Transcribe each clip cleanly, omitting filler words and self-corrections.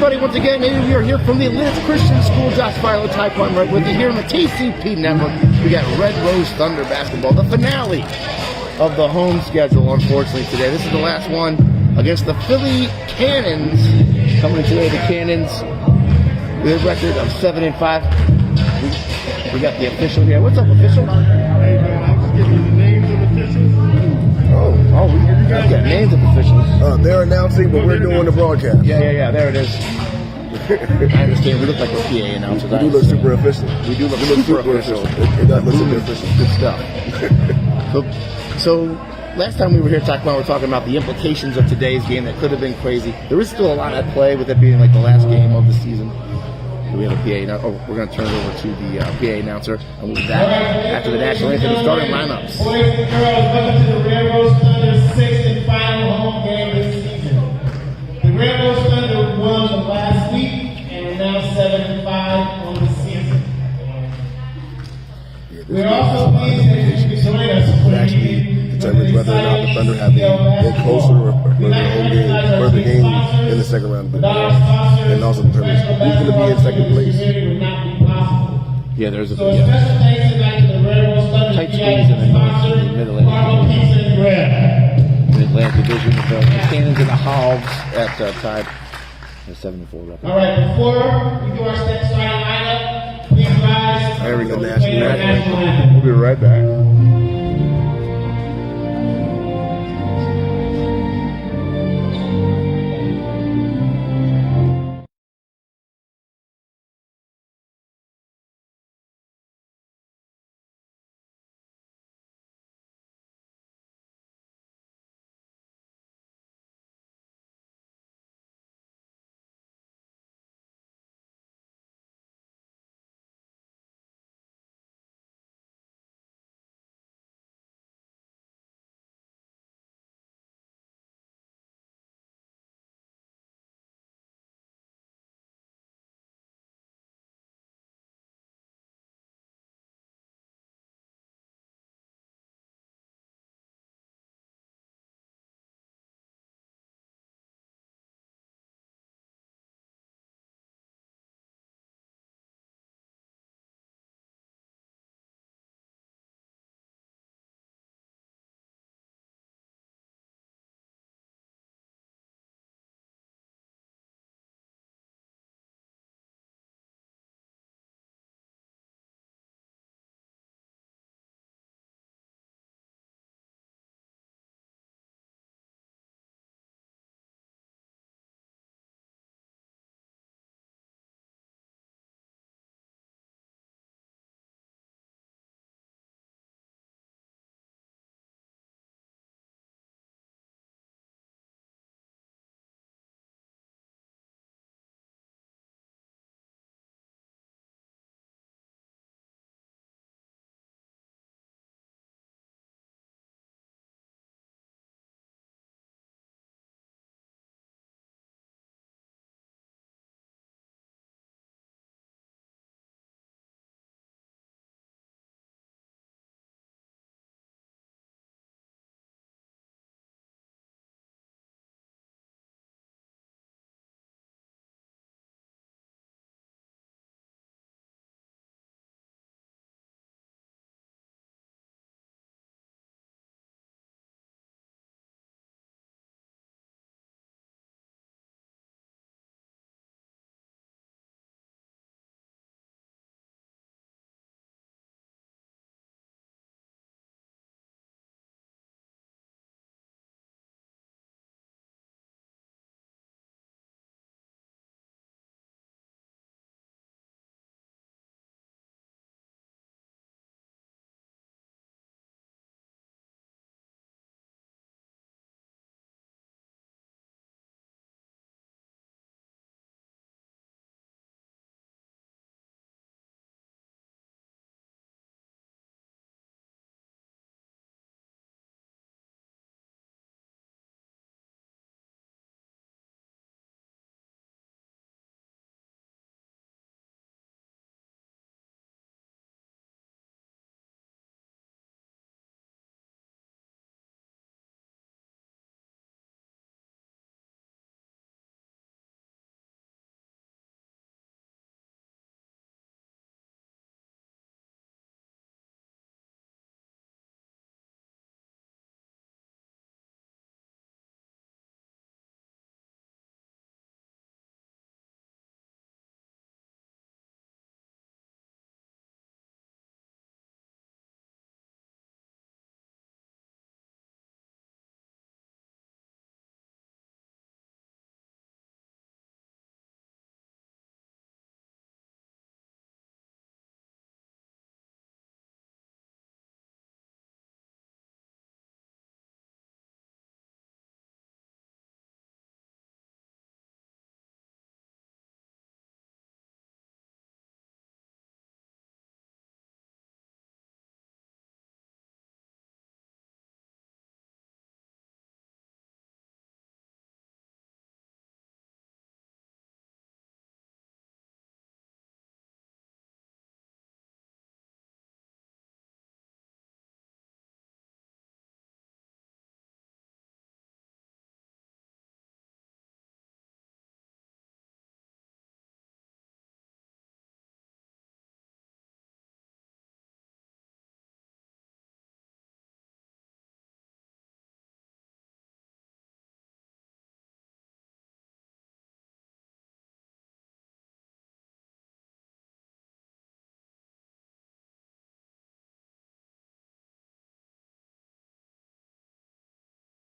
everybody, once again, we are here from the Atlantic Christian School. Josh Philo, Taekwondo, right with you here on the TCP Network. We got Red Rose Thunder basketball, the finale of the home schedule, unfortunately, today. This is the last one against the Philly Cannons. Coming today, the Cannons with a record of 7-5. We got the official here. What's up, official? Hey, man, I'm just giving you the names of officials. We got names of officials. They're announcing, but we're doing the broadcast. Yeah, there it is. I understand. We look like we're PA announcers. We do look super official. We do look super official. It does look super official. Good stuff. So, last time we were here talking about, we're talking about the implications of today's game that could have been crazy. There is still a lot at play with it being like the last game of the season. We have a PA now. We're going to turn it over to the PA announcer, and we'll be back after the national anthem and starting lineups. Boys and girls, welcome to the Red Rose Thunder's sixth and final home game this season. The Red Rose Thunder won the last week and are now 7-5 on the season. We're also pleased that you can join us for the Determines whether or not the Thunder have been closer or further games in the second round of the game. And also determines who's going to be in second place. Yeah, there's a special thanks tonight to the Red Rose Thunder tight squeeze in the Mid-Atlantic Division with the Cannons and the Hogs at tied at 74 record. All right, before we do our starting lineup, please rise. There we go. The national anthem. We'll be right back.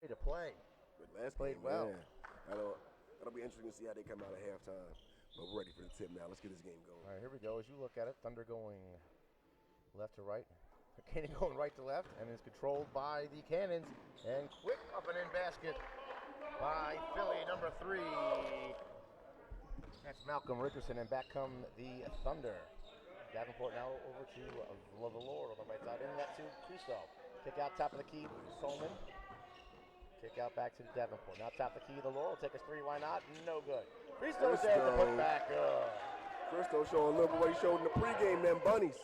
To play. But last Played game, well. man, that'll be interesting to see how they come out at halftime. But we're ready for the tip now. Let's get this game going. All right, here we go. As you look at it, Thunder going left to right. Cannon going right to left, and is controlled by the Cannons. And quick up and in basket by Philly, number 3. That's Malcolm Richardson, and back come the Thunder. Davenport now over to the Lord on the right side. In that to Cristo. Kick out top of the key, Coleman. Kick out back to Davenport. Now top of the key, the Lord will take a 3. Why not? No good. Cristo's there to put back. Cristo showing a little bit what he showed in the pregame, them bunnies.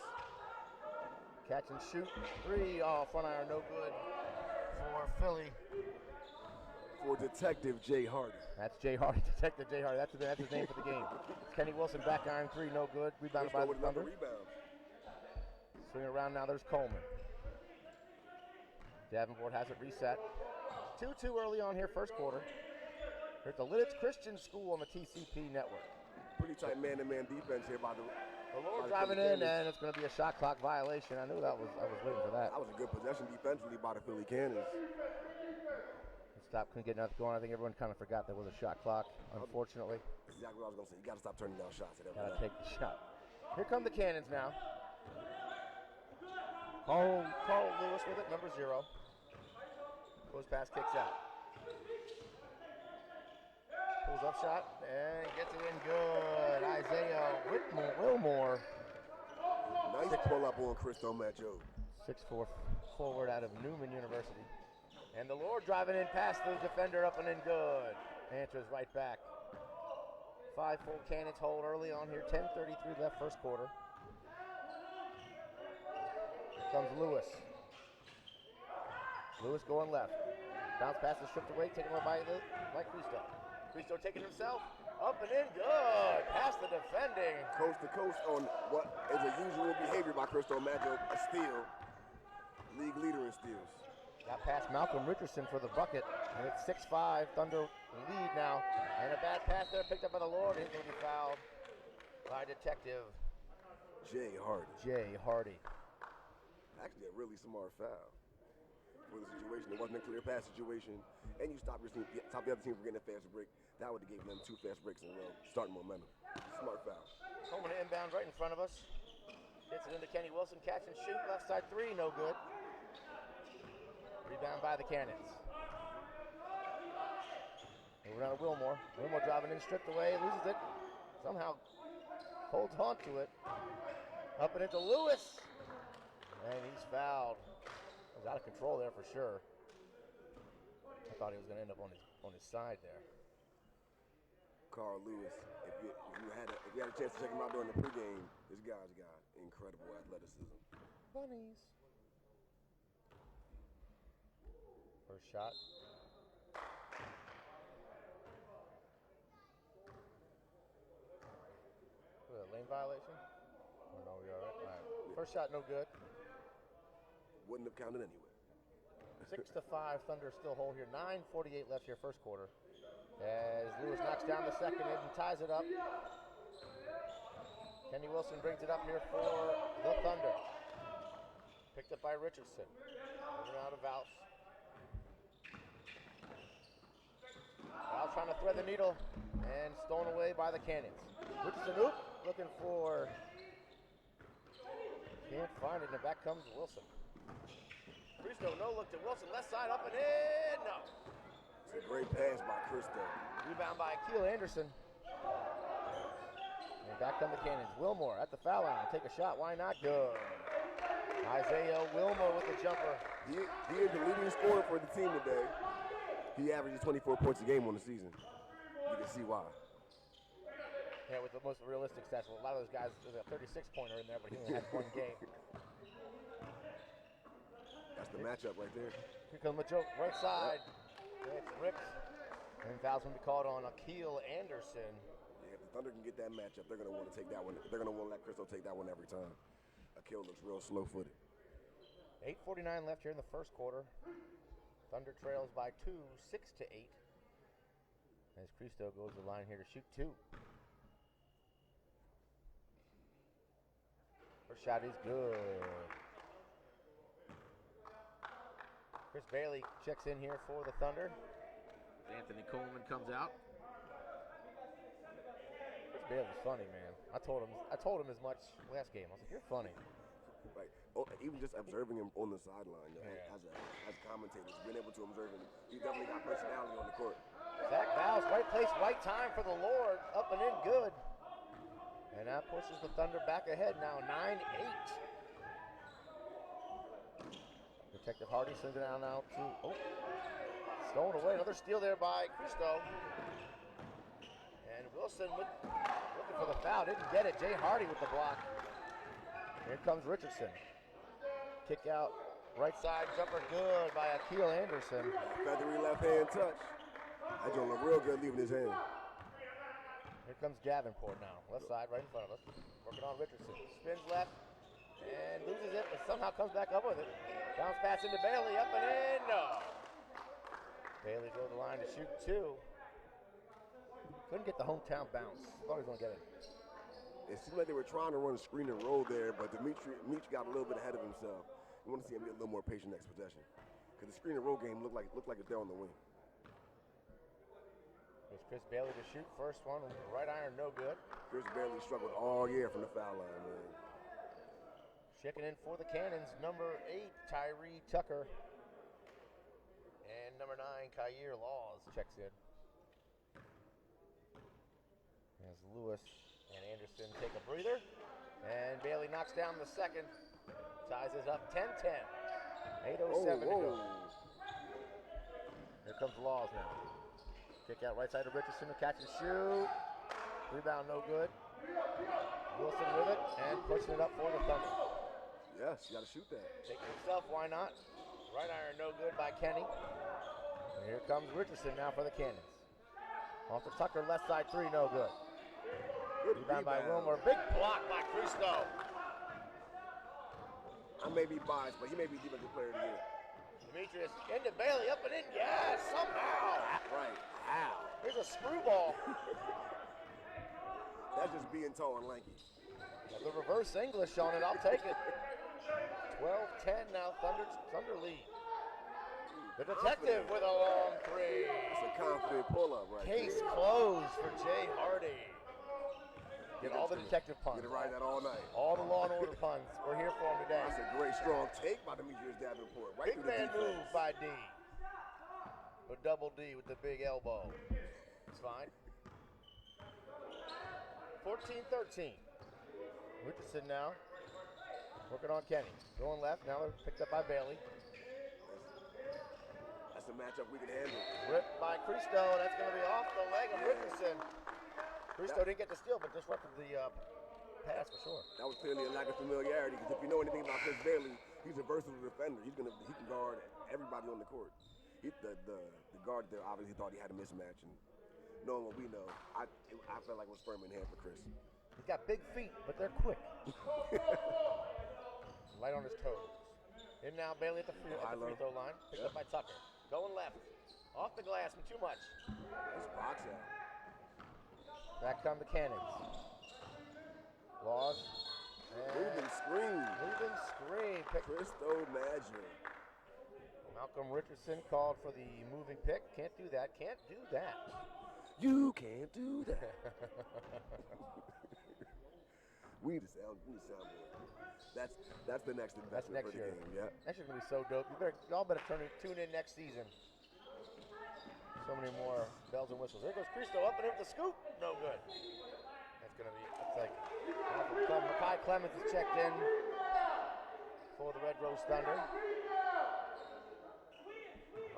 Catch and shoot 3. Oh, front iron, no good for Philly. For Detective Jay Hardy. That's Jay Hardy, Detective Jay Hardy. That's his name for the game. Kenny Wilson, back iron 3, no good. Rebounded by the Thunder. Rebound. Swing around now, there's Coleman. Davenport has it reset. 2-2 early on here, first quarter. Here at the Lidditz Christian School on the TCP network. Pretty tight man-to-man defense here by the Lord driving in, and it's going to be a shot clock violation. I knew I was waiting for that. That was a good possession defensively by the Philly Cannons. Stop, couldn't get nothing going. I think everyone kind of forgot there was a shot clock, unfortunately. That's exactly what I was going to say. You got to stop turning down shots at every Got to time. take the shot. Here come the Cannons now. Carl Lewis with it, number 0. Goes past, kicks out. Pulls up shot and gets it in good. Isaiah Wilmore. Nice pull up on Cristo Macho. 6'4" forward out of Newman University. And the Lord driving in past the defender, up and in good. Answers right back. 5 full Cannons hold early on here. 10:33 left first quarter. Here comes Lewis. Lewis going left. Bounce pass is stripped away, taken away by Cristo. Cristo taking himself. Up and in good. Past the defending. Coast to coast on what is a usual behavior by Cristo Macho. A steal. League leader in steals. Got past Malcolm Richardson for the bucket, and it's 6-5, Thunder lead now. And a bad pass there picked up by the Lord. He's going to be fouled by Detective Jay Hardy. Jay Hardy. Actually, a really smart foul for the situation. It wasn't a clear pass situation, and you stop the other team from getting a fast break. That would have given them 2 fast breaks in a row, starting momentum. Smart foul. Coleman inbound right in front of us. Gets it into Kenny Wilson, catch and shoot, left side 3, no good. Rebound by the Cannons. Over down to Wilmore. Wilmore driving in, stripped away, loses it. Somehow holds on to it. Up and into Lewis. And he's fouled. He was out of control there for sure. I thought he was going to end up on his side there. Carl Lewis, if you had a chance to check him out during the pregame, this guy's got incredible athleticism. Bunnies. First shot. What, a lane violation? Oh, no, we all right? All right. First shot, no good. Wouldn't have counted anyway. 6-5, Thunder still hold here. 9:48 left here, first quarter. As Lewis knocks down the second and ties it up. Kenny Wilson brings it up here for the Thunder. Picked up by Richardson. Moving out of Valve. Valve trying to thread the needle and stolen away by the Cannons. Richardson, looking for. Can't find it, and back comes Wilson. Cristo, no look to Wilson, left side, up and in, no. It's a great pass by Cristo. Rebound by Akeel Anderson. And back come the Cannons. Wilmore at the foul line, take a shot, why not? Good. Isaiah Wilmore with the jumper. He is the leading scorer for the team today. He averages 24 points a game on the season. You can see why. Yeah, with the most realistic stats. Well, a lot of those guys, there's a 36-pointer in there, but he only had 1 game. That's the matchup right there. Here comes the joke, right side. It's ripped. And fouls will be called on Akeel Anderson. Yeah, if the Thunder can get that matchup, they're going to want to take that one. They're going to want to let Cristo take that one every time. Akeel looks real slow-footed. 8:49 left here in the first quarter. Thunder trails by 2, 6-8. As Cristo goes to the line here to shoot 2. First shot is good. Chris Bailey checks in here for the Thunder. Anthony Coleman comes out. Chris Bailey's funny, man. I told him as much last game. I was like, you're funny. Right. Oh, even just observing him on the sideline, Yeah. as commentators, being able to observe him, he definitely got personality on the court. Zach Bowles, right place, right time for the Lord. Up and in, good. And that pushes the Thunder back ahead now, 9-8. Detective Hardy sends it down now to, stolen away. Another steal there by Cristo. And Wilson looking for the foul, didn't get it. Jay Hardy with the block. Here comes Richardson. Kick out, right side jumper, good by Akil Anderson. Feathery left hand touch. That joint look real good leaving his hand. Here comes Davenport now, left side, right in front of us. Working on Richardson. Spins left and loses it, but somehow comes back up with it. Bounce pass into Bailey, up and in, no. Bailey goes to the line to shoot 2. Couldn't get the hometown bounce. Thought he was going to get it. It seemed like they were trying to run a screen and roll there, but Dimitri got a little bit ahead of himself. You want to see him be a little more patient next possession. Because the screen and roll game looked like it's there on the wing. Here's Chris Bailey to shoot. First one, right iron, no good. Chris Bailey struggled all year from the foul line, man. Checking in for the Cannons, number 8, Tyree Tucker. And number 9, Kyer Laws checks in. As Lewis and Anderson take a breather. And Bailey knocks down the second. Ties us up 10-10. 8:07 to go. Here comes Laws now. Kick out right side to Richardson to catch and shoot. Rebound no good. Wilson with it and pushing it up for the Thunder. Yes, you got to shoot that. Take it himself, why not? Right iron no good by Kenny. And here comes Richardson now for the Cannons. Off to Tucker, left side 3, no good. Good Rebound by Wilmer. Big block by Cristo. I may be biased, but he may be defensive player of the year. Demetrius into Bailey, up and in. Yes, somehow. Right. How? Here's a screwball. That's just being tall and lanky. The reverse English on it, I'll take it. 12-10 now, Thunder lead. The detective with a long 3. It's a confident pull-up right Case there. closed for Jay Hardy. Get all the detective puns. Get to ride that all night. All the Law and Order puns. We're here for them today. That's a great, strong take by Demetrius Davenport. Right Big through the man defense. move by D. But double D with the big elbow. It's fine. 14-13. Richardson now. Working on Kenny. Going left. Now they're picked up by Bailey. That's a matchup we can handle. Ripped by Cristo. That's going to be off the leg of Richardson. Cristo didn't get the steal, but disrupted the pass for sure. That was clearly a lack of familiarity, because if you know anything about Chris Bailey, he's a versatile defender. He can guard everybody on the court. The guard there obviously thought he had a mismatch, and knowing what we know, I felt like it was firm in hand for Chris. He's got big feet, but they're quick. Light on his toes. In now, Bailey at the free throw line. Picked up by Tucker. Going left. Off the glass, but too much. This box out. Back come the Cannons. Laws. Moving screen. Moving screen. Pick. Cristo Magic. Malcolm Richardson called for the moving pick. Can't do that. Can't do that. You can't do that. We need a soundboard. That's the next investment That's next for the year. game. Yeah. That's gonna be so dope. Y'all better tune in next season. So many more bells and whistles. There goes Cristo up and in with the scoop. No good. It's like Makai Clemens is checked in for the Red Rose Thunder.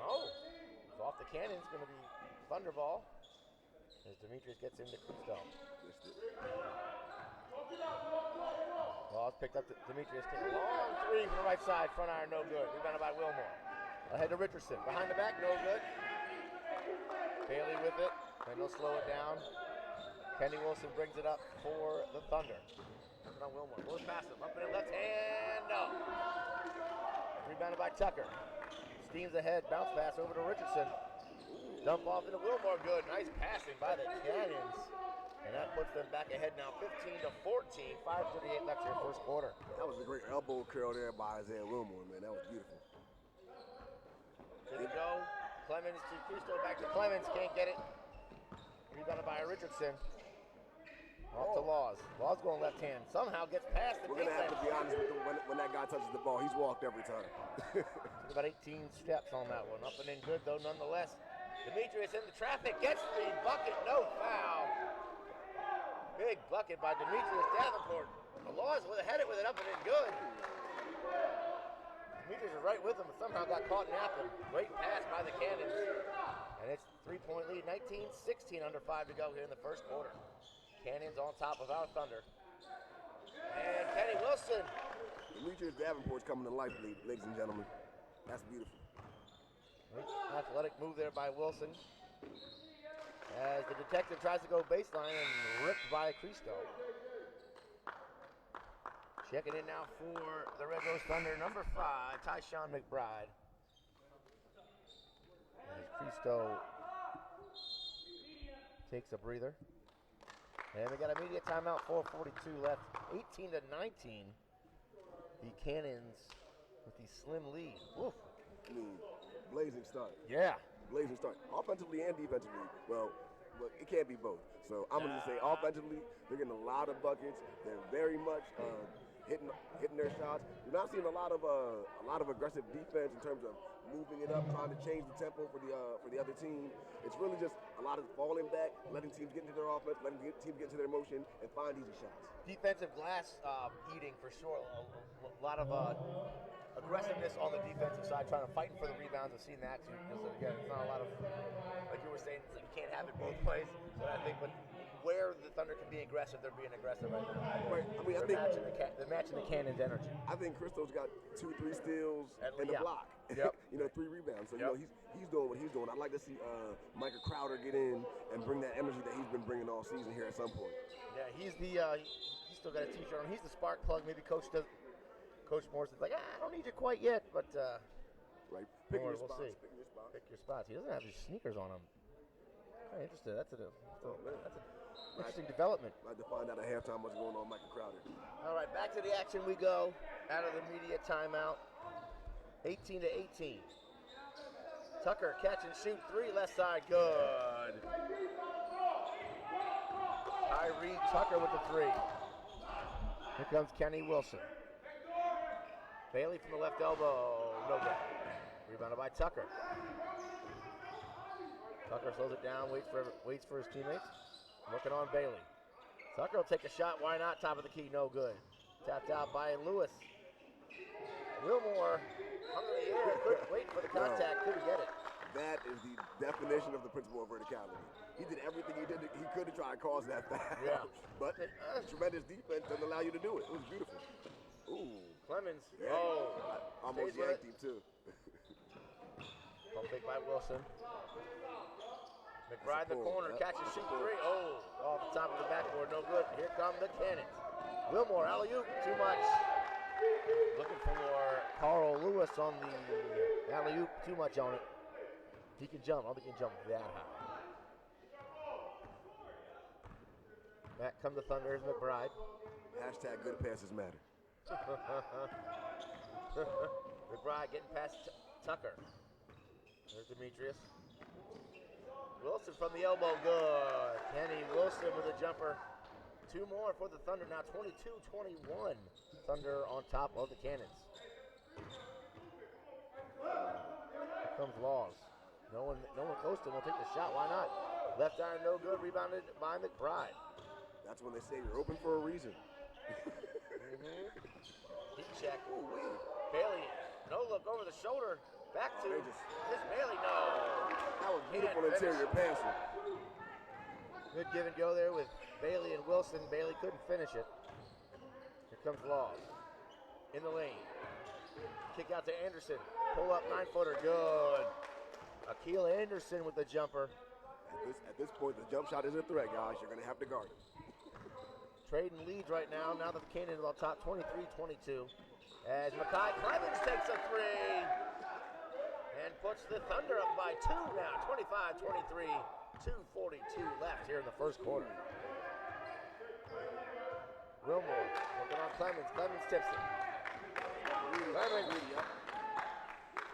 Oh, it's off the cannon. It's going to be Thunderball as Demetrius gets into Cristo. Laws picked up Demetrius. Take a long 3 from the right side. Front iron, no good. Rebounded by Wilmore. Ahead to Richardson. Behind the back, no good. Bailey with it, and they'll slow it down. Kenny Wilson brings it up for the Thunder. Working on Wilmore. Goes past him. Up in the left hand. No. Rebounded by Tucker. Steams ahead. Bounce pass over to Richardson. Dump off into Wilmore. Good. Nice passing by the Cannons. And that puts them back ahead now 15-14. 5:38 left here first quarter. That was a great elbow curl there by Isaiah Wilmore, man. That was beautiful. Here they go. Clemens to Cristo, back to Clemens. Can't get it. Rebounded by Richardson. Off to Laws. Laws going left hand. Somehow gets past the We're going to have defense. to be honest with him. When that guy touches the ball, he's walked every time. Took about 18 steps on that one. Up and in good, though, nonetheless. Demetrius in the traffic. Gets the bucket. No foul. Big bucket by Demetrius Davenport. The Laws had it with it up and in good. Demetrius is right with him, but somehow got caught napping. Great pass by the Cannons. And it's a 3-point lead. 19-16 under 5 to go here in the first quarter. Cannons on top of our Thunder. And Kenny Wilson. Demetrius Davenport's coming to life, ladies and gentlemen. That's beautiful. Athletic move there by Wilson. As the detective tries to go baseline and ripped by Cristo. Checking in now for the Red Rose Thunder, number 5, Tyshawn McBride. As Cristo takes a breather. And we got a media timeout, 4:42 left, 18-19. The Cannons with the slim lead. Woof. I mean, blazing start. Yeah. Blazing start. Offensively and defensively. Well, it can't be both. So I'm going to say offensively, they're getting a lot of buckets. They're very much hitting their shots. You're not seeing a lot of aggressive defense in terms of moving it up, trying to change the tempo for the other team. It's really just a lot of falling back, letting teams get into their offense, letting teams get into their motion, and find easy shots. Defensive glass eating for sure. A lot of aggressiveness on the defensive side, trying to fight for the rebounds. I've seen that too. Because again, it's not a lot of, like you were saying, it's like you can't have it both ways. But I think, where the Thunder can be aggressive, they're being aggressive right now. Right. I mean, they're matching the Cannons' energy. I think Cristo's got 2-3 steals in the block. Yep. 3 rebounds. So he's doing what he's doing. I'd like to see Micah Crowder get in and bring that energy that he's been bringing all season here at some point. Yeah, he's still got a T-shirt on. He's the spark plug. Maybe Coach Morrison's like, I don't need you quite yet, but right. Pick your we'll spots. see. Pick your spots. He doesn't have his sneakers on him. Kind of interested. That's an interesting development. I'd like to find out at halftime what's going on with Micah Crowder. All right, back to the action we go. Out of the media timeout. 18-18. Tucker catch and shoot 3 left side. Good. Tyree Tucker with the 3. Here comes Kenny Wilson. Bailey from the left elbow. No good. Rebounded by Tucker. Tucker slows it down, waits for his teammates. Working on Bailey. Tucker will take a shot. Why not? Top of the key. No good. Tapped out by Lewis. Wilmore hung in the air. Couldn't wait for the contact. Couldn't get it. That is the definition of the principle of verticality. He did everything he could to try to cause that foul. Yeah. But tremendous defense doesn't allow you to do it. It was beautiful. Ooh. Clemens. Yeah. Oh. I almost Stays with yanked it. him too. Pump fake by Wilson. McBride in the pull. corner. Yep. Catch and shoot 3. Oh. Off the top of the backboard. No good. Here come the Cannons. Wilmore. Alley-oop. Too much. Looking for Carl Lewis on the alley-oop. Too much on it. He can jump. I don't think he can jump that high. Back come the Thunder. Here's McBride. Hashtag good passes matter. McBride getting past Tucker. There's Demetrius. Wilson from the elbow. Good. Kenny Wilson with a jumper. 2 more for the Thunder. Now 22-21. Thunder on top of the Cannons. Here comes Laws. No one close to him will take the shot. Why not? Left iron, no good. Rebounded by McBride. That's when they say you're open for a reason. Heat check. Ooh, Bailey, no look over the shoulder. Back to this Bailey. No. That was beautiful Can't interior finish. passing. Good give and go there with Bailey and Wilson. Bailey couldn't finish it. Here comes Laws. In the lane. Kick out to Anderson. Pull up 9-footer. Good. Akil Anderson with the jumper. At this point, the jump shot is a threat, guys. You're going to have to guard it. Trading leads right now. Now the Cannons on top 23-22. As Makai Clemens takes a 3. And puts the Thunder up by 2 now. 25-23. 2:42 left here in the first quarter. Wilmore working on Clemens. Clemens tips it. Clemens.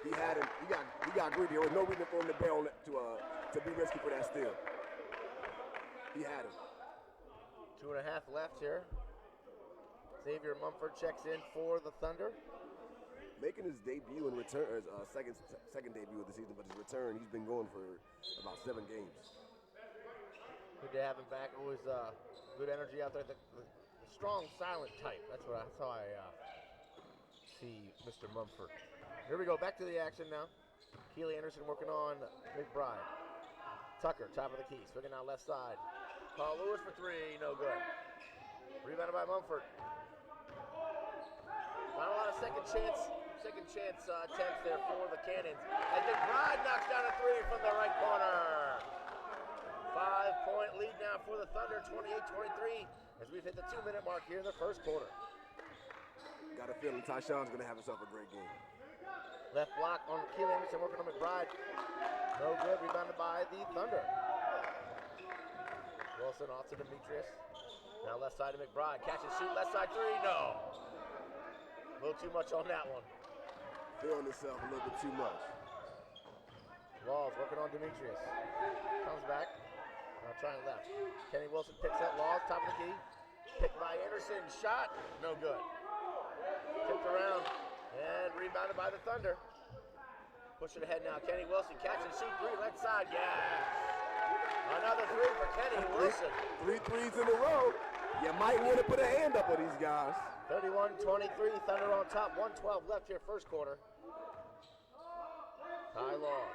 He had him. He got greedy. There was no reason for him to bail to be risky for that steal. He had him. 2.5 left here. Xavier Mumford checks in for the Thunder. Making his debut in return, his second debut of the season, but his return, he's been going for about 7 games. Good to have him back. Always good energy out there. The strong, silent type. That's how I see Mr. Mumford. Here we go. Back to the action now. Keely Anderson working on McBride. Tucker, top of the key, swinging out left side. Carl Lewis for 3, no good. Rebounded by Mumford. Not a lot of second chance attempts there for the Cannons. As McBride knocks down a 3 from the right corner. 5-point lead now for the Thunder, 28-23, as we've hit the 2-minute mark here in the first quarter. Got a feeling Tyshawn's going to have himself a great game. Left block on Keely Anderson working on McBride. No good, rebounded by the Thunder. Wilson off to Demetrius. Now left side to McBride. Catch and shoot, left side 3, no. A little too much on that one. Feeling himself a little bit too much. Laws working on Demetrius. Comes back. Now trying left. Kenny Wilson picks up Laws, top of the key. Picked by Anderson. Shot. No good. Tipped around. And rebounded by the Thunder. Push it ahead now. Kenny Wilson. Catch and shoot 3. Left side. Yes. Another 3 for Kenny Wilson. 3 threes in a row. You might want to put a hand up on these guys. 31-23. Thunder on top. 1:12 left here first quarter. Ty Laws.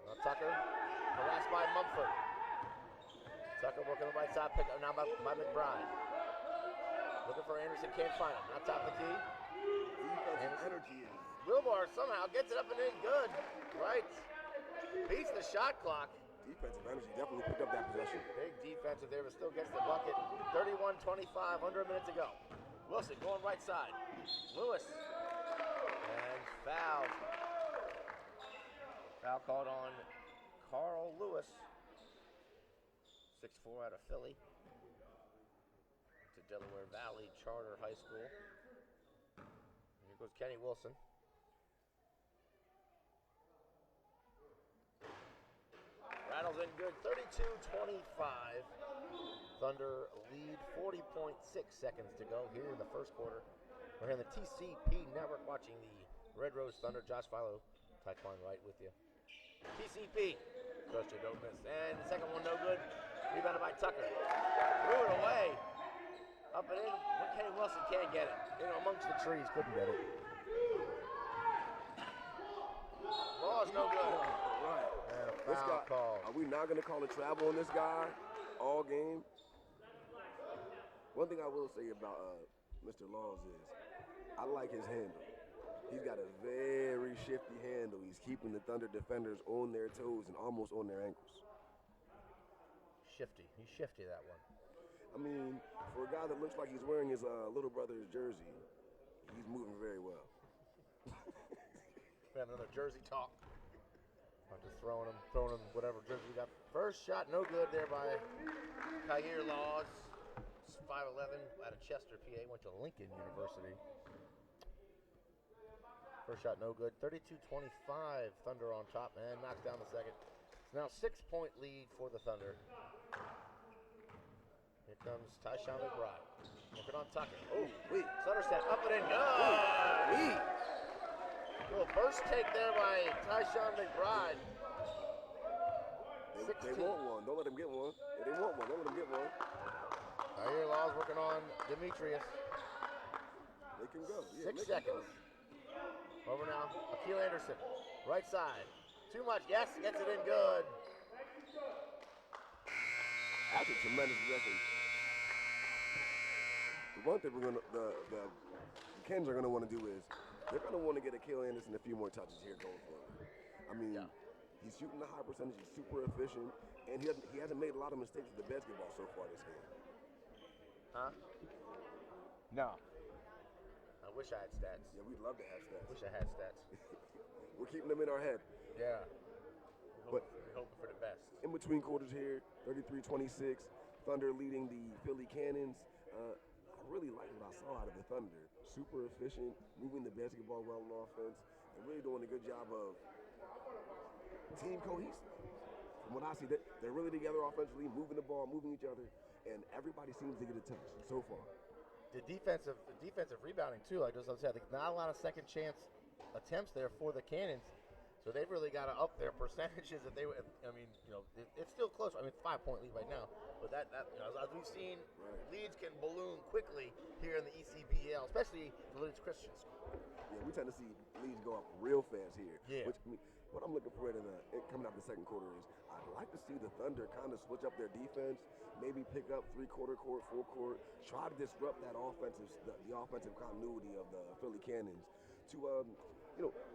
Now Tucker, harassed by Mumford. Tucker working the right side, picked up now by McBride. Looking for Anderson, can't find him. Now top of the key. Defensive energy is. Wilmore somehow gets it up and in good. Right. Beats the shot clock. Defensive energy definitely picked up that possession. Big defensive there, but still gets the bucket. 31-25, under a minute to go. Wilson going right side. Lewis. And foul. Foul called on Carl Lewis. 6'4" out of Philly. To Delaware Valley Charter High School. And here goes Kenny Wilson. Rattles in good, 32-25. Thunder lead, 40.6 seconds to go here in the first quarter. We're here on the TCP network watching the Red Rose Thunder. Josh Philo, Taekwon Wright with you. TCP, trust you, don't miss. And the second one no good. Rebounded by Tucker. Threw it away. Up and in. Kenny Wilson can't get it. In amongst the trees, couldn't get it. Ball's no good. Right. And a This foul guy, call. are we not going to call a travel on this guy all game? One thing I will say about Mr. Laws is I like his handle. He's got a very shifty handle. He's keeping the Thunder defenders on their toes and almost on their ankles. Shifty. He's shifty, that one. I mean, for a guy that looks like he's wearing his little brother's jersey, he's moving very well. We have another jersey talk. I'm just throwing him whatever jersey we got. First shot, no good there by Kyer Laws. 5'11", out of Chester, PA. Went to Lincoln University. First shot, no good. 32-25, Thunder on top, and knocks down the second. It's now 6-point lead for the Thunder. Here comes Tyshawn McBride. Working on Tucker. Oh, Wait. Sutter step, up and in, good! Little burst take there by Tyshawn McBride. They want one. Don't let them get one. If they want one, don't let them get one. Kyer Laws working on Demetrius. They can go. Yeah, 6 seconds. Over now, Akil Anderson. Right side. Too much. Yes, gets it in good. That's a tremendous possession. The one thing the Cans are gonna want to do is they're gonna want to get Akil Anderson a few more touches here going forward. I mean, he's shooting a high percentage. He's super efficient, and he hasn't made a lot of mistakes with the basketball so far this game. Huh? No. I wish I had stats. Yeah, we'd love to have stats. Wish I had stats. We're keeping them in our head. Yeah. But We're hoping for the best. in between quarters here, 33-26, Thunder leading the Philly Cannons. I really liked what I saw out of the Thunder. Super efficient, moving the basketball well on offense, and really doing a good job of team cohesive. From what I see, they're really together offensively, moving the ball, moving each other, and everybody seems to get a touch so far. The defensive rebounding too. Like I said, not a lot of second chance attempts there for the Cannons. So they've really got to up their percentages. If they, I mean, it's still close. I mean, it's 5-point lead right now. But that as we've seen, leads can balloon quickly here in the ECBL, especially the Leeds Christian School. Yeah, we tend to see leads go up real fast here. Yeah. Which, I mean, what I'm looking for coming out the second quarter is I'd like to see the Thunder kind of switch up their defense, maybe pick up three-quarter court, full court, try to disrupt that the offensive continuity of the Philly Cannons to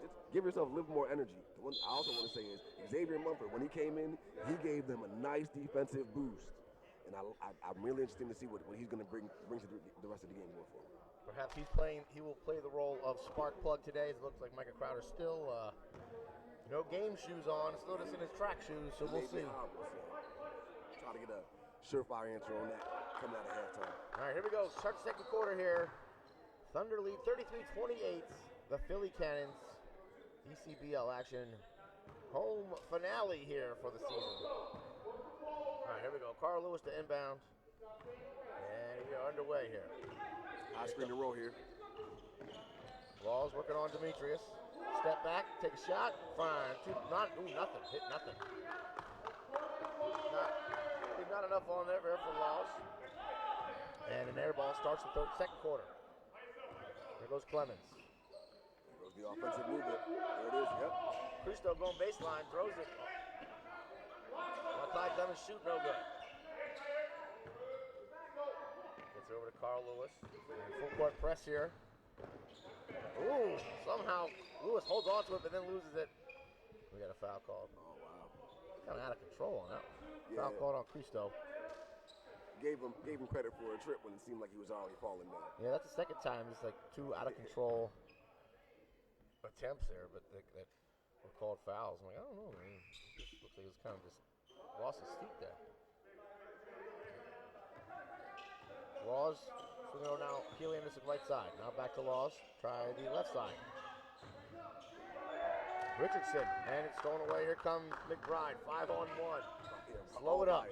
just give yourself a little more energy. The one I also want to say is Xavier Mumford, when he came in, he gave them a nice defensive boost. And I'm really interested to see what he's going to bring to the rest of the game going forward. Perhaps he will play the role of spark plug today. It looks like Micah Crowder still no game shoes on, still just in his track shoes, so we'll see. Try to get a surefire answer on that coming out of halftime. All right, here we go. Start the second quarter here. Thunder lead 33-28. The Philly Cannons ECBL action home finale here for the season. All right, here we go. Carl Lewis to inbound. And we are underway here. High screen and roll here. Laws working on Demetrius. Step back, take a shot. Fine. Nothing. Hit nothing. Not enough on there for Laws. And an air ball starts the second quarter. There goes Clemens. The offensive movement. There it is, yep. Cristo going baseline, throws it. Clyde Clemens shoot, no good. Gets it over to Carl Lewis. Full court press here. Ooh, somehow Lewis holds on to it, but then loses it. We got a foul called. Oh, wow. Kind of out of control on that one. Yeah. Foul called on Cristo. Gave him credit for a trip when it seemed like he was already falling down. Yeah, that's the second time. It's like two out of control attempts there, but that were called fouls. I'm like, I don't know. I mean, it just looks like it was kind of just lost his feet there. Laws swinging over now. Keely Anderson right side. Now back to Laws. Try the left side. Richardson, and it's thrown away. Here comes McBride. 5-on-1. Slow it up.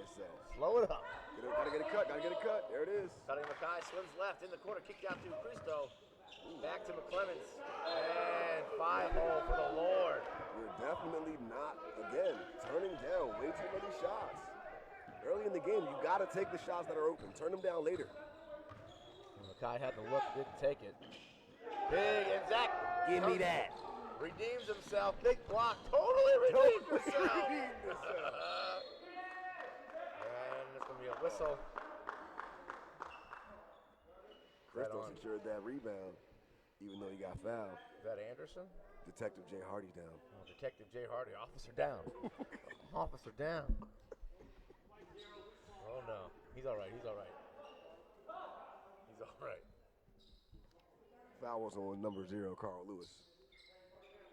Slow it up. Gotta get a cut. There it is. Cutting Mackay, swims left in the corner, kicked out to Cristo. Back to McClemens. And 5-hole for the Lord. We're definitely not, again, turning down way too many shots. Early in the game, you got to take the shots that are open. Turn them down later. Mackay had the look, didn't take it. Big, and Zach. Give me that. Redeems himself. Big block. Totally redeemed himself. And it's going to be a whistle. Cristo secured that rebound, even though he got fouled. Is that Anderson? Detective Jay Hardy's down. Oh, Detective Jay Hardy. Officer down. Officer down. Oh, no. He's all right. He's all right. He's all right. Foul was on number 0, Carl Lewis.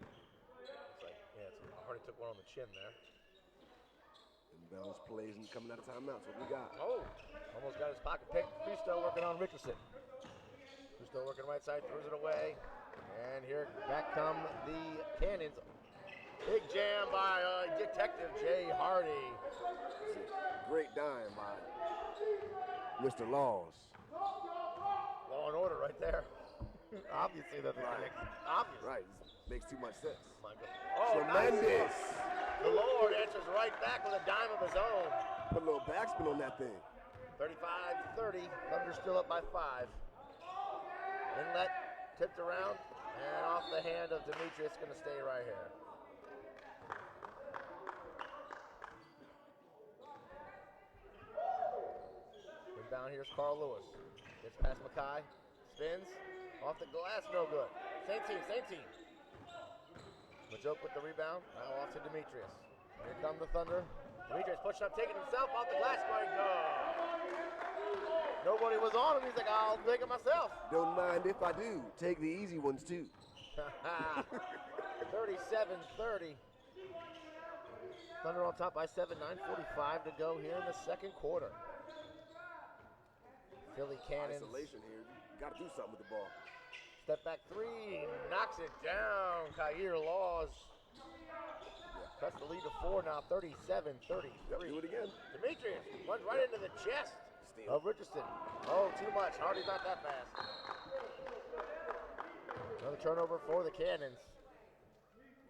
It's like, yeah, Hardy took one on the chin there. Inbounds plays and coming out of timeout. That's what we got. Oh, almost got his pocket picked. Cristo working on Richardson. Cristo working right side, throws it away. And here back come the Cannons. Big jam by Detective Jay Hardy. Great dime by Mr. Laws. Law and order right there. Obviously, that's right. Obvious. Right, makes too much sense. My God. Oh, tremendous. Nice. The Lord answers right back with a dime of his own. Put a little backspin on that thing. 35-30. Thunder still up by 5. Inlet tipped around and off the hand of Demetrius. Going to stay right here. Inbound here's Carl Lewis. Gets past Mackay. Spins. Off the glass. No good. Same team. Majoke with the rebound. Now off to Demetrius. Here come the Thunder. Demetrius pushing up, taking himself off the glass. My God. Nobody was on him. He's like, I'll take it myself. Don't mind if I do. Take the easy ones too. 37-30. Thunder on top by 7. 9:45 to go here in the second quarter. Philly Cannons. Isolation here. You got to do something with the ball. Step back three, knocks it down. Kyer Laws cuts the lead to 4 now, 37-33. Yep, do it again. Demetrius runs right into the chest Steal. of Richardson. Oh, too much. Hardy's not that fast. Another turnover for the Cannons.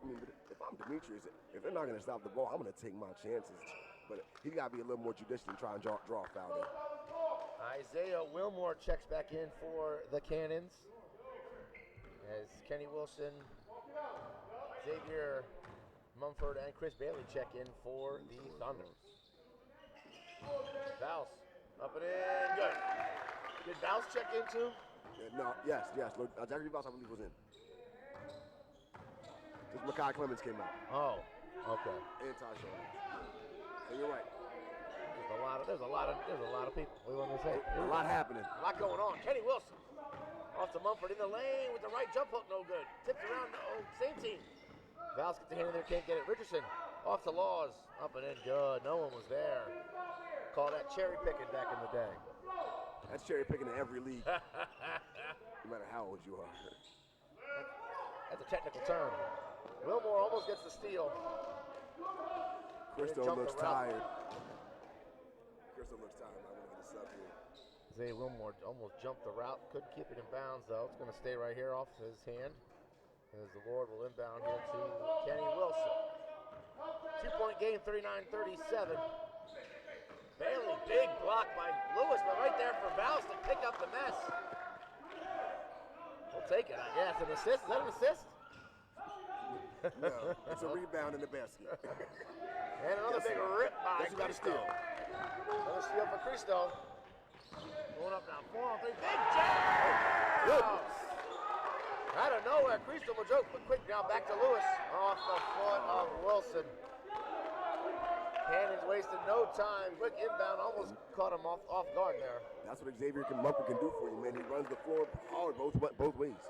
I mean, if I'm Demetrius, if they're not going to stop the ball, I'm going to take my chances. But he got to be a little more judicious and try and draw a foul there. Isaiah Wilmore checks back in for the Cannons. As Kenny Wilson, Xavier Mumford, and Chris Bailey check in for the Thunder. Vouse up and in, good. Did Vouse check in too? Yes. Look, Zachary Voss, I believe, was in. Just Makai Clemens came out. Oh, okay. And Ty Shaw. So you're right. There's a lot of people. What do you want me to say? A lot happening. A lot going on. Kenny Wilson off to Mumford in the lane with the right jump hook, no good. Tips around, same team. Vouse gets the hand in there, can't get it. Richardson off to Laws, up and in, good. No one was there. Call that cherry picking back in the day. That's cherry picking in every league, no matter how old you are. That's a technical term. Wilmore almost gets the steal. Cristo Jump looks the route. tired. Cristo looks tired. I want to get a sub here. Zay Wilmore almost jumped the route. Couldn't keep it in bounds, though. It's going to stay right here off his hand. As the Lord will inbound here to Kenny Wilson. 2-point game, 39-37. Bailey, big block by Lewis, but right there for Vouse to pick up the mess. We'll take it, I guess. An assist? Is that an assist? No, it's a rebound in the basket. And another big rip by Guess who got a Cristo. steal? Another steal for Cristo. Going up now, 4 on 3. Big jam! Out of nowhere, Cristo Majoke, but quick now back to Lewis. Off the foot of Wilson. Cannons wasted no time. Quick inbound, almost caught him off guard there. That's what Xavier Mumford can do for you, man. He runs the floor hard both ways.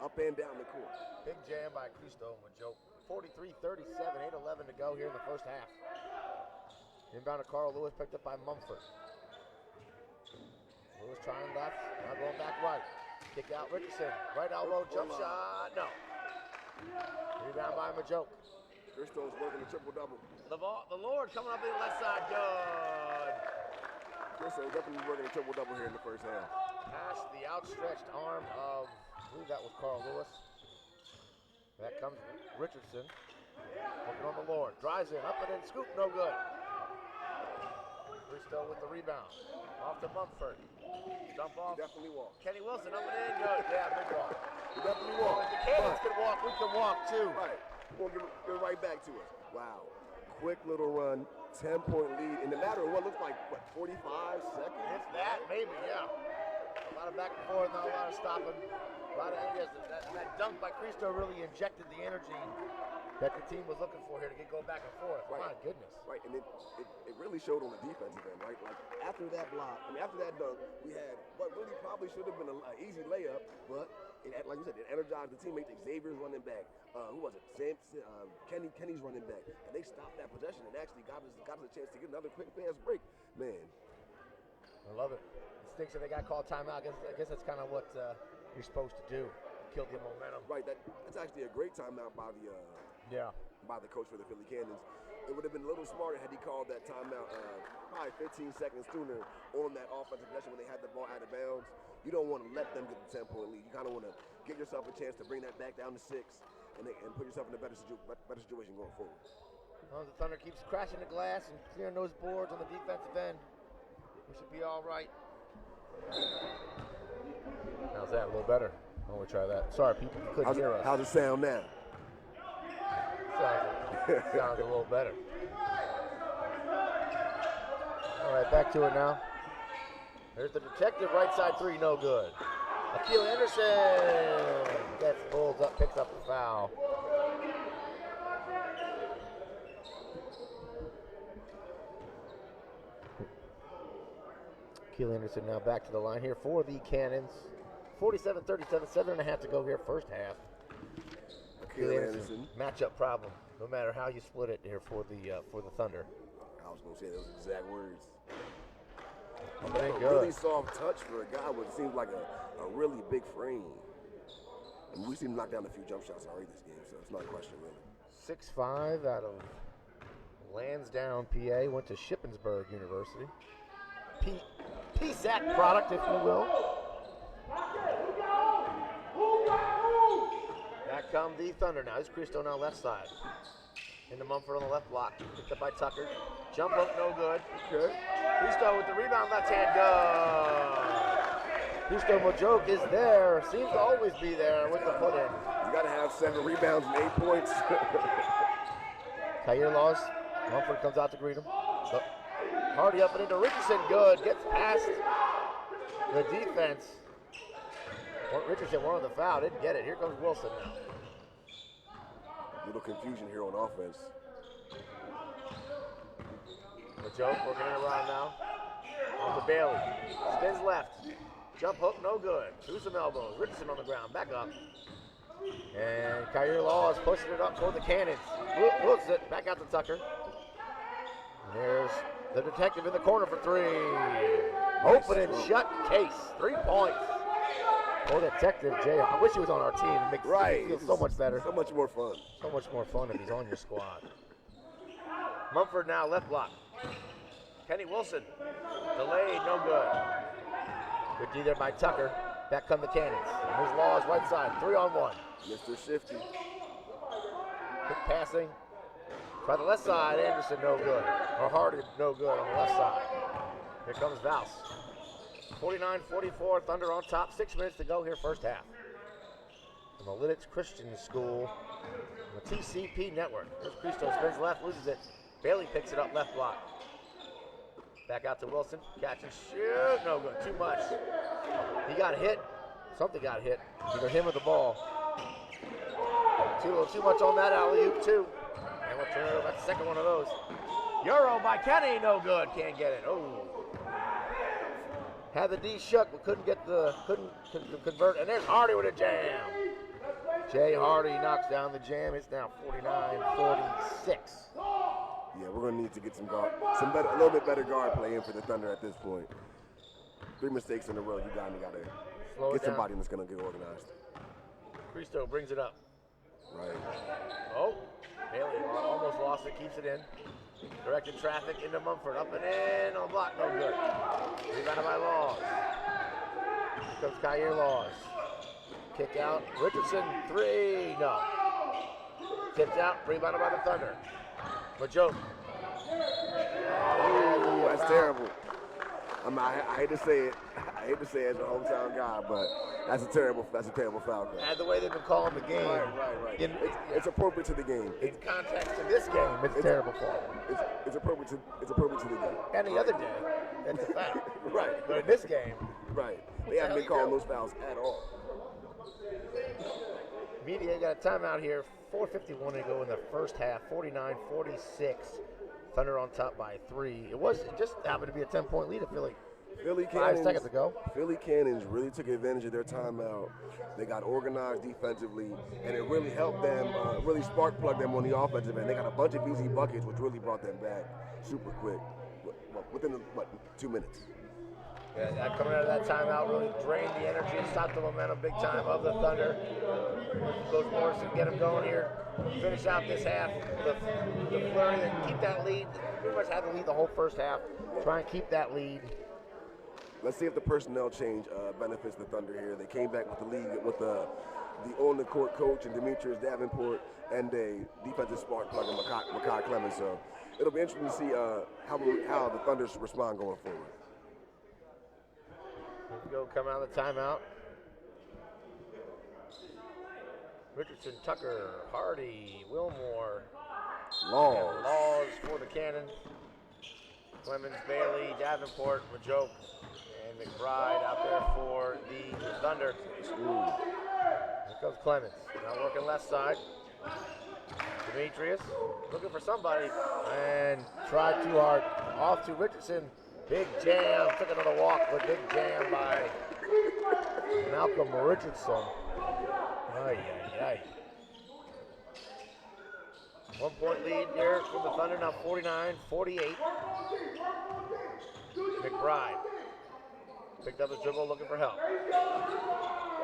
Up and down the court. Big jam by Cristo Majoke. 43-37, 8:11 to go here in the first half. Inbound to Carl Lewis, picked up by Mumford. Lewis trying left, now going back right. Kick out Richardson. Right elbow, jump shot. No. Rebound by Majoke. Cristo's working a triple-double. The Lord coming up in the left side. Good. Cristo definitely working a triple-double here in the first half. Past the outstretched arm of, I believe that was Carl Lewis. That comes Richardson. Working on the Lord. Drives in, up and in, scoop, no good. Cristo with the rebound. Off to Mumford. Dump off. He definitely walked. Kenny Wilson up and in, good. Yeah, big walk. He definitely Well, walked. if the Cannons can walk, we can walk too. Right. We'll give it right back to us. Wow. Quick little run, 10-point lead in the matter of what looks like, 45 seconds? If that, maybe, yeah. A lot of back and forth, not a lot of stopping. A lot of that dunk by Cristo really injected the energy that the team was looking for here to go back and forth. Right. My goodness. Right, and it really showed on the defensive end, right? Like, after that block, after that dunk, we had what really probably should have been an easy layup, but like you said, it energized the teammates. Xavier's running back. Who was it? Kenny's running back. And they stopped that possession and actually got us a chance to get another quick fast break. Man. I love it. It stinks that they got called timeout. I guess that's kind of what you're supposed to do. Kill the momentum. Right, that's actually a great timeout by the coach for the Philly Cannons. It would have been a little smarter had he called that timeout probably 15 seconds sooner on that offensive possession when they had the ball out of bounds. You don't want to let them get the 10-point lead. You kind of want to give yourself a chance to bring that back down to 6 and put yourself in a better situation going forward. Well, the Thunder keeps crashing the glass and clearing those boards on the defensive end. We should be all right. How's that? A little better. Why don't we try that? Sorry, people, you couldn't hear us. How's it sound now? Sounds a little better. All right, back to it now. There's the detective, right side three, no good. Akil Anderson gets pulled up, picks up the foul. Akil Anderson now back to the line here for the Cannons. 47-37, 7.5 to go here, first half. Akil Anderson. Matchup problem, no matter how you split it here for the Thunder. I was going to say those exact words. Opening A good. really soft touch for a guy what seems like a really big frame. And we've seen him knock down a few jump shots already this game, so it's not a question really. 6'5" out of Lansdowne, PA. Went to Shippensburg University. PSAC product, if you will. Back come the Thunder now. It's Cristo now left side. Into Mumford on the left block. Picked up by Tucker. Jump hook, no good. Okay. Cristo with the rebound, left hand, good. Cristo Mojoke is there. Seems to always be there with the put in. You got to have 7 rebounds and 8 points. Kair Laws. Mumford comes out to greet him. So, Hardy up and into Richardson, good. Gets past the defense. Richardson wanted the foul, didn't get it. Here comes Wilson now. Little confusion here on offense. Majoke working it around now. On to Bailey. Spins left. Jump hook, no good. Through some elbows. Richardson on the ground. Back up. And Kair Laws pushing it up toward the Cannons. Looks it. Back out to Tucker. And there's the detective in the corner for 3. Open and shut case. 3 points. Oh, Detective Jay. I wish he was on our team. It makes Right. it feel so much better. So much more fun. So much more fun if he's on your squad. Mumford now left block. Kenny Wilson. Delayed, no good. Good D there by Tucker. Back come the Cannons. And here's Laws right side. 3-on-1. Mr. Shifty. Quick passing. Try the left side. Anderson, no good. Or Hardy, no good on the left side. Here comes Vouse. 49-44, Thunder on top. 6 minutes to go here, first half. From the Lidditz Christian School, on the TCP network. Here's Cristo, spins left, loses it. Bailey picks it up, left block. Back out to Wilson. Catch and shoot. No good. Too much. He got hit. Something got hit. Either him or the ball. Too much on that alley-oop, too. And we'll turn it over. That's the second one of those. Euro by Kenny. No good. Can't get it. Oh. Had the D shook, but couldn't convert. And there's Hardy with a jam. Jay Hardy knocks down the jam. It's now 49-46. Yeah, we're gonna need to get a little bit better guard play in for the Thunder at this point. 3 mistakes in a row. You gotta Slow it get down. somebody that's gonna get organized. Cristo brings it up. Right. Oh, Bailey almost lost it, keeps it in. Directed traffic into Mumford, up and in, on block, no good. Rebounded by Laws. Here comes Kair Laws. Kick out, Richardson, 3, no. Tipped out, rebounded by the Thunder. Majoke. Ooh, that's terrible. I hate to say it. I hate to say it as a hometown guy, but that's a terrible foul call. And the way they've been calling the game. Right. In, It's appropriate to the game. in context to this game, it's a terrible call. It's appropriate to the game. Any other day, that's a foul. Right. But in this game, Right. They haven't been calling those fouls at all. Media got a timeout here. 4:51 to go in the first half. 49-46. Thunder on top by 3. It just happened to be a 10-point lead. I feel like Philly 5 Cannons, seconds ago. Philly Cannons really took advantage of their timeout. They got organized defensively, and it really helped them, really spark plugged them on the offensive end. They got a bunch of easy buckets, which really brought them back super quick, within 2 minutes. Yeah, coming out of that timeout really drained the energy and stopped the momentum big time of the Thunder. Coach Morrison get them going here. Finish out this half. The flurry and keep that lead. Pretty much had the lead the whole first half. Try and keep that lead. Let's see if the personnel change benefits the Thunder here. They came back with the lead with the on-the-court coach and Demetrius Davenport and a defensive spark plug in Makai Clemens. So it'll be interesting to see how the Thunder respond going forward. Here we go, come out of the timeout. Richardson, Tucker, Hardy, Wilmore, Laws. Laws for the Cannons. Clemens, Bailey, Davenport, Majoke, and McBride out there for the Thunder. Here comes Clemens. Now working left side. Demetrius looking for somebody and tried too hard. Off to Richardson. Big jam. Took another walk, but big jam by Malcolm Richardson. Ay, ay, ay. 1 point lead here from the Thunder, now 49-48. McBride Picked up his dribble, looking for help.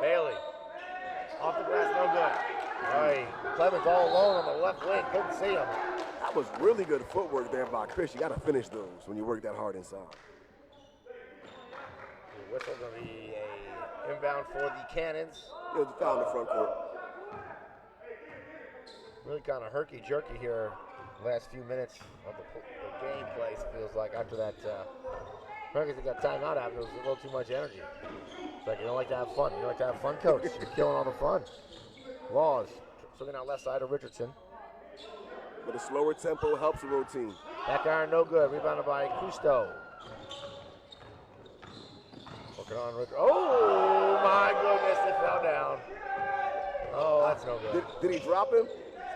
Bailey. Off the glass, no good. Right. Clemens all alone on the left wing. Couldn't see him. That was really good footwork there by Chris. You got to finish those when you work that hard inside. The whistle going to be a inbound for the Cannons. It was a foul in the front court. Really kind of herky-jerky here last few minutes of the game plays, feels like, after that. Perkins got timeout after. It was a little too much energy. It's like, you don't like to have fun. You don't like to have fun, coach. You're killing all the fun. Laws. Swinging out left side of Richardson. But a slower tempo helps the road team. Back iron, no good. Rebounded by Custo. Working on Richard. Oh, my goodness. It fell down. Oh, that's no good. Did he drop him?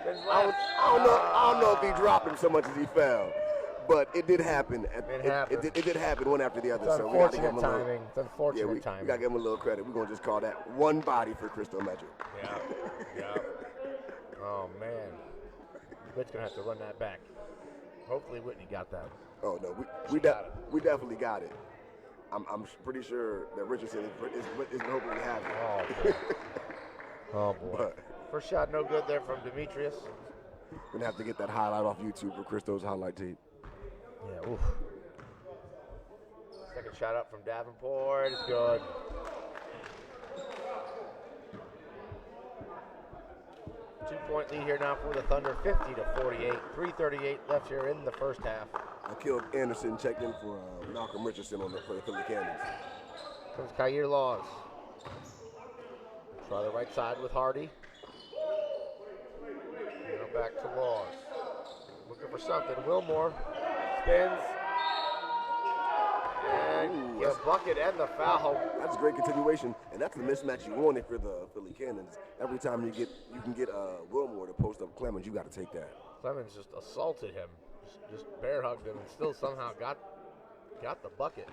Spins I left. don't know if he dropped him so much as he fell. But it did happen. It happened. It did happen one after the other. It's So we got to give him unfortunate a little, timing. It's unfortunate we timing. got to give him a little credit. We're going to just call that one body for Cristo Magic. Yeah. Yeah. Oh, man. Whit's going to have to run that back. Hopefully Whitney got that. Oh, no. She got it. We definitely got it. I'm pretty sure that Richardson is hoping to have it. Oh, boy. Oh, boy. But First shot no good there from Demetrius. we're going to have to get that highlight off YouTube for Cristo's highlight tape. Yeah, oof. Second shot up from Davenport is good. 2-point lead here now for the Thunder, 50-48. 3:38 left here in the first half. Akil Anderson checked in for Malcolm Richardson for the Philly Cannons. Comes Kyer Laws. Try the right side with Hardy. Now back to Laws. Looking for something. Wilmore spins. And get a bucket and the foul. That's a great continuation, and that's the mismatch you want if you're the Philly Cannons. Every time you can get Wilmore to post up Clemens, you got to take that. Clemens just assaulted him, just bear hugged him, and still somehow got the bucket.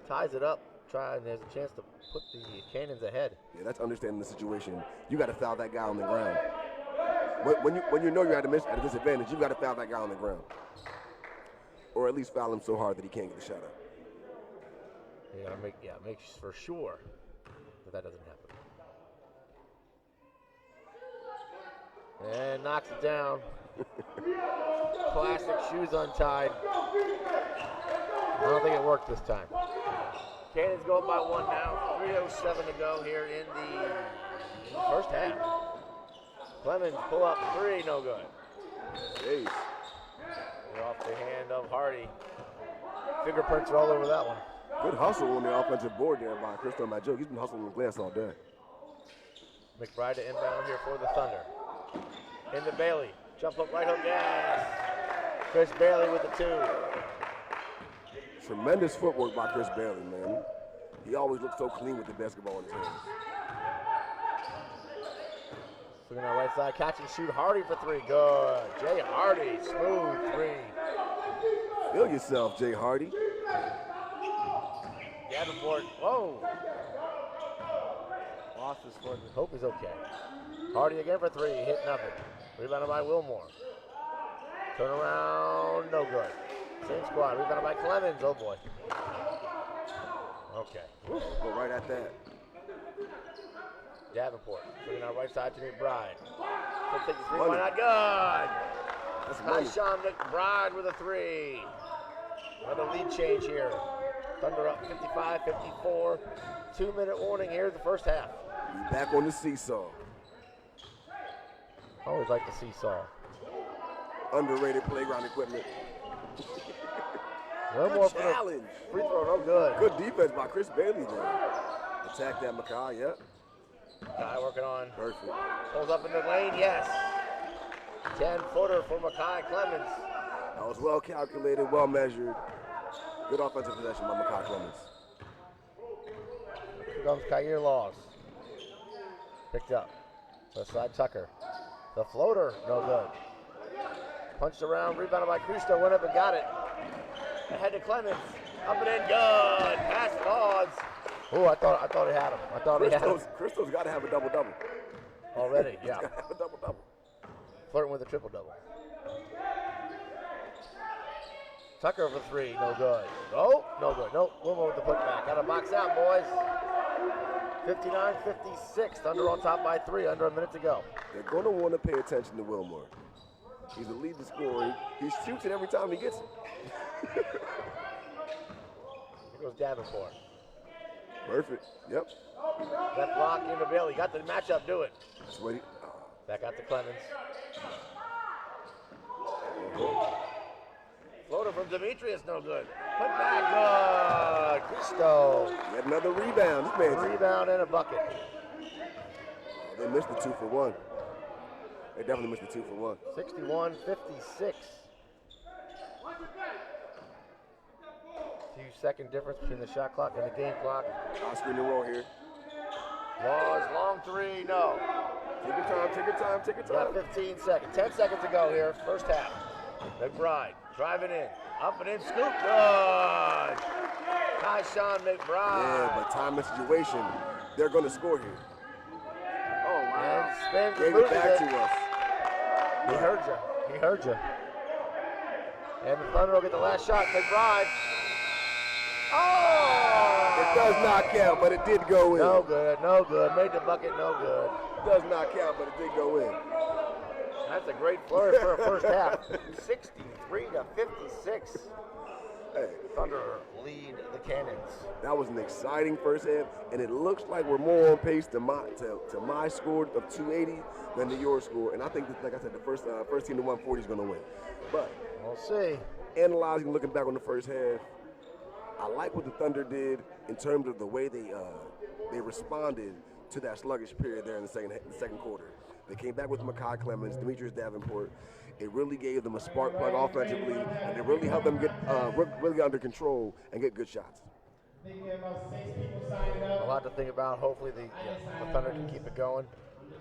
Ties it up, and there's a chance to put the Cannons ahead. Yeah, that's understanding the situation. You got to foul that guy on the ground. When you know you're at a disadvantage, you got to foul that guy on the ground, or at least foul him so hard that he can't get a shot up. You gotta make for sure that doesn't happen. And knocks it down. Classic shoes untied. I don't think it worked this time. Cannons go up by one now. 3:07 to go here in the first half. Clemens pull up three, no good. Jeez. They're off the hand of Hardy. Fingerprints are all over that one. Good hustle on the offensive board there by Cristo Magic. He's been hustling the glass all day. McBride to inbound here for the Thunder. Into Bailey. Jump up right hook gas. Chris Bailey with the two. Tremendous footwork by Chris Bailey, man. He always looks so clean with the basketball in his hands. Swinging on right side. Catch and shoot. Hardy for three. Good. Jay Hardy. Smooth three. Feel yourself, Jay Hardy. Davenport. Whoa. Lost his foot. Hope is okay. Hardy again for three. Hit nothing. Rebounded by Wilmore. Turn around. No good. Same squad. Rebounded by Clemens. Oh boy. Okay. Go right at that. Davenport. Swinging out right side to McBride. He'll take the three. Money. Why not? Good. That's money. Tyshawn McBride with a three. Another lead change here. Thunder up 55-54. 2-minute warning here in the first half. He's back on the seesaw. Always like the seesaw. Underrated playground equipment. No Good more for the challenge. free throw, no good. Good defense by Chris Bailey there. Attack that Makai, yep. Guy working on. Perfect. Pulls up in the lane, yes. 10-footer for Makai Clemens. That was well calculated, well measured. Good offensive possession by Makai Clemens. Here comes Kyer Laws. Picked up. Left side Tucker. The floater, no good. Punched around, rebounded by Cristo, went up and got it. Ahead to Clemens. Up and in, good. Pass Laws. Oh, I thought he had him. I thought he had him. Cristo's got to have a double-double. Already, yeah. He's got to have a double-double. Flirting with a triple-double. Tucker for three, no good. Oh, no good. Nope, Wilmore with the putback. Got to box out, boys. 59-56. Thunder on top by 3, under a minute to go. They're going to want to pay attention to Wilmore. He's the lead in scoring. He shoots it every time he gets it. Here goes Davenport. Perfect. Yep. That block into Bailey. Got the matchup, do it. That's what he. Back out to Clemens. Floater from Demetrius, no good. Put back, good. Cristo. Yet another rebound. This man's Rebound and a bucket. They missed the 2 for 1. They definitely missed the 2 for 1. 61-56. Few-second difference between the shot clock and the game clock. Oscar in the row here. Laws, long three, no. Take your time, take your time, take your time. Got 15 seconds. 10 seconds to go here, first half. McBride driving in. Up and in, scoop, good. Tyshawn McBride. Yeah, but time and situation, they're going to score here. Oh, wow. And spins Gave and it back to us. He heard you. He heard you. And the Thunder will get the last shot. McBride. Oh! It does not count, but it did go in. No good, no good. Made the bucket, no good. Does not count, but it did go in. That's a great flurry for a first half. 63-56. Hey, Thunder lead the Cannons. that was an exciting first half, and it looks like we're more on pace to my score of 280 than to your score. And I think, that, like I said, the first team to 140 is going to win. But We'll see. analyzing, looking back on the first half, I like what the Thunder did in terms of the way they responded to that sluggish period there in the second quarter. They came back with Makai Clemens, Demetrius Davenport. It really gave them a spark plug offensively, and it really helped them get really get under control and get good shots. A lot to think about. Hopefully the Thunder can keep it going.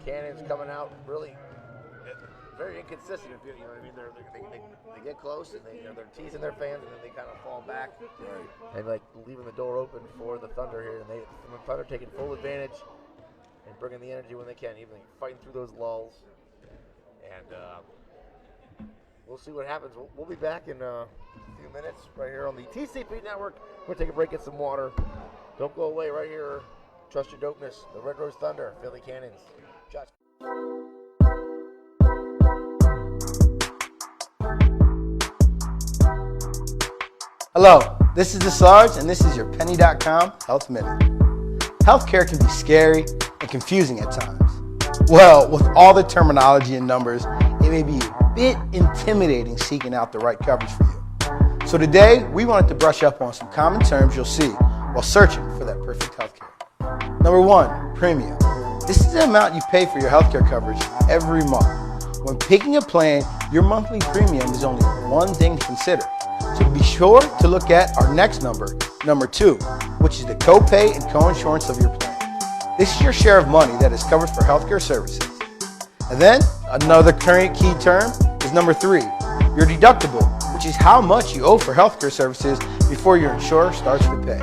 Cannons coming out really very inconsistent. You know what I mean? They get close and they're teasing their fans, and then they kind of fall back. Right. And like leaving the door open for the Thunder here, and the Thunder taking full advantage and bringing the energy when they can, even fighting through those lulls. And we'll see what happens. We'll be back in a few minutes right here on the TCP Network. We're gonna take a break, get some water. Don't go away right here. Trust your dopeness. The Red Rose Thunder, Philly Cannons. Josh. Hello, this is the Sarge, and this is your Penny.com Health Minute. Healthcare can be scary and confusing at times. Well, with all the terminology and numbers, it may be a bit intimidating seeking out the right coverage for you. So today, we wanted to brush up on some common terms you'll see while searching for that perfect healthcare. Number 1, premium. This is the amount you pay for your healthcare coverage every month. When picking a plan, your monthly premium is only one thing to consider. So be sure to look at our next number, number 2, which is the copay and coinsurance of your plan. This is your share of money that is covered for healthcare services. And then another current key term is number 3, your deductible, which is how much you owe for healthcare services before your insurer starts to pay.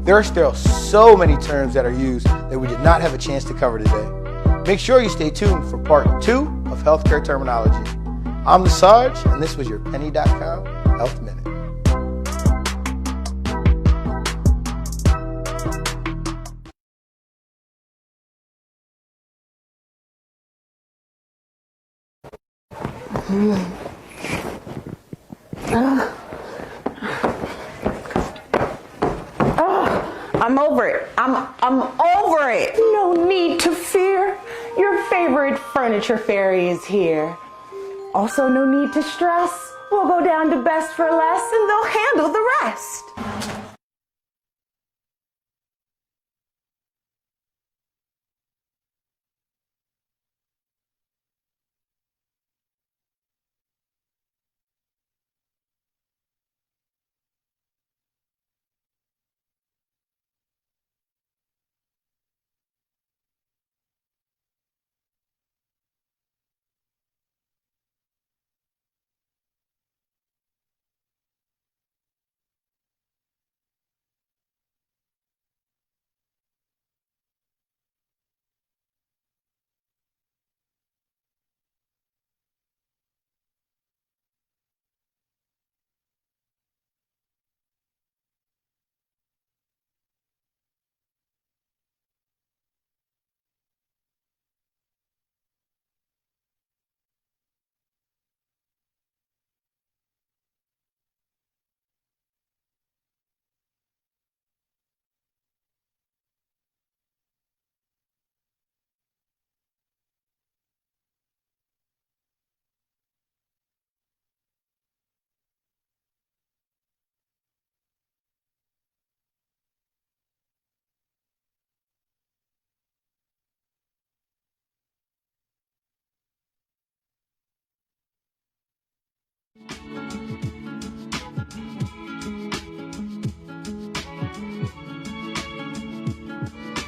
There are still so many terms that are used that we did not have a chance to cover today. Make sure you stay tuned for part 2 of healthcare terminology. I'm the Sarge, and this was your Penny.com Health Minute. I'm over it. I'm over it. No need to fear. Your favorite furniture fairy is here. Also, no need to stress. We'll go down to Best for Less and they'll handle the rest.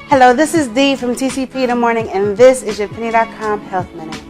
Hello, this is Dee from TCP in the Morning, and this is your Penny.com Health Minute.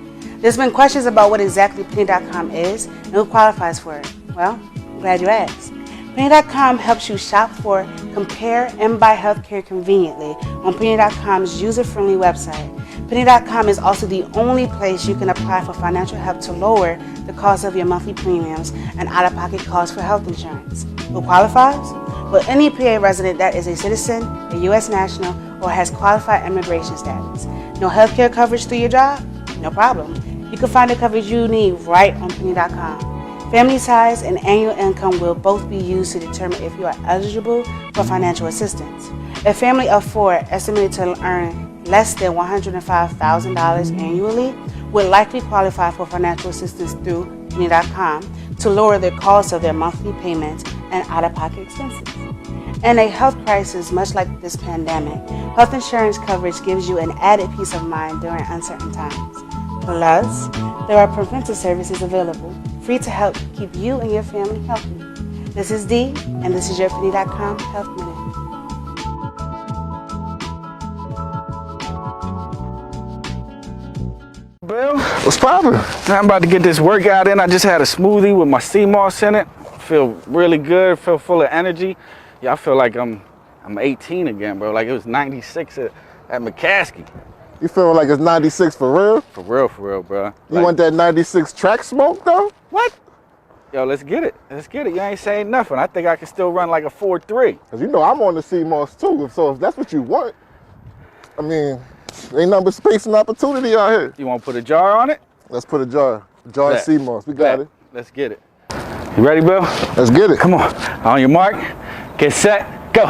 There's been questions about what exactly Penny.com is and who qualifies for it. Well, I'm glad you asked. Penny.com helps you shop for, compare, and buy healthcare conveniently on Penny.com's user-friendly website. Penny.com is also the only place you can apply for financial help to lower the cost of your monthly premiums and out-of-pocket costs for health insurance. Who qualifies? Well, any PA resident that is a citizen, a U.S. national, or has qualified immigration status. No healthcare coverage through your job? No problem. You can find the coverage you need right on Penny.com. Family size and annual income will both be used to determine if you are eligible for financial assistance. A family of 4 estimated to earn less than $105,000 annually would likely qualify for financial assistance through Penny.com to lower the cost of their monthly payments and out-of-pocket expenses. In a health crisis much like this pandemic, health insurance coverage gives you an added peace of mind during uncertain times. Plus, there are preventive services available, free to help keep you and your family healthy. This is Dee, and this is your Penny.com Health Minute. Bill, What's poppin'? I'm about to get this workout in. I just had a smoothie with my sea moss in it. Feel really good, feel full of energy. Yeah, I feel like I'm 18 again, bro. Like it was 96 at McCaskey. You feeling like it's 96 for real? For real, bro. You want that 96 track smoke though? What? Yo, let's get it. Let's get it. You ain't saying nothing. I think I can still run like a 4.3. Cause you know I'm on the CMOS too. So if that's what you want, I mean, ain't nothing but space and opportunity out here. You want to put a jar on it? Let's put a jar of CMOS. We got it. Let's get it. You ready, Bill? Let's get it. Come on. On your mark, get set, go.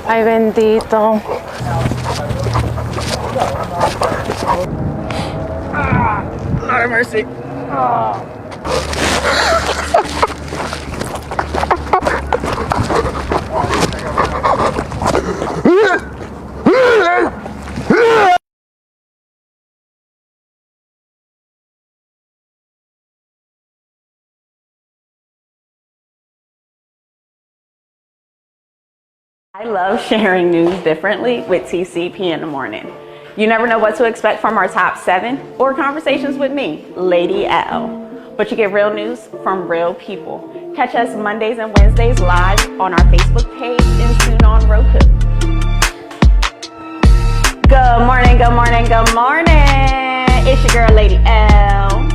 Ay, bendito. Lord have mercy. I love sharing news differently with TCP in the Morning. You never know what to expect from our top 7 or conversations with me, Lady L. But you get real news from real people. Catch us Mondays and Wednesdays live on our Facebook page and soon on Roku. Good morning, good morning, good morning. It's your girl, Lady L.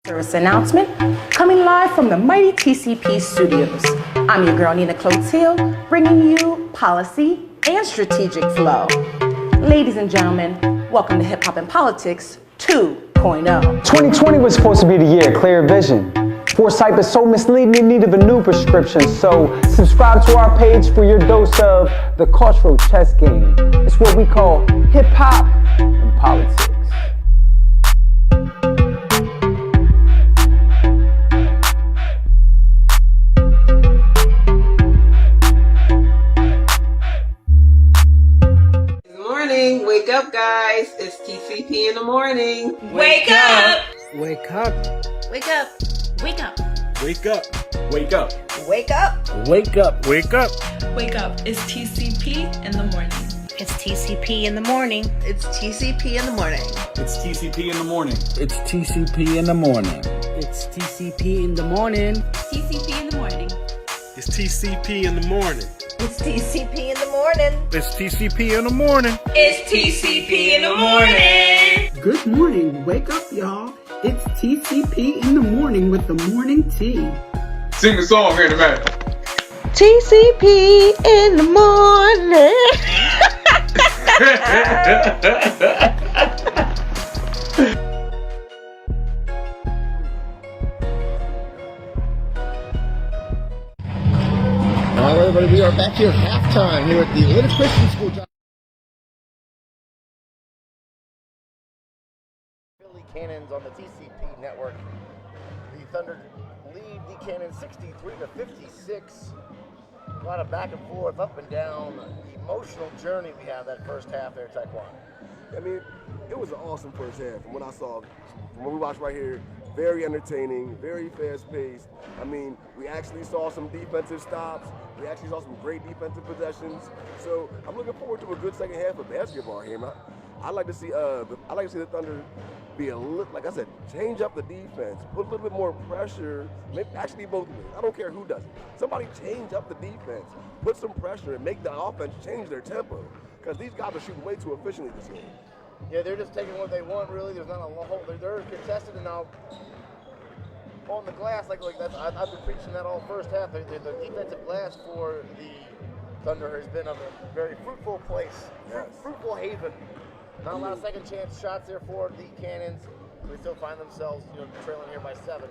Service announcement coming live from the mighty TCP studios. I'm your girl Nina Clotilde, bringing you policy and strategic flow. Ladies and gentlemen, welcome to Hip Hop and Politics 2. 2.0. 2020 was supposed to be the year of clear vision. Foresight is so misleading in need of a new prescription. So subscribe to our page for your dose of the cultural chess game. It's what we call hip hop and politics. Wake up, guys. It's TCP in the morning. Wake up! Wake up. Wake up. Wake up. Wake up. Wake up. Wake up. Wake up. Wake up. Wake up. It's TCP in the morning. It's TCP in the morning. It's TCP in the morning. It's TCP in the morning. It's TCP in the morning. It's TCP in the morning. TCP in the morning. It's TCP in the morning. It's TCP in the morning. It's TCP in the morning. It's TCP in the morning. Good morning. Wake up, y'all. It's TCP in the morning with the morning tea. Sing the song here in a minute. TCP in the morning. All right, everybody, we are back here at halftime here at the Little Christian School. Philly Cannons on the TCP network. The Thunder lead the Cannons 63-56. A lot of back and forth, up and down. The emotional journey we have that first half there, Taekwon. I mean, it was an awesome first half from what I saw. From what we watched right here, very entertaining, very fast-paced. I mean, we actually saw some defensive stops. We actually saw some great defensive possessions. So I'm looking forward to a good second half of basketball here. I'd like to see the Thunder be a little, like I said, change up the defense, put a little bit more pressure. Maybe actually both ways. I don't care who does it. Somebody change up the defense, put some pressure, and make the offense change their tempo. Because these guys are shooting way too efficiently this game. Yeah, they're just taking what they want, really. There's not a whole, they're contested, and now on the glass, like that's, I've been preaching that all first half. The defensive glass for the Thunder has been a very fruitful place, fruitful haven. Not a lot of second chance shots there for the Cannons. They still find themselves, trailing here by 7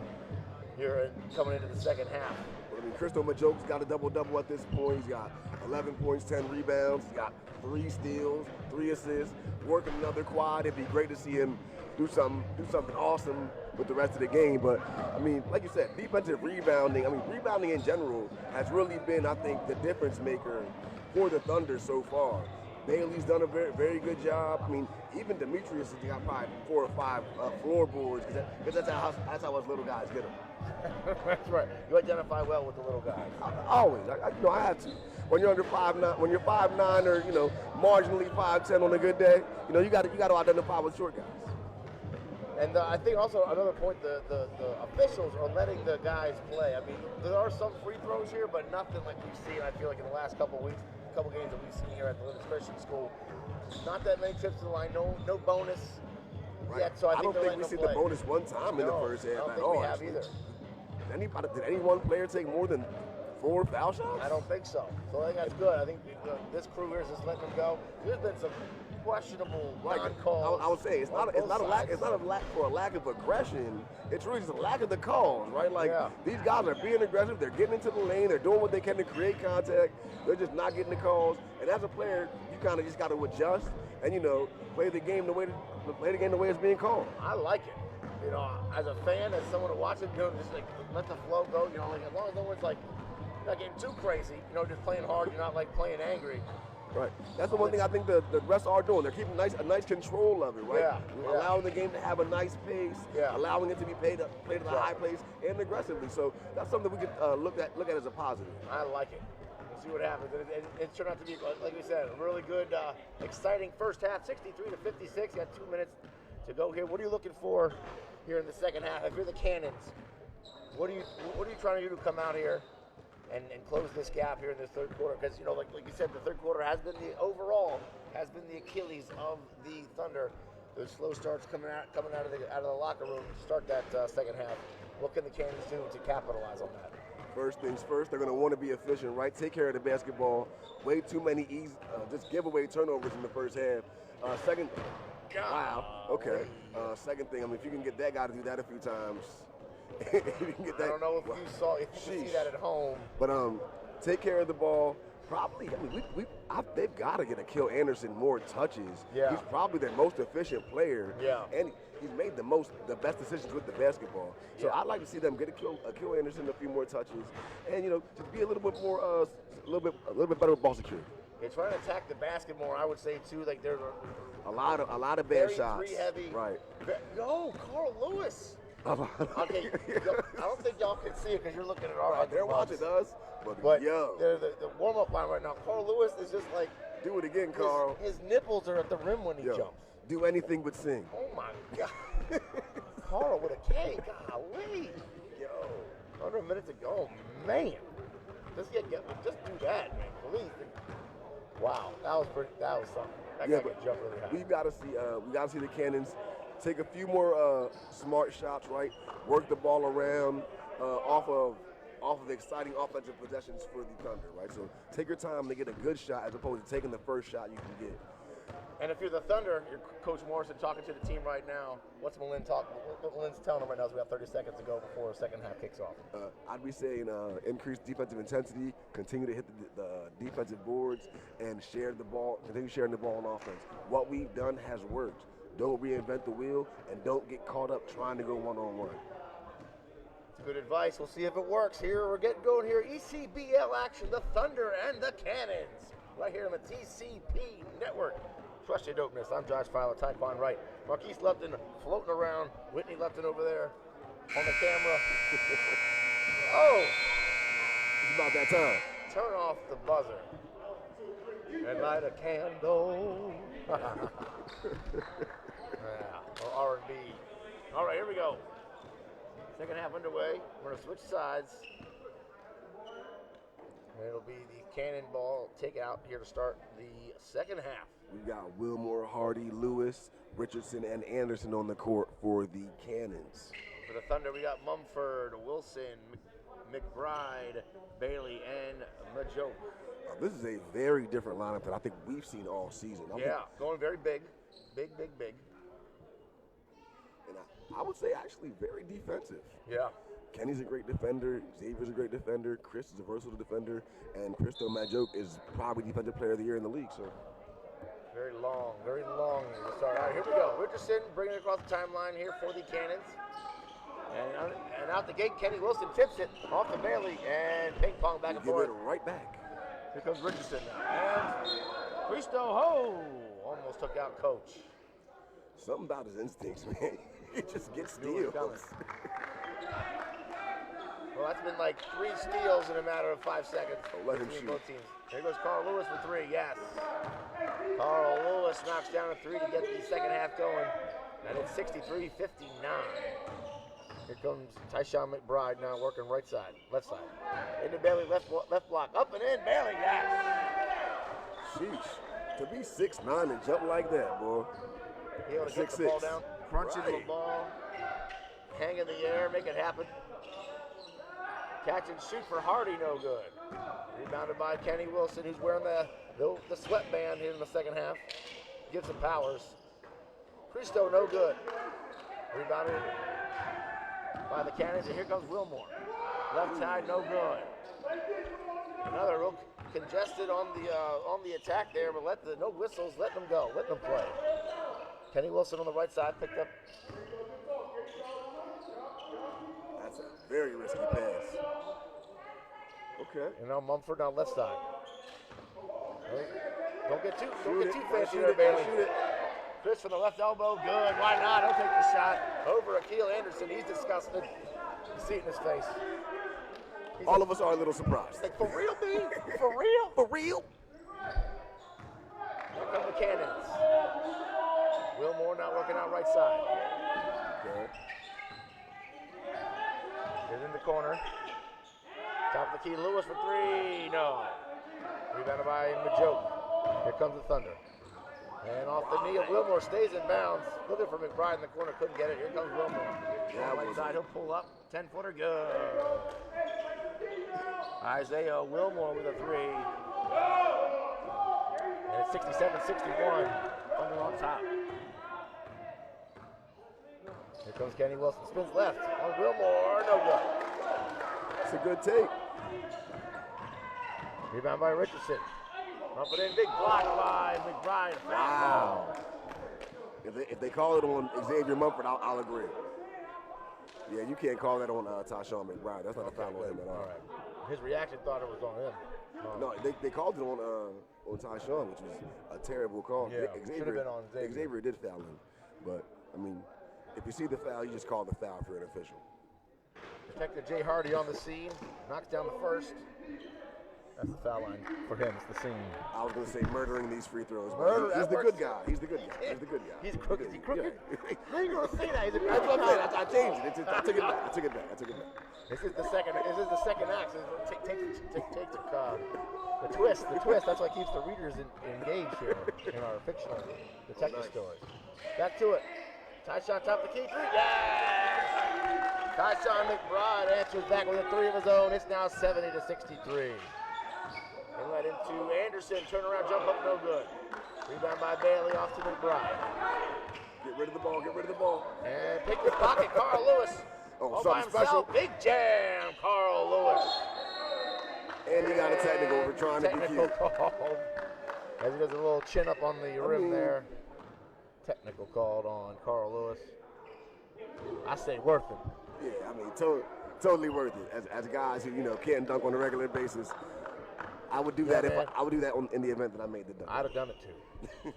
here coming into the second half. I mean, Christo Majoke's got a double-double at this point. He's got 11 points, 10 rebounds. He's got 3 steals, 3 assists, working another quad. It'd be great to see him do something awesome with the rest of the game. But, I mean, like you said, defensive rebounding, rebounding in general has really been, I think, the difference maker for the Thunder so far. Bailey's done a very, very good job. I mean, even Demetrius has got probably 4 or 5 floorboards because that's how us little guys get them. That's right. You identify well with the little guys. Always. I have to. When you're under 5'9", when you're 5'9" or marginally 5'10" on a good day, you got to identify with short guys. And I think also another point, the officials are letting the guys play. I mean, there are some free throws here, but nothing like we've seen. I feel like in the last couple games that we've seen here at the Little Christian School. Not that many trips to the line. No bonus. Right. Yet, so I don't think we see the bonus one time in the first half at all. I don't think we have either. Did any one player take more than 4 foul shots? I don't think so. So I think that's good. I think this crew here is just letting them go. There's been some questionable non-calls. I would say it's not a lack for a lack of aggression. It's really just a lack of the calls, right? These guys are being aggressive. They're getting into the lane. They're doing what they can to create contact. They're just not getting the calls. And as a player, you kind of just got to adjust and play the game the way it's being called. I like it. As a fan, as someone to watch it, just let the flow go. As long as no one's not getting too crazy, just playing hard. You're not playing angry. Right. That's the one thing I think the rest are doing. They're keeping a nice control of it, right? Yeah. Allowing the game to have a nice pace. Yeah. Allowing it to be played at a high pace and aggressively. So that's something we could look at as a positive. I like it. We'll see what happens. It turned out to be, like we said, a really good, exciting first half. 63-56. You got 2 minutes to go here. What are you looking for here in the second half? If you're the Cannons, what are you trying to do to come out here and close this gap here in this third quarter? Because like you said, the third quarter has been the Achilles of the Thunder. Those slow starts coming out of the locker room to start that second half. What can the Cannons do to capitalize on that? First things first, they're going to want to be efficient, right? Take care of the basketball. Way too many just giveaway turnovers in the first half. Second, wow, okay. Second thing, I mean, if you can get that guy to do that a few times, if you can get that. I don't know if you see that at home. But take care of the ball. Probably, I mean, they've got to get Akil Anderson more touches. Yeah. He's probably their most efficient player. Yeah. And he's made the best decisions with the basketball. So I'd like to see them get Akil Anderson a few more touches, and just be a little bit more, a little bit better with ball security. They're trying to attack the basket more. I would say too, like there's a lot of bad very shots. Three heavy. Right. Yo, Carl Lewis. Okay, I don't think y'all can see it because you're looking at our. Right, they're watching us, but yo, the warm-up line right now. Carl Lewis is just like. Do it again, Carl. His nipples are at the rim when he jumps. Do anything but sing. Oh my God. Carl with a K. Golly. Yo. 100 minutes ago, man. Just do that, man. Please. Wow, that was something. That guy could jump really high. We gotta see the Cannons take a few more smart shots, right? Work the ball around off of exciting offensive possessions for the Thunder, right? So take your time to get a good shot as opposed to taking the first shot you can get. And if you're the Thunder, you're Coach Morrison talking to the team right now. What's Malin talking? What Malin's telling them right now is we have 30 seconds to go before the second half kicks off. I'd be saying increase defensive intensity, continue to hit the defensive boards, and continue sharing the ball on offense. What we've done has worked. Don't reinvent the wheel, and don't get caught up trying to go one-on-one. It's good advice. We'll see if it works here. We're getting going here. ECBL action, the Thunder and the Cannons, right here on the TCP Network. Trust your dopeness. I'm Josh Feiler, Taekwon Wright. Marquise Lupton floating around. Whitney Lupton over there on the camera. Oh! It's about that time. Turn off the buzzer and light a candle. Or R&B. All right, here we go. Second half underway. We're going to switch sides. And it'll be the Cannonball takeout here to start the second half. We've got Wilmore, Hardy, Lewis, Richardson, and Anderson on the court for the Cannons. For the Thunder, we got Mumford, Wilson, McBride, Bailey, and Majoke. This is a very different lineup than I think we've seen all season. Going very big. Big. And I would say actually very defensive. Yeah. Kenny's a great defender. Xavier's a great defender. Chris is a versatile defender. And Christo Majoke is probably Defensive Player of the Year in the league. So very long to start. All right, here we go. Richardson bringing it across the timeline here for the Cannons. And out the gate, Kenny Wilson tips it off to Bailey and ping pong back and forth. Give it right back. Here comes Richardson now. And Christo almost took out Coach. Something about his instincts, man. He just gets steals. Well, that's been like 3 steals in a matter of 5 seconds. Let him shoot. Both teams. Here goes Carl Lewis for 3, yes. Carl Lewis knocks down a 3 to get the second half going. And it's 63-59. Here comes Tyshawn McBride now working right side, left side. Into Bailey, left block, up and in, Bailey, yes. Sheesh. To be 6'9" and jump like that, boy. He ought to get the ball down, crunch into the ball, hang in the air, make it happen. Catch and shoot for Hardy, no good. Rebounded by Kenny Wilson, who's wearing the sweatband here in the second half. Gives him powers. Christo, no good. Rebounded by the Cannons, and here comes Wilmore. Left side, no good. Another real congested on the attack there, but no whistles, let them go, let them play. Kenny Wilson on the right side picked up. That's a very risky pass. Okay. And now Mumford on left side. Don't get too fancy there, Bailey. Chris from the left elbow, good. Why not? He'll take the shot over Akil Anderson. He's disgusted. You see it in his face. All of us are a little surprised. Like, for real, B? For real? For real? Here come the Cannons. Wilmore now working out right side. Okay. He's in the corner. Top of the key, Lewis for 3. No. Rebounded by Majoke. Here comes the Thunder. And off the knee of Wilmore, stays in bounds. Looking for McBride in the corner, couldn't get it. Here comes Wilmore. Right side, he'll pull up. 10-footer, good. Isaiah Wilmore with a 3. And it's 67-61. Thunder on top. Here comes Kenny Wilson. Spins left on Wilmore. No good. It's a good take. Rebound by Richardson. Up and in. Big block by McBride. Wow. If they call it on Xavier Mumford, I'll agree. Yeah, you can't call that on Tyshawn McBride. That's not a foul on him at all. All right. His reaction thought it was on him. No, they called it on Tyshawn, which was a terrible call. Yeah, should have been on Xavier. Xavier did foul him, but I mean, if you see the foul, you just call the foul for an official. Detective Jay Hardy on the scene, knocks down the first. That's the foul line for him. It's the scene. I was going to say murdering these free throws. Murder, He's the works. good guy. He's the good guy. He's the good guy. He's crooked. Is he crooked? Yeah. How are you going to say that? He's a That's what I'm saying. I changed it. I took it back. I took it back. This is the second act. Take the twist. The twist. That's what keeps the readers engaged here in our fictional detective stories. Back to it. Tyshawn top the key three. Yes! Tyshawn McBride answers back with a three of his own. It's now 70-63. Inlet into Anderson. Turn around, jump up, no good. Rebound by Bailey off to McBride. Get rid of the ball. Get rid of the ball. And pick his pocket, Carl Lewis. All by himself. Big jam, Carl Lewis. And he got a technical for trying to be Technical cute. call. As he does a little chin up on the rim there. Technical called on Carl Lewis. I say worth it. Yeah, I mean, totally worth it. As guys who can't dunk on a regular basis, I would do that I would do that in the event that I made the dunk. I'd have done it too. I'm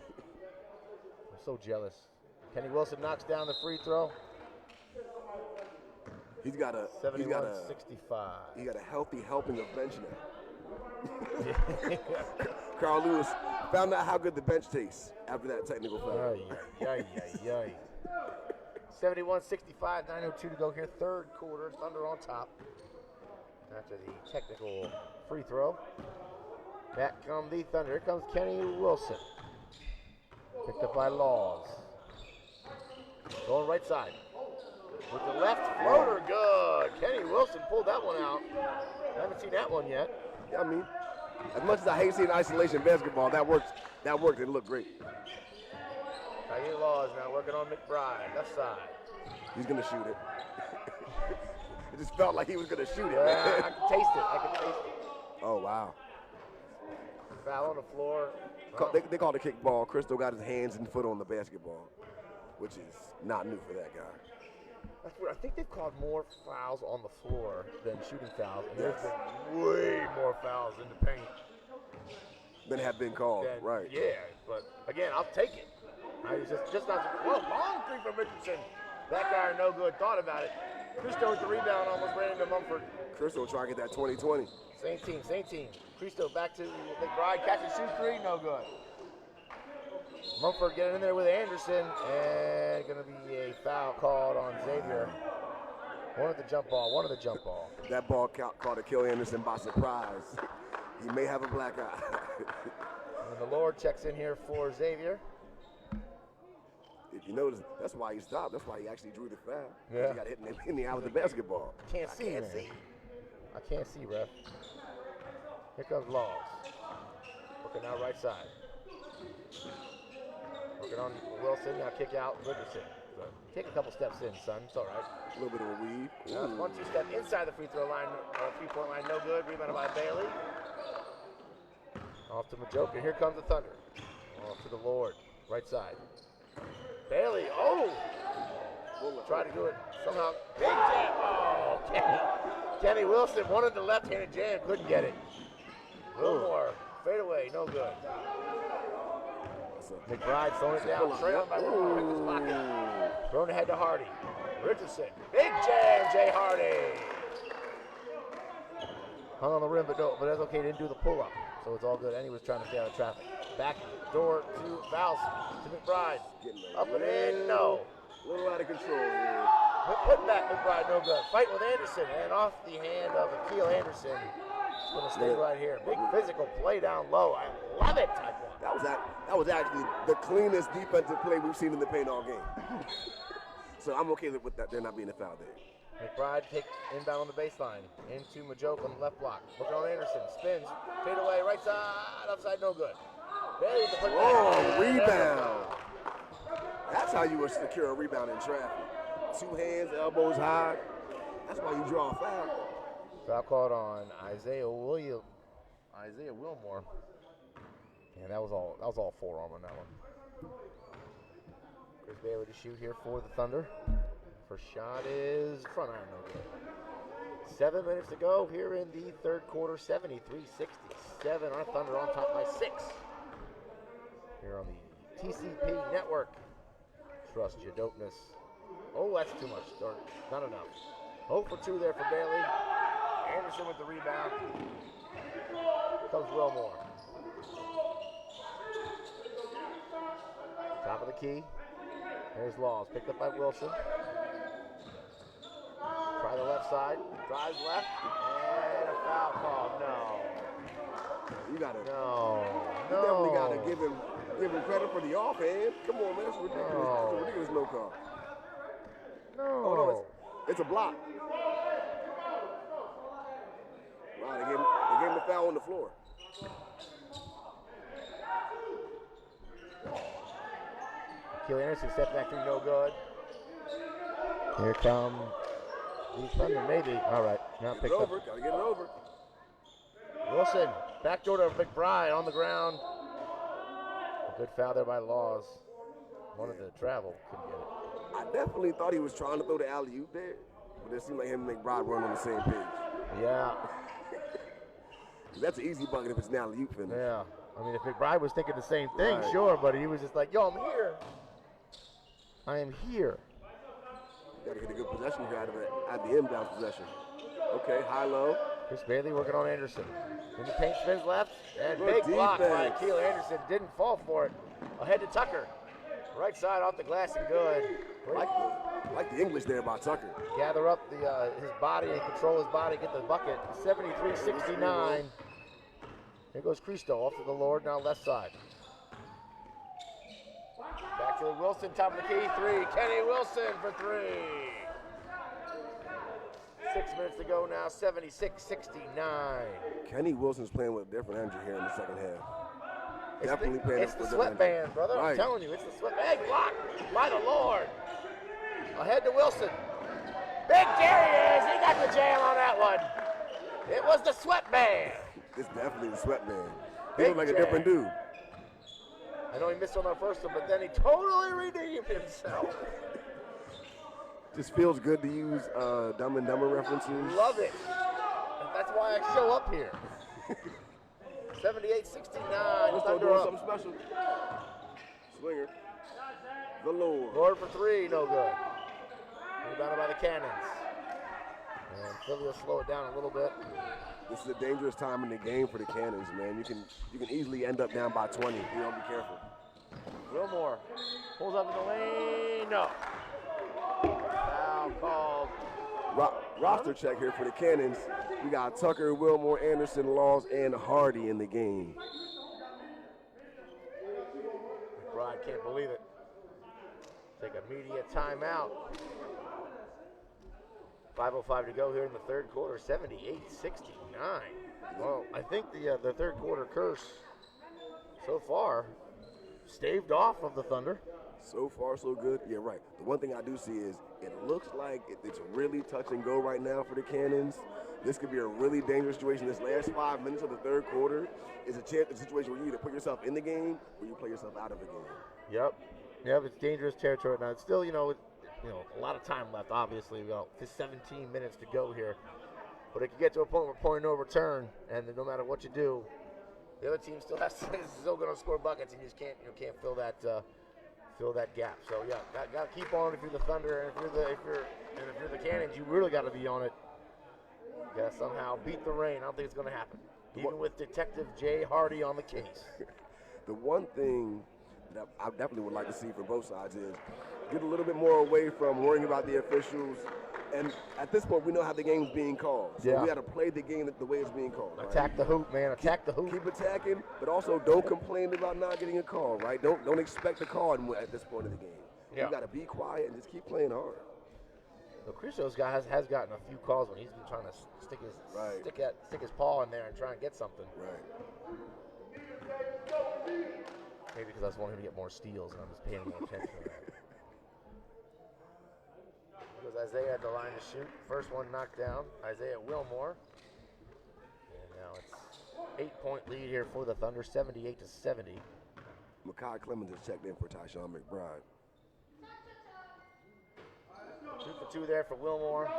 so jealous. Kenny Wilson knocks down the free throw. He's got a 71-65. He got a healthy helping of bench now. Carl Lewis found out how good the bench tastes after that technical foul. 71-65, 9:02 to go here. Third quarter. Thunder on top. After the technical free throw. Back come the Thunder. Here comes Kenny Wilson. Picked up by Laws. Going right side. With the left floater, good. Kenny Wilson pulled that one out. I haven't seen that one yet. Yeah, I mean, as much as I hate seeing isolation basketball, that worked. That worked. It looked great. Kenny Laws now working on McBride, left side. He's gonna shoot it. It just felt like he was gonna shoot it. Yeah, I can taste it. Oh wow. Foul on the floor. They called a kickball. Crystal got his hands and foot on the basketball, which is not new for that guy. That's weird. I think they've called more fouls on the floor than shooting fouls. And there's been way more fouls in the paint than have been called. Right. Yeah, but again, I'll take it. I was just not. Whoa, long three from Richardson. That guy no good. Thought about it. Cristo with the rebound, almost ran into Mumford. Cristo trying to get that 20-20. Same team. Cristo back to McBride. Catch and shoot three, no good. Mumford getting in there with Anderson, and going to be a foul called on Xavier. One of the jump ball. That ball caught Akil Anderson by surprise. He may have a black eye. And the Lord checks in here for Xavier. If you notice, that's why he stopped. That's why he actually drew the foul. Yeah. He got hit in the eye with the basketball. Can't see, ref. Here comes Laws. Looking out right side. Working on Wilson, now kick out Richardson. Take a couple steps in, son. It's all right. A little bit of a weave. 1-2 step inside the free throw line, three-point line, no good. Rebounded by Bailey. Off to Majoka. Here comes the Thunder. Off to the Lord. Right side. Bailey. Oh! Try to do it somehow. Big jam. Oh, Kenny Wilson wanted the left-handed jam. Couldn't get it. Wilmore. Fade away. No good. McBride throwing it down. Trailing by Wilmore. Pick his pocket. Throwing ahead to Hardy. Richardson. Big jam, Jay Hardy. Hung on the rim, but that's okay. Didn't do the pull-up. So it's all good. And he was trying to stay out of traffic. Back door to Fouls to McBride. Up and in. No. A little out of control here. Put back McBride. No good. Fight with Anderson. And off the hand of Akil Anderson. It's going to stay right here. Big physical play down low. I love it, Taekwondo. That was actually the cleanest defensive play we've seen in the paint all game. So I'm okay with that. There not being a foul there. McBride take inbound on the baseline. Into Majoka on the left block. Looking on Anderson. Spins. Fade away. Right side. Upside. No good. Bailey with the put Oh, rebound. That's how you would secure a rebound in traffic. 2 hands, elbows high. That's why you draw a foul. Foul called on Isaiah Wilmore. And that was all forearm on that one. Chris Bailey to shoot here for the Thunder. First shot is front iron, no good. 7 minutes to go here in the third quarter. 73-67. Our Thunder on top by 6. Here on the TCP network. Trust your dopeness. Oh, that's too much. Or not enough. 0 for 2 there for Bailey. Anderson with the rebound. Comes Wilmore. Top of the key. There's Laws. Picked up by Wilson. Try the left side. Drives left. And a foul call. No. You gotta. No. You definitely gotta give him credit for the offhand. Come on, man. That's ridiculous. No. That's a ridiculous no call. No. Oh, no, it's a block. Wow, they gave him a foul on the floor. Keely Anderson step back 3, no good. Here come the Thunder, maybe. All right, now Get picked it up. over. Gotta get it over. Wilson, backdoor to McBride on the ground. A good foul there by Laws. Wanted to travel, couldn't get it. I definitely thought he was trying to throw the alley-oop there, but it seemed like him and McBride weren't on the same page. Yeah. That's an easy bucket if it's an alley-oop finish. Yeah. I mean, if McBride was thinking the same thing, Right. sure, but he was just like, yo, I'm here. I am here. You gotta get a good possession here out of it at the inbound possession. Okay, high-low. Chris Bailey working on Anderson. In the paint, spins left, and Good big block by defense. Keely Anderson. Didn't fall for it. Ahead to Tucker. Right side off the glass and good. Like the English there by Tucker. Gather up his body and control his body, get the bucket. 73-69. Here goes Cristo off to the Lord, now left side. Back to the Wilson, top of the key, 3. Kenny Wilson for 3. 6 minutes to go now, 76-69. Kenny Wilson's playing with a different energy here in the second half. Definitely playing It's the with a sweatband, different energy. brother. I'm Right. telling you, it's the sweatband. Hey, block by the Lord. Ahead to Wilson. Big there he is. He got the jam on that one. It was the sweatband. It's definitely the sweatband. He Big looks like a jam. different dude. I know he missed on our first one, but then he totally redeemed himself. Just feels good to use Dumb and Dumber references. Love it. That's why I show up here. 78-69. Let's Thunder doing up. something special. Swinger. The Lord. Lord for 3, no good. Rebounded by the Cannons. And Philly will slow it down a little bit. This is a dangerous time in the game for the Cannons, man. You can easily end up down by 20 if you don't be careful. Wilmore pulls up in the lane. No. Foul called. Roster check here for the Cannons. We got Tucker, Wilmore, Anderson, Laws, and Hardy in the game. McBride can't believe it. Take a media timeout. 5:05 to go here in the third quarter. 78-69. Well, I think the third quarter curse so far staved off of the Thunder. So far, so good. Yeah, right. The one thing I do see is it looks like it's really touch and go right now for the Cannons. This could be a really dangerous situation. This last 5 minutes of the third quarter is a situation where you either put yourself in the game or you play yourself out of the game. Yep, it's dangerous territory now. It's still, a lot of time left, obviously. We got just 17 minutes to go here. But it could get to a point where point of no return, and no matter what you do, the other team still is still going to score buckets, and you just can't fill that gap. So yeah, got to keep on if you're the Thunder, and if you're the Cannons, you really got to be on it. You got to somehow beat the rain. I don't think it's going to happen, even with Detective Jay Hardy on the case. The one thing that I definitely would like to see from both sides is get a little bit more away from worrying about the officials. And at this point, we know how the game's being called. So we got to play the game the way it's being called. Right? Attack the hoop, man. Attack the hoop. Keep attacking, but also don't complain about not getting a call, right? Don't expect a call at this point of the game. Yeah. You got to be quiet and just keep playing hard. The Cristo's guy has gotten a few calls when he's been trying to stick his paw in there and try and get something. Right. Maybe because I was wanting him to get more steals, and I'm just paying more attention to that. Because Isaiah had the line to shoot. First one knocked down. Isaiah Wilmore. And now it's 8-point lead here for the Thunder, 78-70. Makai Clemens has checked in for Tyshawn McBride. 2 for 2 there for Wilmore.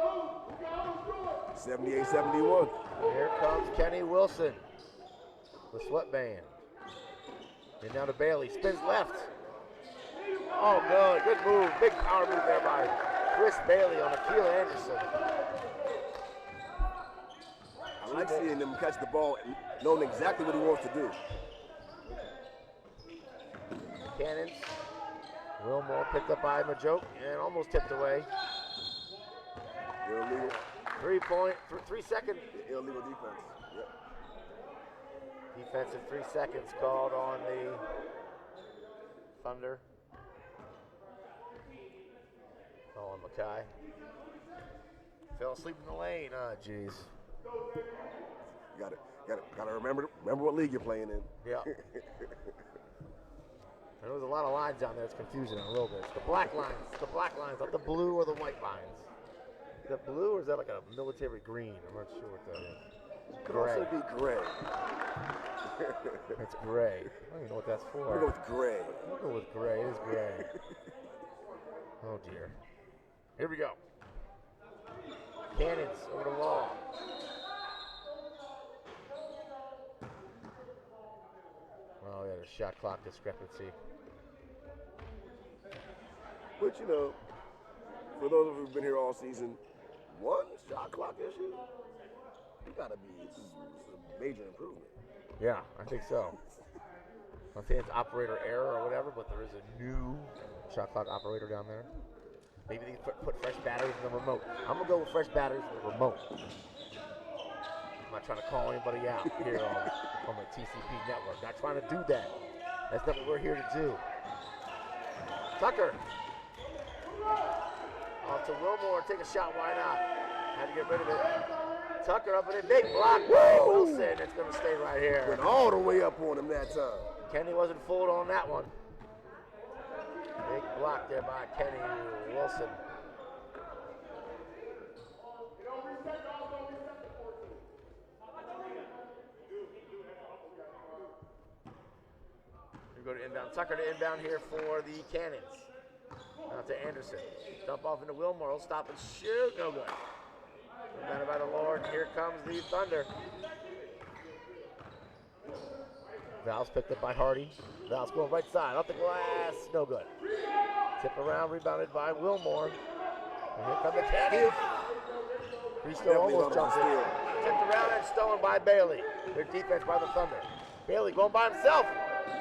78-71. Here comes Kenny Wilson, the sweatband. And now to Bailey, spins left. Oh, good move. Big power move there by Chris Bailey on Akil Anderson. I like seeing him catch the ball and knowing exactly what he wants to do. Cannons. Wilmore picked up by Majoke and almost tipped away. Illegal. 3 second. Illegal defense. Yep. Defensive 3 seconds called on the Thunder. Oh, and Makai. Fell asleep in the lane. Ah, jeez. You gotta remember what league you're playing in. Yeah. There was a lot of lines down there. It's confusing a little bit. It's the black lines. Not the blue or the white lines. Is that blue or is that like a military green? I'm not sure what that is. Could also be gray. It's gray. I don't even know what that's for. We'll go with gray. We'll go with gray. It is gray. Oh dear. Here we go. Cannons over the wall. Oh, yeah, there's shot clock discrepancy. Which, you know, for those of you who've been here all season, one shot clock issue, it's a major improvement. Yeah, I think so. I think it's operator error or whatever, but there is a new shot clock operator down there. Maybe they put fresh batteries in the remote. I'm going to go with fresh batteries in the remote. I'm not trying to call anybody out here on the TCP network. Not trying to do that. That's not what we're here to do. Tucker. Off to Wilmore. Take a shot. Why not? Had to get rid of it. Tucker up in a big block by Wilson. It's going to stay right here. Went all the way up on him that time. Kenny wasn't fooled on that one. Big block there by Kenny Wilson. We go to inbound. Tucker to inbound here for the Cannons. Now to Anderson. Dump off into Wilmore. He'll stop and shoot. No good. Rebounded by the Lord. Here comes the Thunder. Val's picked up by Hardy. Val's going right side. Off the glass. No good. Tip around. Rebounded by Wilmore. And here come the Cannons. Cristo almost jumps in. Tipped around and stolen by Bailey. Good defense by the Thunder. Bailey going by himself.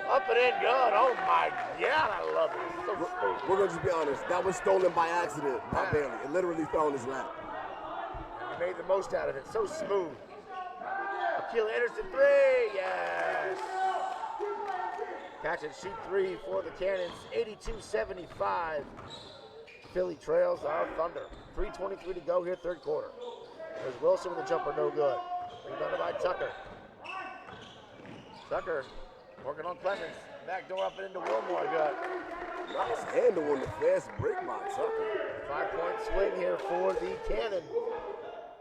Up and in good. Oh my God, I love it. It's so smooth. We're going to just be honest. That was stolen by accident by Bailey. It literally fell in his lap. He made the most out of it. So smooth. Akil Anderson 3. Yes. Catch and shoot 3 for the Cannons. 82-75. Philly trails our Thunder. 3:23 to go here, third quarter. There's Wilson with the jumper, no good. Rebounded by Tucker. Tucker working on Clemens. Back door up and into Wilmore. Good. Nice handle on the fast break by Tucker. 5-point swing here for the Cannon.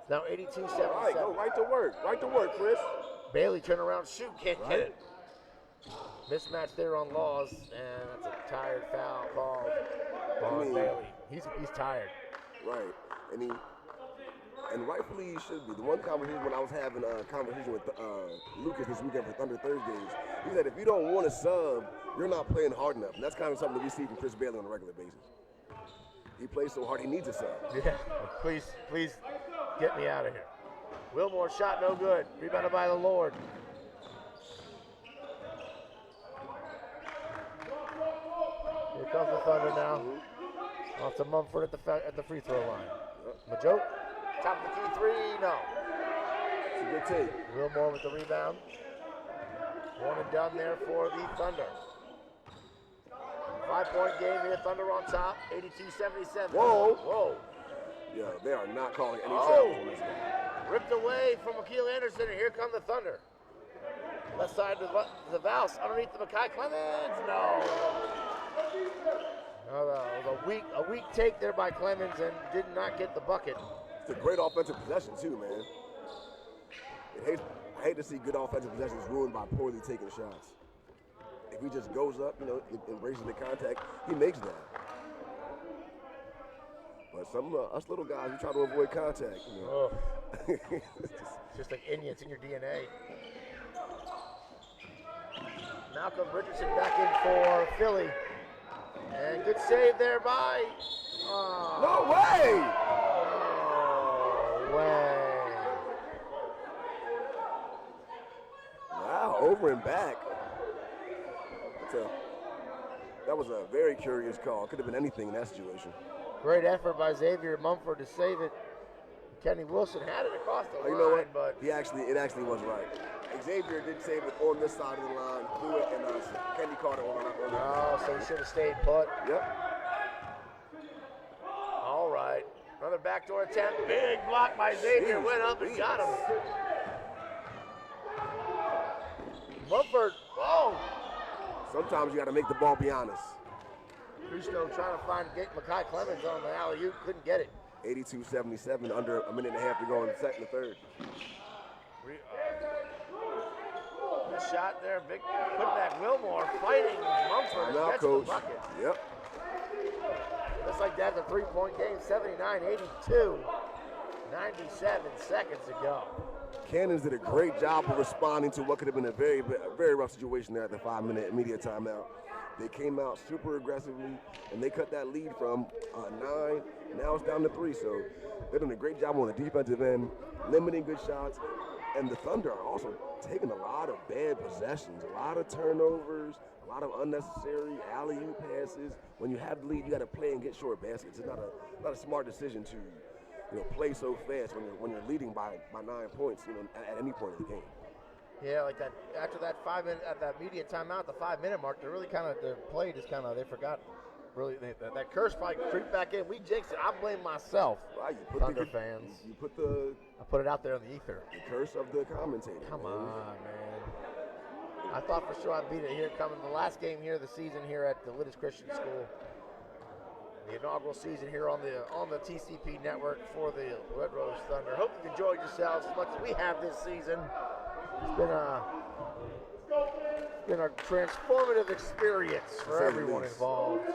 It's now 82-77. All right, go right to work. Right to work, Chris. Bailey turn around, shoot, can't get it. Mismatch there on Laws, and that's a tired foul called on Bailey. He's tired. Right, and rightfully he should be. The one conversation when I was having a conversation with Lucas this weekend for Thunder Thursdays, he said if you don't want to sub, you're not playing hard enough. And that's kind of something that we see from Chris Bailey on a regular basis. He plays so hard he needs a sub. Yeah, please get me out of here. Wilmore shot no good. Rebounded by the Lord. Here comes the Thunder now. Off to Mumford at the free throw line. Majoke, top of the key 3, no. It's a good take. Wilmore with the rebound. One and done there for the Thunder. 5-point game here, Thunder on top, 82-77. Whoa. Yeah, they are not calling any travels on this game. Ripped away from Akil Anderson, and here come the Thunder. Left side to the Valse, underneath the Makai Clemens. No. It was a weak take there by Clemens and did not get the bucket. It's a great offensive possession too, man. I hate to see good offensive possessions ruined by poorly taken shots. If he just goes up, embraces the contact, he makes that. But some of us little guys, we try to avoid contact. It's just like Indian, it's in your DNA. Malcolm Richardson back in for Philly. And good save there by... No way! No way. Wow, over and back. That was a very curious call. Could have been anything in that situation. Great effort by Xavier Mumford to save it. Kenny Wilson had it across the line, You know what? but It actually was right. Xavier did save it on this side of the line, threw it, and Kenny caught it on the oh, so he should have stayed put. Yep. All right. Another backdoor attempt. Big block by Xavier. Went up and got him. Mumford. Oh! Sometimes you got to make the ball be honest. Christo trying to get Makai Clemens on the alley-oop. Couldn't get it. 82-77, under a minute and a half to go in the second and third. Good shot there. Big putback. Wilmore fighting Mumford. Now, Gets coach. the bucket. Yep. Looks like that's a three-point game. 79-82. 97 seconds to go. Cannons did a great job of responding to what could have been a very rough situation there at the 5-minute immediate timeout. They came out super aggressively, and they cut that lead from 9. Now it's down to 3. So they're doing a great job on the defensive end, limiting good shots. And the Thunder are also taking a lot of bad possessions, a lot of turnovers, a lot of unnecessary alley-oop passes. When you have the lead, you got to play and get short baskets. It's not a smart decision to play so fast when you're leading by 9 points at any point of the game. Yeah, like that. After that 5 minute, at that immediate timeout, the 5-minute mark, they really kind of their play just kind of they forgot. Really, that curse probably creeped back in. We jinxed it. I blame myself. Wow, Thunder fans. You put I put it out there in the ether. The curse of the commentator. Come on, man. I thought for sure I'd beat it here coming the last game here of the season here at the Littis Christian School. The inaugural season here on the TCP network for the Red Rose Thunder. Hope you've enjoyed yourselves as much as we have this season. It's been a transformative experience for everyone involved.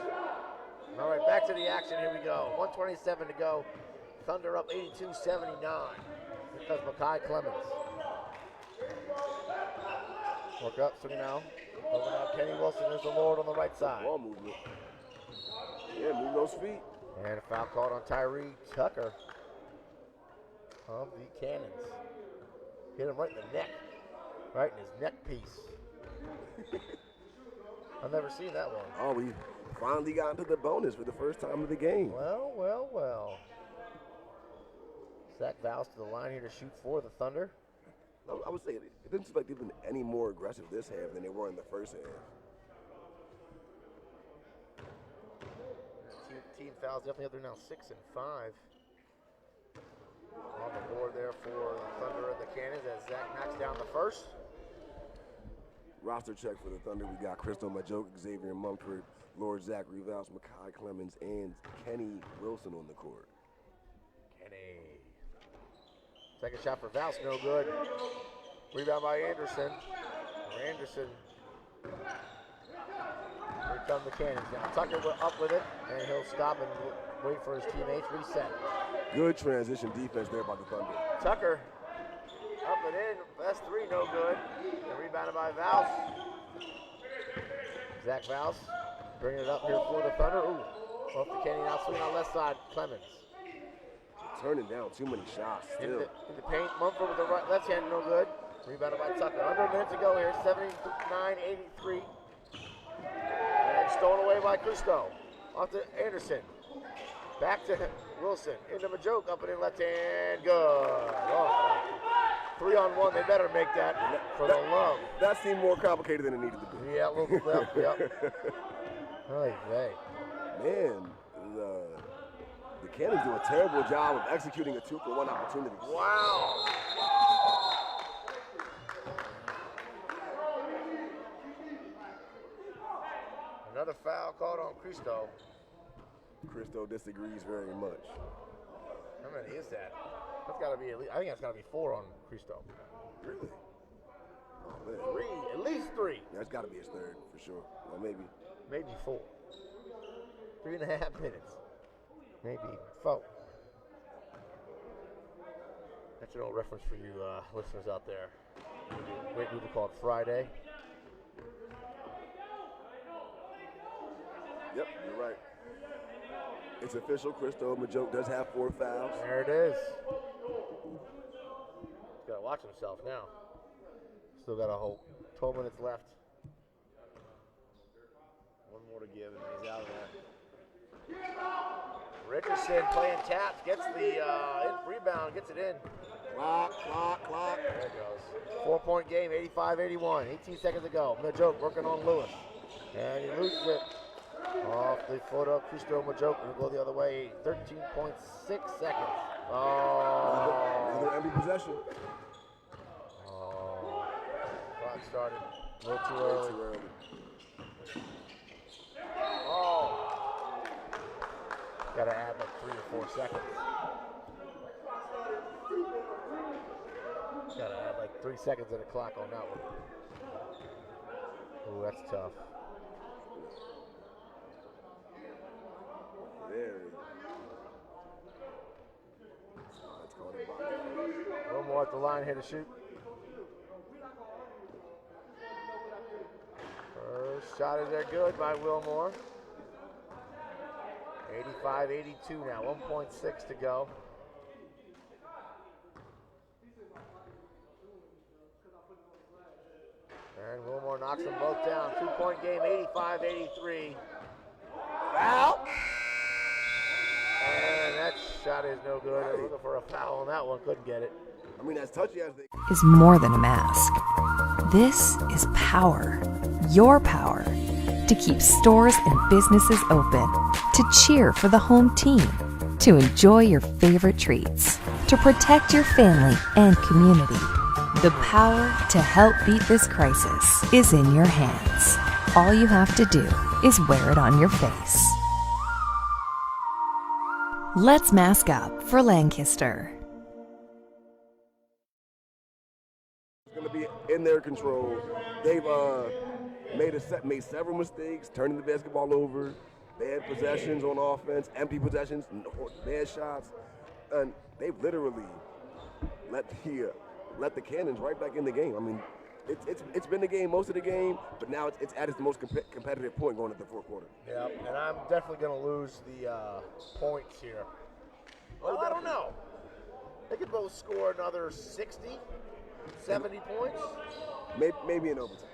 All right, back to the action. Here we go. 1:27 to go. Thunder up 82-79 because Makai Clemens. Work up, so now. Over now, Kenny Wilson is the Lord on the right side. Ball movement. Yeah, move those feet. And a foul called on Tyree Tucker of the Cannons. Hit him right in the neck. Right in his neck piece. I've never seen that one. Oh, we finally got into the bonus for the first time of the game. Well. Zach Valse to the line here to shoot for the Thunder. I would say it didn't seem like they've been any more aggressive this half than they were in the first half. Team fouls definitely up there now 6 and 5. On the board there for the Thunder and the Cannons as Zach knocks down the first. Roster check for the Thunder. We got Crystal Majoke, Xavier Mumford, Lord Zachary Valse, Makai Clemens, and Kenny Wilson on the court. Kenny. Second shot for Valse, no good. Rebound by Anderson. Anderson. Here come the Cannons now. Tucker up with it, and he'll stop and wait for his teammates. Reset. Good transition defense there by the Thunder. Tucker up and in. Best 3, no good. And rebounded by Valse. Zach Valse bringing it up here for the Thunder. Ooh, off the Kenny now swing on left side. Clemens. Turning down too many shots still. In the paint. Mumford with the left hand, no good. Rebounded by Tucker. Under a minute to go here. 79-83. And stolen away by Christo. Off to Anderson. Back to Wilson. Into Majoke. Up and in left hand. Good. Oh. 3-on-1. They better make that for the love. That seemed more complicated than it needed to be. Yeah, a little bit. Yep. Hey. Man, the Cannons do a terrible job of executing a 2-for-1 opportunity. Wow. Cristo. Cristo disagrees very much. How many is that? That's got to be at least, I think that's got to be 4 on Cristo. Really? Oh, man. 3, at least 3. That's got to be his third for sure. Well, maybe. Maybe 4. 3.5 minutes. Maybe 4. That's an old reference for you listeners out there. Great movie called Friday. Yep, you're right. It's official. Cristo Majoke does have 4 fouls. There it is. He's got to watch himself now. Still got a whole 12 minutes left. One more to give, and he's out of there. Richardson playing taps, gets the rebound, gets it in. Clock. There it goes. 4-point game, 85-81. 18 seconds to go. Majoke working on Lewis. And he loses it. Off the foot of Cristo Majoke. We'll go the other way. 13.6 seconds. Oh. Another empty possession. Oh. Clock started. A little too early. Oh. Got to add like 3 or 4 seconds. Got to add like 3 seconds of the clock on that one. Ooh, that's tough. One more at the line here to shoot. First shot is there, good by Wilmore. 85-82 now, 1.6 to go. And Wilmore knocks them both down. 2-point game, 85-83. Foul! And that shot is no good. I was looking for a foul on that one, couldn't get it. I mean, as touchy as they is more than a mask. This is power. Your power. To keep stores and businesses open. To cheer for the home team. To enjoy your favorite treats. To protect your family and community. The power to help beat this crisis is in your hands. All you have to do is wear it on your face. Let's mask up for Lancaster. It's going to be in their control. They've made several mistakes, turning the basketball over, bad possessions on offense, empty possessions, bad shots, and they've literally let the Cannons right back in the game. I mean, it's been the game most of the game, but now it's at its most competitive point going into the fourth quarter. Yeah, and I'm definitely going to lose the points here. Well, I don't know. They could both score another 60, 70 points. Maybe in overtime.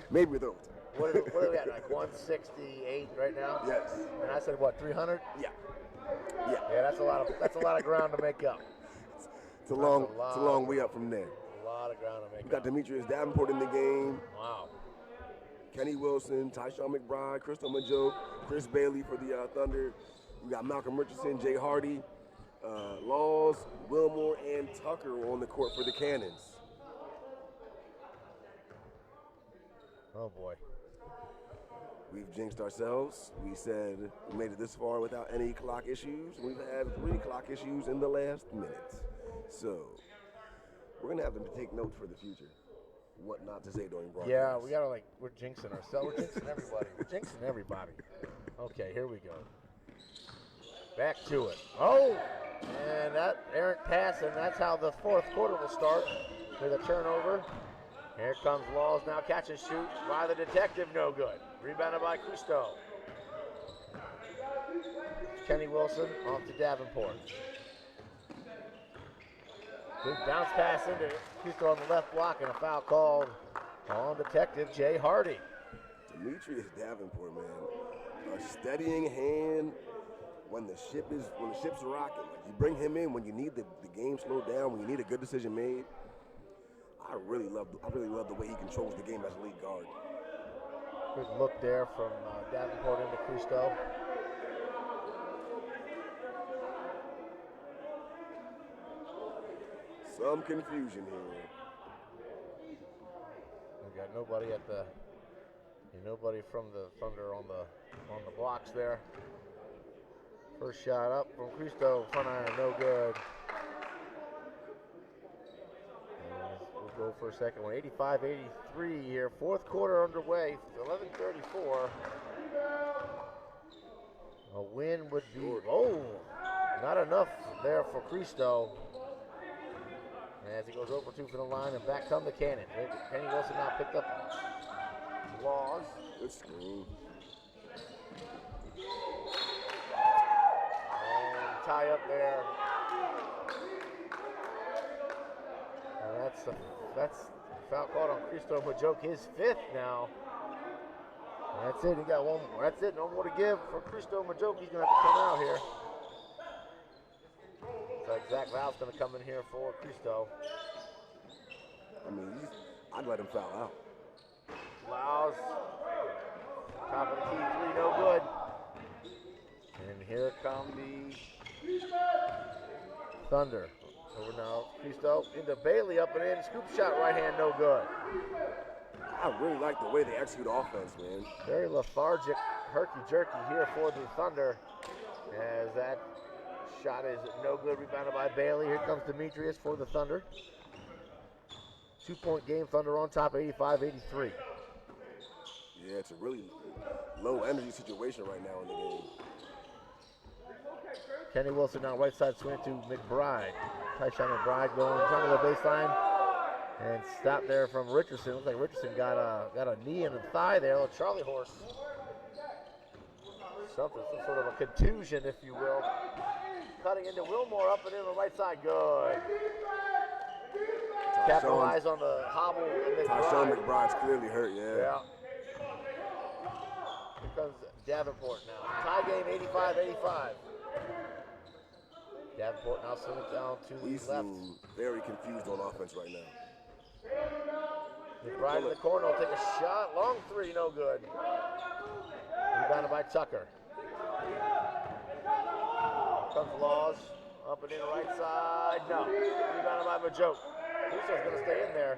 Maybe with overtime. What are we at, like 168 right now? Yes. And I said, what, 300? Yeah. Yeah, that's a lot of ground to make up. It's a long way up from there. A lot of ground to make up. We got Demetrius Davenport in the game. Wow. Kenny Wilson, Tyshawn McBride, Cristo Majoke, Chris Bailey for the Thunder. We got Malcolm Richardson, Jay Hardy, Laws, Wilmore, and Tucker on the court for the Cannons. Oh boy. We've jinxed ourselves. We said we made it this far without any clock issues. We've had 3 clock issues in the last minute. So we're gonna have to take notes for the future. What not to say during broadcast. Yeah, we gotta we're jinxing ourselves. We're jinxing everybody. We're jinxing everybody. Okay, here we go. Back to it. Oh, and that errant pass, and that's how the fourth quarter will start with a turnover. Here comes Laws now, catch and shoot by the detective, no good. Rebounded by Cristo. Kenny Wilson off to Davenport. Good bounce pass into it. Cristo on the left block, and a foul called on detective Jay Hardy. Demetrius Davenport, man, a steadying hand when the ship's rocking. Like, you bring him in when you need the game slowed down, when you need a good decision made. I really love the way he controls the game as a lead guard. Good look there from Davenport into Cristo. Some confusion here. We got nobody from the Thunder on the on the blocks there. First shot up from Cristo, front iron, no good. And we'll go for a second one. 85-83 here. Fourth quarter underway. 11:34. A win would be, not enough there for Cristo. As he goes over 2 for the line, and back come the Cannon. Kenny Wilson now picked up Laws. Good screen. And tie up there. And that's foul called on Cristo Majoke, his 5th now. And that's it. He got one more. That's it. No more to give for Cristo Majoke. He's going to have to come out here. So Zach Val's going to come in here for Cristo. I mean, I'd let him foul out. Laus, top of the key, 3, no good. And here come the Thunder. Over now, Cristo into Bailey, up and in, scoop shot, right hand, no good. I really like the way they execute offense, man. Very lethargic, herky-jerky here for the Thunder, as that shot is no good, rebounded by Bailey. Here comes Demetrius for the Thunder. 2-point game, Thunder on top, 85-83. Yeah, it's a really low energy situation right now in the game. Kenny Wilson now right side swing to McBride. Tyshawn McBride going in front of the baseline and stop there from Richardson. Looks like Richardson got a knee in the thigh there, a little Charlie horse. Some sort of a contusion, if you will. Cutting into Wilmore, up and in the right side, good. Capitalize on the hobble. Tyshawn McBride's clearly hurt, yeah. Here comes Davenport now. Tie game, 85-85. Davenport now sends it down to the left. Very confused on offense right now. McBride in the corner will take a shot. Long 3, no good. Rebounded by Tucker. Comes Laws, up and in right side. No. Rebounded by Majoke. Cristo's going to stay in there.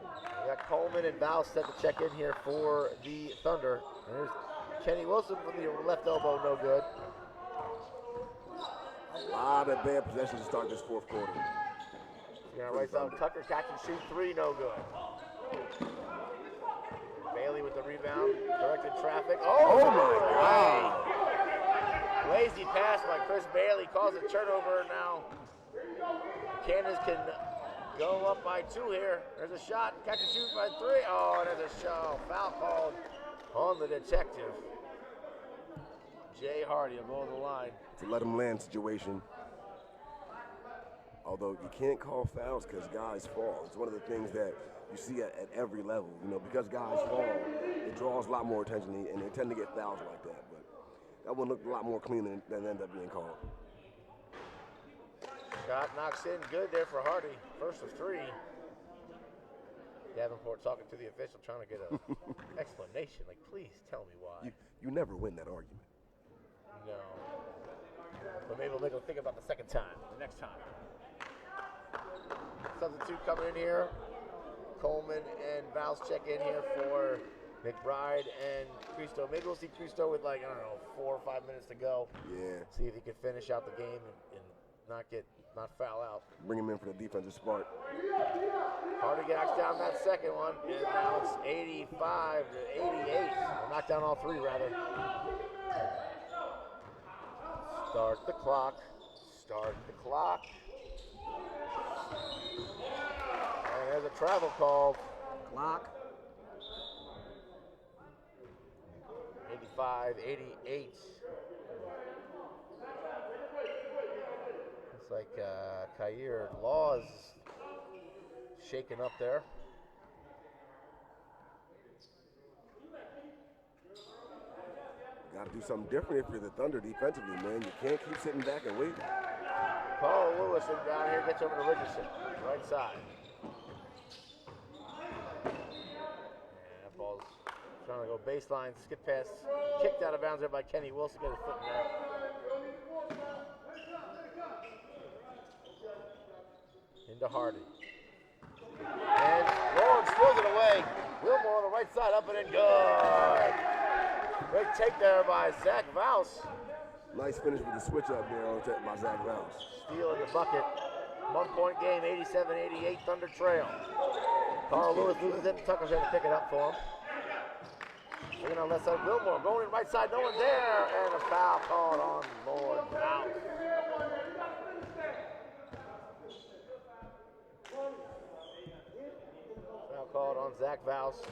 We got Coleman and Val set to check in here for the Thunder. And there's Kenny Wilson from the left elbow, no good. A lot of bad possessions to start this fourth quarter. Right side, Tucker catch and shoot 3, no good. Bailey with the rebound, directed traffic. Oh my God! Lazy pass by Chris Bailey caused a turnover now. Cannons can go up by 2 here. There's a shot, catch and shoot by 3. Oh, and there's a shot. Foul called on the detective. Jay Hardy above the line. To let him land situation. Although you can't call fouls because guys fall. It's one of the things that you see at every level. You know, because guys fall, it draws a lot more attention and they tend to get fouls like that. But that one looked a lot more clean than ended up being called. Shot knocks in good there for Hardy. First of 3. Davenport talking to the official, trying to get an explanation. Like, please tell me why. You never win that argument. No. But maybe we'll make them think about the second time, the next time. Substitute coming in here. Coleman and Val's check in here for McBride and Cristo. Maybe we'll see Cristo with, like, I don't know, 4 or 5 minutes to go. Yeah. See if he can finish out the game and not foul out. Bring him in for the defensive spark. Hardy knocks down that second one, and now it's 85-88. Knock down all 3, rather. Start the clock. Start the clock. And there's a travel call. Clock. 85-88. Looks like Kair Laws shaken up there. Got to do something different if you're the Thunder defensively, man. You can't keep sitting back and waiting. Paul Lewis down here gets over to Richardson, right side. And that ball's trying to go baseline, skip pass, kicked out of bounds there by Kenny Wilson, get his foot in there. Into Hardy. And Lord steals it away. Wilmore on the right side, up and in, good. Great take there by Zach Vouse. Nice finish with the switch up there on tech by Zach Vouse. Steal in the bucket. 1 point game, 87-88 Thunder trail. Carl Lewis loses it. Tucker's there to pick it up for him. Looking on left side, Wilmore going in right side, no one there, and a foul called on Lord Vouse. Foul called on Zach Vouse.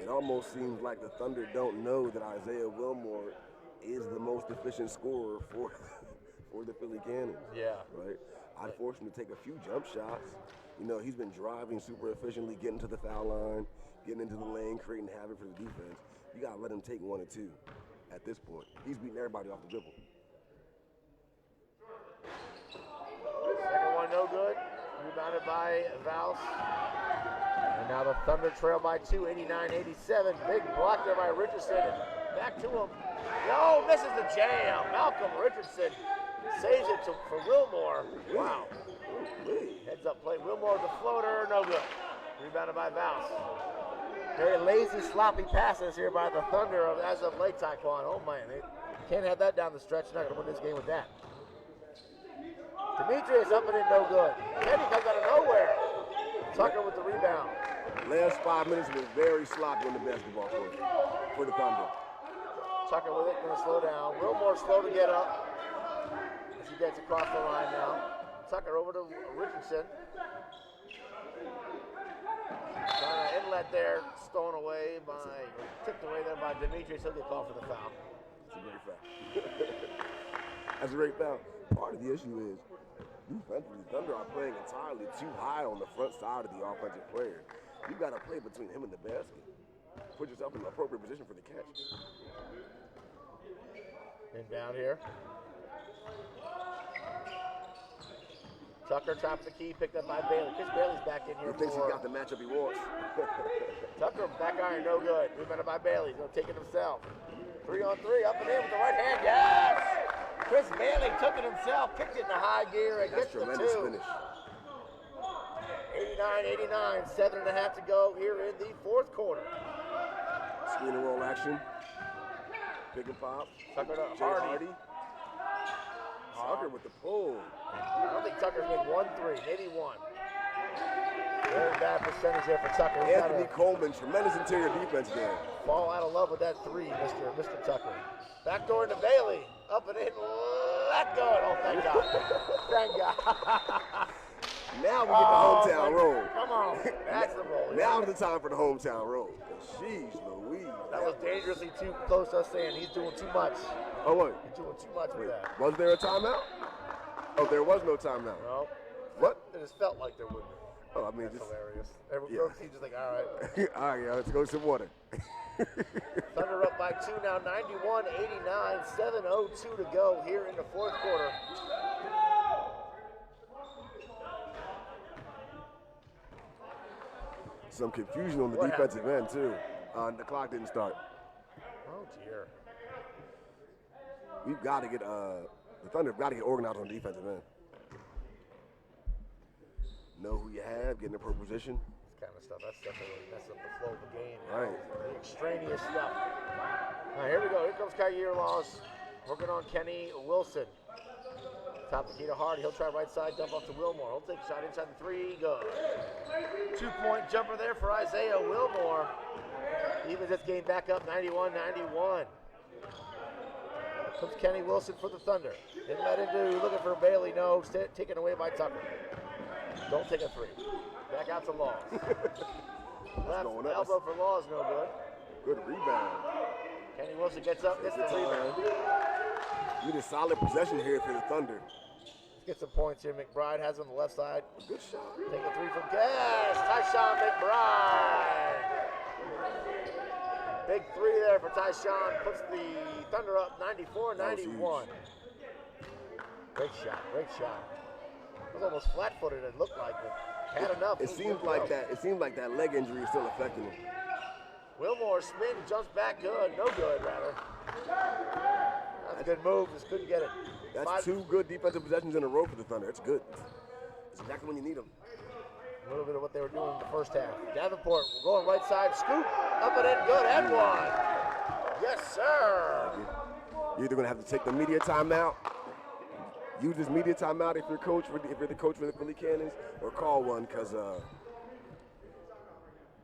It almost seems like the Thunder don't know that Isaiah Wilmore is the most efficient scorer for the Philly Cannons. Yeah. Right? I forced him to take a few jump shots. You know, he's been driving super efficiently, getting to the foul line, getting into the lane, creating havoc for the defense. You got to let him take 1 or 2 at this point. He's beating everybody off the dribble. Second one no good. Rebounded by Vouse. And now the Thunder trail by 2, 89-87. Big block there by Richardson. And back to him. No, misses the jam. Malcolm Richardson saves it for Wilmore. Wow. Heads up play. Wilmore with the floater. No good. Rebounded by Vouse. Very lazy, sloppy passes here by the Thunder as of late, Taekwon. Oh, man. They can't have that down the stretch. Not going to win this game with that. Demetrius up and in, no good. Kenny comes out of nowhere. Tucker with the rebound. Last 5 minutes was very sloppy on the basketball court for the Thunder. Tucker with it, going to slow down. Wilmore slow to get up as he gets across the line now. Tucker over to Richardson. Inlet there, stolen away tipped away there by Demetrius. He'll get called for the foul. That's a great foul. That's a great foul. Part of the issue is defensively, the Thunder are playing entirely too high on the front side of the offensive player. You got to play between him and the basket. Put yourself in the appropriate position for the catch. And down here. Tucker, top of the key, picked up by Bailey. Chris Bailey's back in here. He thinks he got the matchup he wants. Tucker, back iron, no good. Rebounded by Bailey. He's going to take it himself. 3 on 3, up and in with the right hand. Yes! Chris Bailey took it himself, kicked it in the high gear, and gets the 2. Tremendous finish. 89-89, 7.5 to go here in the fourth quarter. Screen and roll action. Pick and pop. Tucker to Jay Hardy. Tucker with the pull. I don't think Tucker's made 1 3, maybe 1. Very bad percentage there for Tucker. Anthony Coleman, tremendous interior defense game. Fall out of love with that 3, Mr. Tucker. Backdoor into Bailey. Up and in. Let go. Oh, thank God. Thank God. Now we get the hometown roll. Come on. That's the roll. Now is the time for the hometown roll. Jeez Louise. That was dangerously too close to us saying he's doing too much. Oh, what? He's doing too much with that. Was there a timeout? Oh, there was no timeout. No. What? It just felt like there would be. Oh, I mean, That's just hilarious. Everyone team's just like, all right. all right, let's go some water. Thunder up by 2 now, 91-89, 7:02 to go here in the fourth quarter. Some confusion on the defensive end, too. The clock didn't start. Oh, dear. We've got to get, the Thunder have got to get organized on the defensive end. Know who you have, get in the pro position. This kind of stuff, that stuff that really messes up the flow of the game. Right. The extraneous stuff. All right, here we go. Here comes Kyer Laws working on Kenny Wilson. Top the key to Hardy. He'll try right side, dump off to Wilmore. He'll take a shot inside the 3. Good. 2-point jumper there for Isaiah Wilmore. Even this game back up 91-91. Comes Kenny Wilson for the Thunder. Didn't let him do. Looking for Bailey. No. Taken away by Tucker. Don't take a 3. Back out to Laws. Left elbow for Laws. No good. Good rebound. Kenny Wilson gets up. Gets the rebound. Need a solid possession here for the Thunder. Let's get some points here. McBride has on the left side. Good shot. Take a 3 from Gas. Tyshawn McBride. Big 3 there for Tyshawn. Puts the Thunder up 94-91. Great shot. Great shot. It was almost flat-footed. It looked like it. Had enough. It seems like that. It seems like that leg injury is still affecting him. Wilmore spin, jumps back. Good. No good, rather. That's a good move. Just couldn't get it. That's 2 good defensive possessions in a row for the Thunder. It's good. It's exactly when you need them. A little bit of what they were doing in the first half. Davenport going right side, scoop, up and in, good, and one. Yes, sir. You're either going to have to take the media timeout, use this media timeout if you're the coach for the Philly Cannons, or call one because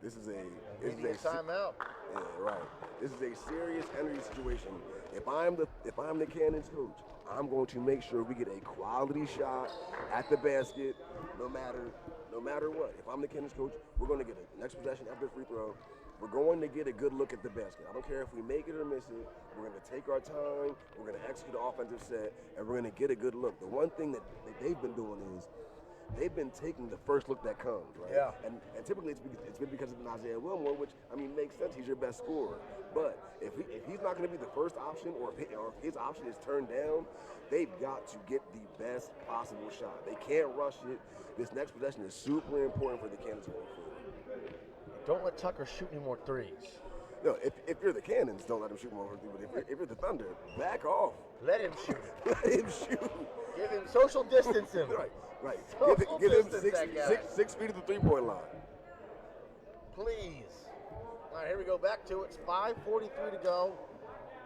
this is a timeout. Yeah, right. This is a serious energy situation. If I'm the Cannons coach, I'm going to make sure we get a quality shot at the basket, no matter what. If I'm the Cannons coach, we're going to get a next possession after the free throw. We're going to get a good look at the basket. I don't care if we make it or miss it. We're going to take our time. We're going to execute the offensive set, and we're going to get a good look. The one thing that they've been doing is they've been taking the first look that comes, right? Yeah. And typically it's been because of Isaiah Wilmore, which, I mean, makes sense. He's your best scorer. But if he's not going to be the first option, or if his option is turned down, they've got to get the best possible shot. They can't rush it. This next possession is super important for the Cannons going forward. Don't let Tucker shoot any more threes. No, if you're the Cannons, don't let him shoot more threes. But if you're the Thunder, back off. Let him shoot. Let him shoot. Give him social distance him. Right. Social Give him distance 6 feet of the three-point line. Please. All right, here we go. Back to it. It's 5:43 to go.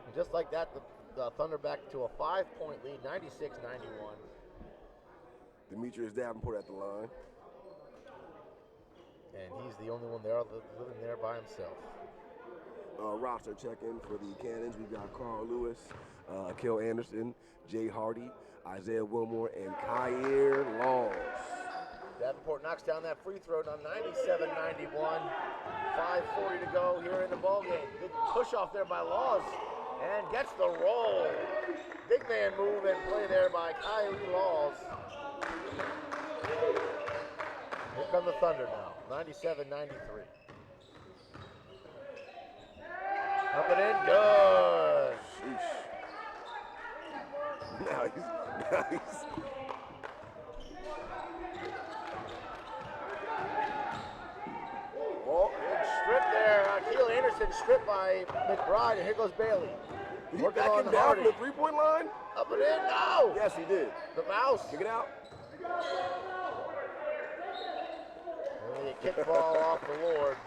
And just like that, the Thunder back to a 5-point lead, 96-91. Demetrius Davenport at the line. And he's the only one there living there by himself. Roster check-in for the Cannons. We've got Carl Lewis, Akil Anderson, Jay Hardy, Isaiah Wilmore, and Kyer Laws. Davenport knocks down that free throw on 97-91. 5:40 to go here in the ballgame. Good push off there by Laws. And gets the roll. Big man move and play there by Kyer Laws. Here come the Thunder now. 97-93. Up and in, good. Nice. Ball, big strip there. Akil Anderson stripped by McBride, and here goes Bailey. Did he Working back on him down Hardy. from the three-point line? Up and in, no. Yes, he did. The mouse. Kick it out. And the kickball off the Lord.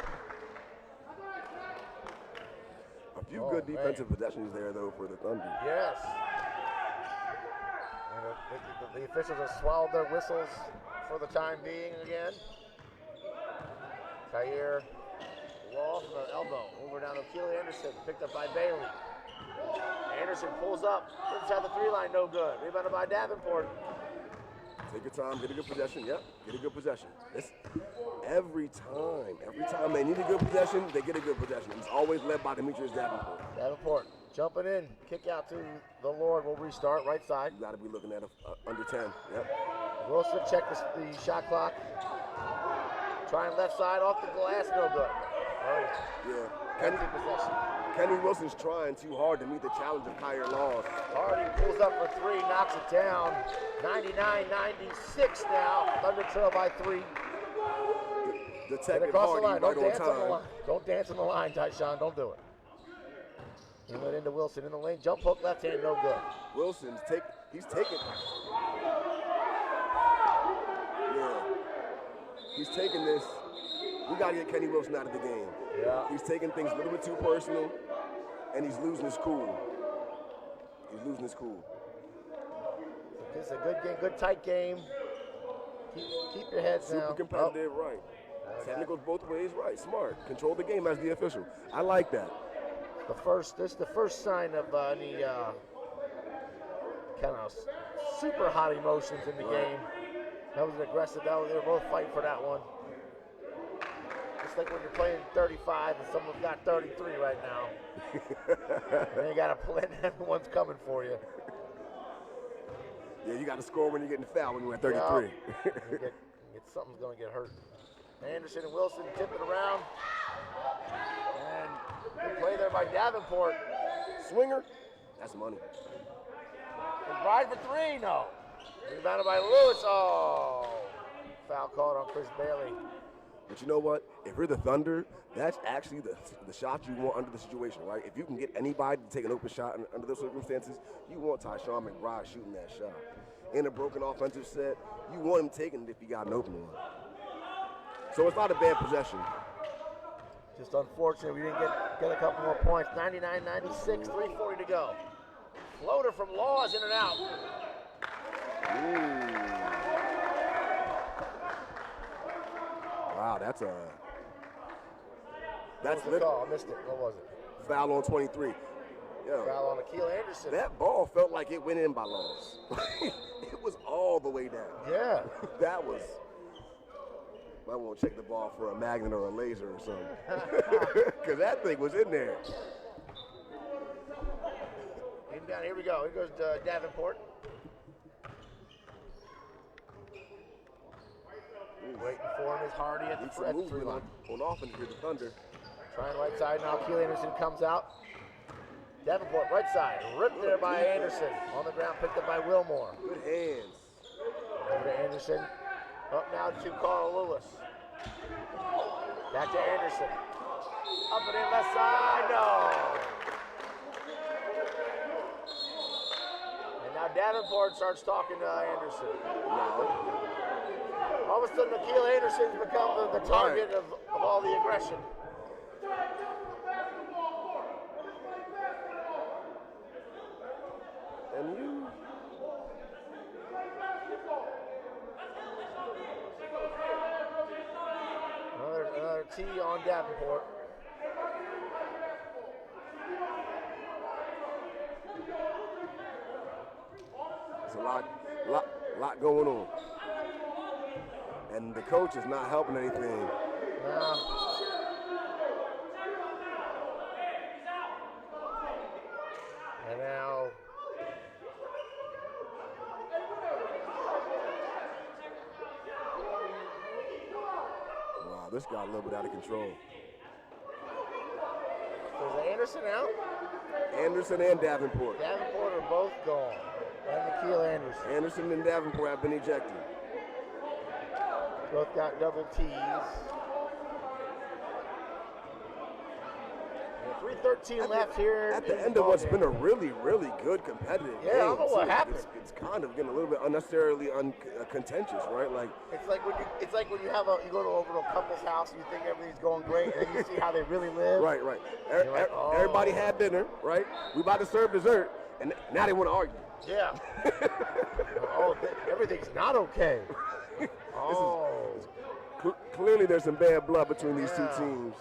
A few good defensive possessions there, though, for the Thunder. Yes. And the officials have swallowed their whistles for the time being again. Kyer Law from the elbow. Over down to Akil Anderson. Picked up by Bailey. Anderson pulls up. Inside the three-line, no good. Rebounded by Davenport. Take your time, get a good possession. Yep, get a good possession. Every time they need a good possession, they get a good possession. It's always led by Demetrius Davenport. Davenport jumping in. Kick out to the Lord. We'll restart right side. You got to be looking at under 10. Yep. Wilson check the shot clock. Trying left side off the glass, no good. Yeah. Possession. Kenny Wilson's trying too hard to meet the challenge of Kyer Laws. Hardy pulls up for three, knocks it down. 99-96 now. Thunder trail by 3. The tech across Hardy the line. right Don't dance on on the time. line. Don't dance on the line, Tyshawn. Don't do it. He went into Wilson in the lane. Jump hook left hand, no good. He's taking. Yeah. He's taking this. We got to get Kenny Wilson out of the game. Yeah. He's taking things a little bit too personal, and he's losing his cool. This is a good game, good tight game. Keep your heads down. Super competitive, right. Technicals both ways, right. Smart. Control the game as the official. I like that. This is the first sign of any kind of super hot emotions in the game. That was aggressive. They were both fighting for that one. It's like when you're playing 35 and someone's got 33 right now. And you got to play, and everyone's coming for you. Yeah, you got to score when you're getting fouled when you're at 33. Yeah. Something's going to get hurt. Anderson and Wilson tip it around. And good play there by Davenport. Swinger. That's money. McBride for 3, no. Rebounded by Lewis. Oh, foul called on Chris Bailey. But you know what? If you're the Thunder, that's actually the shot you want under the situation, right? If you can get anybody to take an open shot under those circumstances, you want Tyshawn McBride shooting that shot. In a broken offensive set, you want him taking it if you got an open one. So it's not a bad possession. Just unfortunate we didn't get a couple more points. 99-96, 3:40 to go. Floater from Laws, in and out. Wow, that's the call. I missed it. What was it? Foul on 23. Yo, foul on Akil Anderson. That ball felt like it went in by Laws. It was all the way down. Yeah. That was. I won't check the ball for a magnet or a laser or something. Because that thing was in there. Down. Here we go. Here goes Davenport. Waiting for him is Hardy at the free line. On offense here, the Thunder. Trying right side now. Akil Anderson comes out. Davenport right side. Ripped there by Anderson. On the ground, picked up by Wilmore. Good hands. Over to Anderson. Up now to Carl Lewis. Back to Anderson. Up and in left side. No. And now Davenport starts talking to Anderson. All of a sudden, Akil Anderson's become the target of all the aggression. And you. Another T on Davenport. There's a lot going on. And the coach is not helping anything. And now wow, this got a little bit out of control. So is Anderson out? Anderson and Davenport. Davenport are both gone. And Akil Anderson. Anderson and Davenport have been ejected. Both got double T's. 3:13 left here. At the end of what's been a really, really good competitive game. I don't know what happened. It's kind of getting a little bit unnecessarily contentious, right? Like it's like when you go over to a couple's house and you think everything's going great, and then you see how they really live. Right. Everybody had dinner, right? We about to serve dessert, and now they want to argue. Yeah. Everything's not okay. Clearly, there's some bad blood between these two teams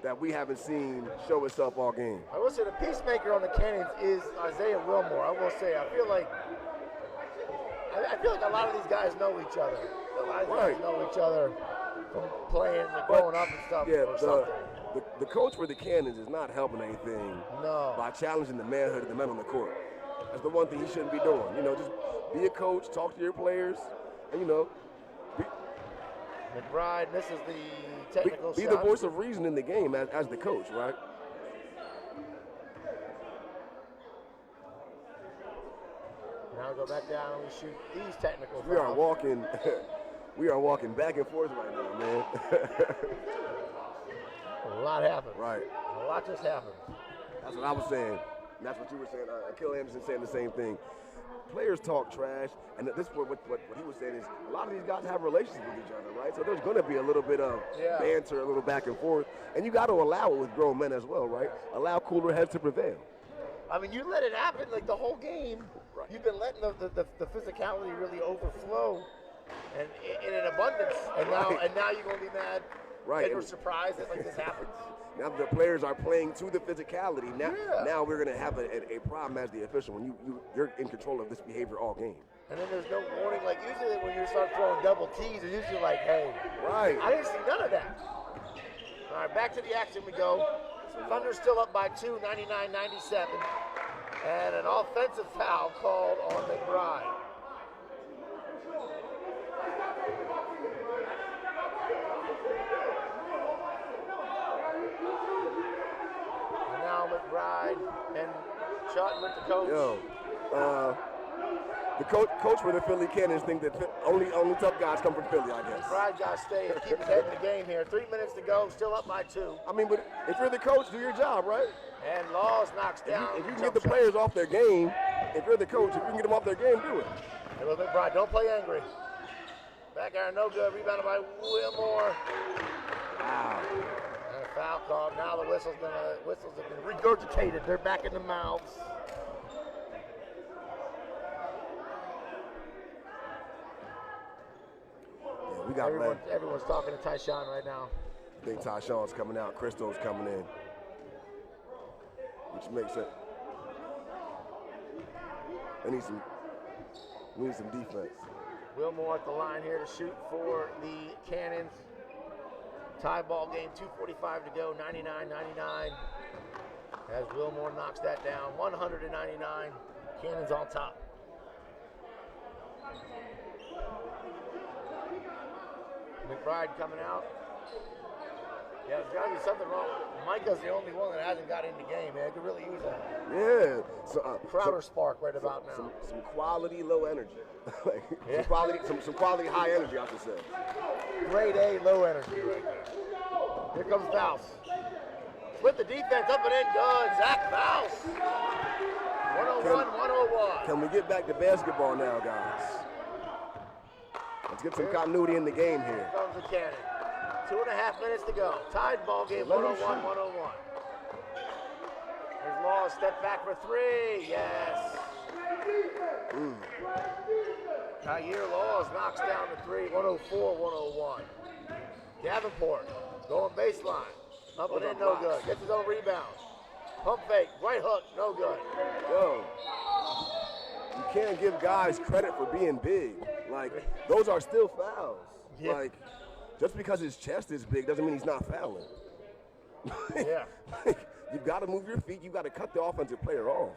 that we haven't seen show itself all game. I will say the peacemaker on the Cannons is Isaiah Wilmore. I will say, I feel like a lot of these guys know each other. A lot of these guys know each other from playing and growing up and stuff. The coach for the Cannons is not helping anything by challenging the manhood of the men on the court. That's the one thing he shouldn't be doing. Just be a coach, talk to your players, and McBride misses the technical be shot. the voice of reason in the game as the coach, right? Now we go back down and we shoot these technical fouls. We are walking back and forth right now, man. A lot happened. Right. A lot just happened. That's what I was saying. And that's what you were saying. Akil Anderson saying the same thing. Players talk trash, and at this point, what he was saying is a lot of these guys have relations with each other, right? So there's going to be a little bit of banter, a little back and forth, and you got to allow it with grown men as well, right? Allow cooler heads to prevail. I mean, you let it happen like the whole game. Right. You've been letting the physicality really overflow, and in an abundance. And now you're going to be mad. Right. And you're surprised that this happens. Now the players are playing to the physicality. Now we're going to have a problem as the official when you're in control of this behavior all game. And then there's no warning. Like usually when you start throwing double T's, it's usually like, hey. Right. I didn't see none of that. All right, back to the action we go. Thunder still up by 2, 99-97. And an offensive foul called on McBride. McBride and Chutton with the coach. The coach for the Philly Cannons think that only tough guys come from Philly, I guess. McBride got to stay and keep his head in the game here. 3 minutes to go, still up by 2. I mean, but if you're the coach, do your job, right? And Laws knocks down. If you can get the players off their game, if you're the coach, if you can get them off their game, do it. Hey, look, McBride, don't play angry. Back iron, no good. Rebounded by Wilmore. Wow. And a foul call. Now the whistles have been regurgitated. They're back in the mouths. Yeah, we got Everyone's talking to Tyshawn right now. I think Tyshawn's coming out. Christo's coming in, which makes it. We need some defense. Wilmore at the line here to shoot for the Cannons. Tie ball game, 2:45 to go, 99-99. As Wilmore knocks that down, 100-99. Cannons on top. McBride coming out. Yeah, there's got to be something wrong. Micah's the only one that hasn't got in the game, man. Could really use that. Yeah. So, Crowder spark right about now. Some quality low energy. Like, Yeah. some quality high energy, I should say. Grade A low energy right there. Here comes Faust. Split the defense up and in. Good. Zach Faust. 101-101. Can we get back to basketball now, guys? Let's get some continuity in the game here. Here comes the Cannon. 2.5 minutes to go. Tied ball game, 101-101. There's Laws, step back for three. Yes. Kyer Laws knocks down the three, 104-101. Davenport going baseline. Up and in, no good. Gets his own rebound. Pump fake, right hook, no good. Yo, you can't give guys credit for being big. Like, those are still fouls. Yeah. Like, just because his chest is big doesn't mean he's not fouling. Yeah. You've got to move your feet. You've got to cut the offensive player off.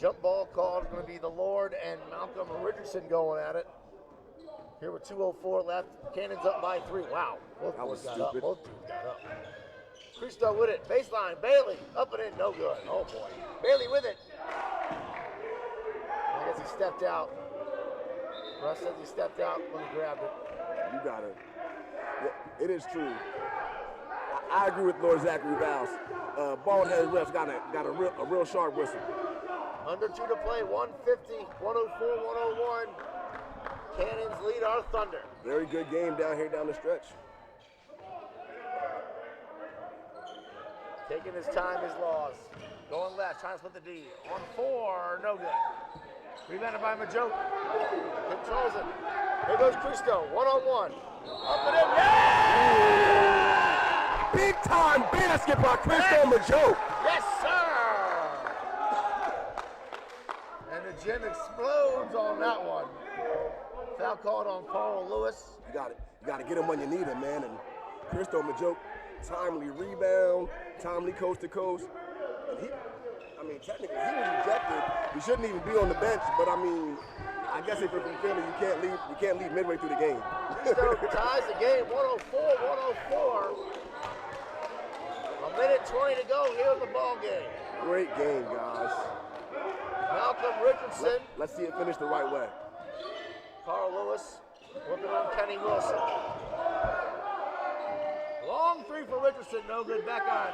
Jump ball called. It's going to be the Lord and Malcolm Richardson going at it. Here with 2:04 left. Cannons up by three. Wow. Both That was boys got up. stupid. Both teams got up. Christo with it. Baseline. Bailey. Up and in. No good. Oh, boy. Bailey with it. I guess he stepped out. Russ says he stepped out when he grabbed it. You got to. It is true. I agree with Lord Zachary Vals. Bald-headed refs got a real sharp whistle. Under 2 to play. 150. 104-101. Cannons lead our Thunder. Very good game down here down the stretch. Taking his time, his Laws. Going left, trying to split the D. On 4, no good. Rebounded by Majoke. Controls it. Here goes Christo, 1-on-1. Up and in, yeah! Big time basket by Christo Majoke. Yes, sir! And the gym explodes on that one. Foul called on Carl Lewis. You got to get him when you need him, man. And Christo Majoke, timely rebound, timely coast to coast. And technically he was ejected. He shouldn't even be on the bench. But I guess if you're from Philly, you can't leave midway through the game. Christo ties the game, 104-104. A minute 20 to go here in the ball game. Great game, guys. Malcolm Richardson. Let's see it finish the right way. Carl Lewis working on Kenny Wilson. Long three for Richardson, no good. Back on.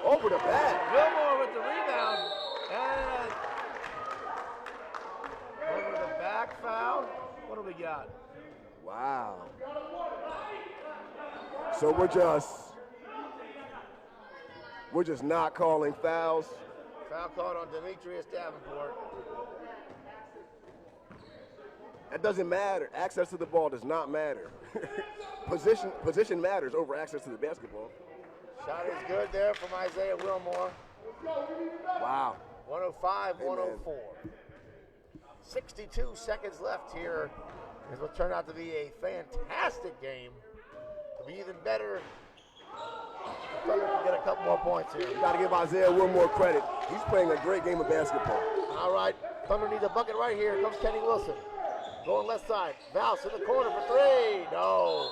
Over the back. Wilmore with the rebound. And over the back foul. What do we got? Wow. So we're just not calling fouls. Foul called on Demetrius Davenport. That doesn't matter. Access to the ball does not matter. Position matters over access to the basketball. Shot is good there from Isaiah Wilmore. Wow. 105-104. 62 seconds left here. This will turn out to be a fantastic game. It'll be even better. The Thunder can get a couple more points here. You got to give Isaiah Wilmore credit. He's playing a great game of basketball. All right, Thunder needs a bucket right here. Here comes Kenny Wilson. Going left side. Vals in the corner for three. No.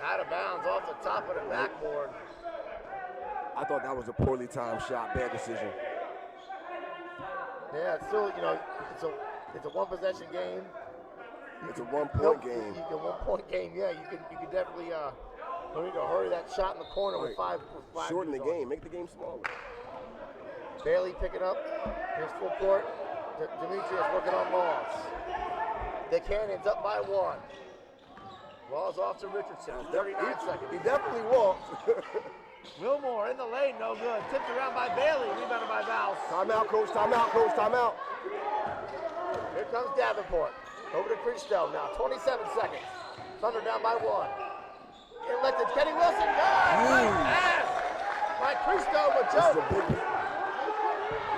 Out of bounds off the top of the backboard. I thought that was a poorly timed shot. Bad decision. Yeah, it's still, it's a one possession game. It's a 1 point game. You can 1 point game. Yeah, you can definitely don't need to hurry that shot in the corner with five. Shorten the game. Make the game smaller. Bailey picking up. Here's full court. Demetrius working on Laws. The Cannons up by 1. Ball's off to Richardson. 39 seconds. He definitely walked. Wilmore in the lane, no good. Tipped around by Bailey, rebounded by Vouse. Timeout, coach. Timeout, coach. Timeout. Here comes Davenport. Over to Christo now. 27 seconds. Thunder down by 1. Inlet to Kenny Wilson. Good. Pass by Christo, but Joe.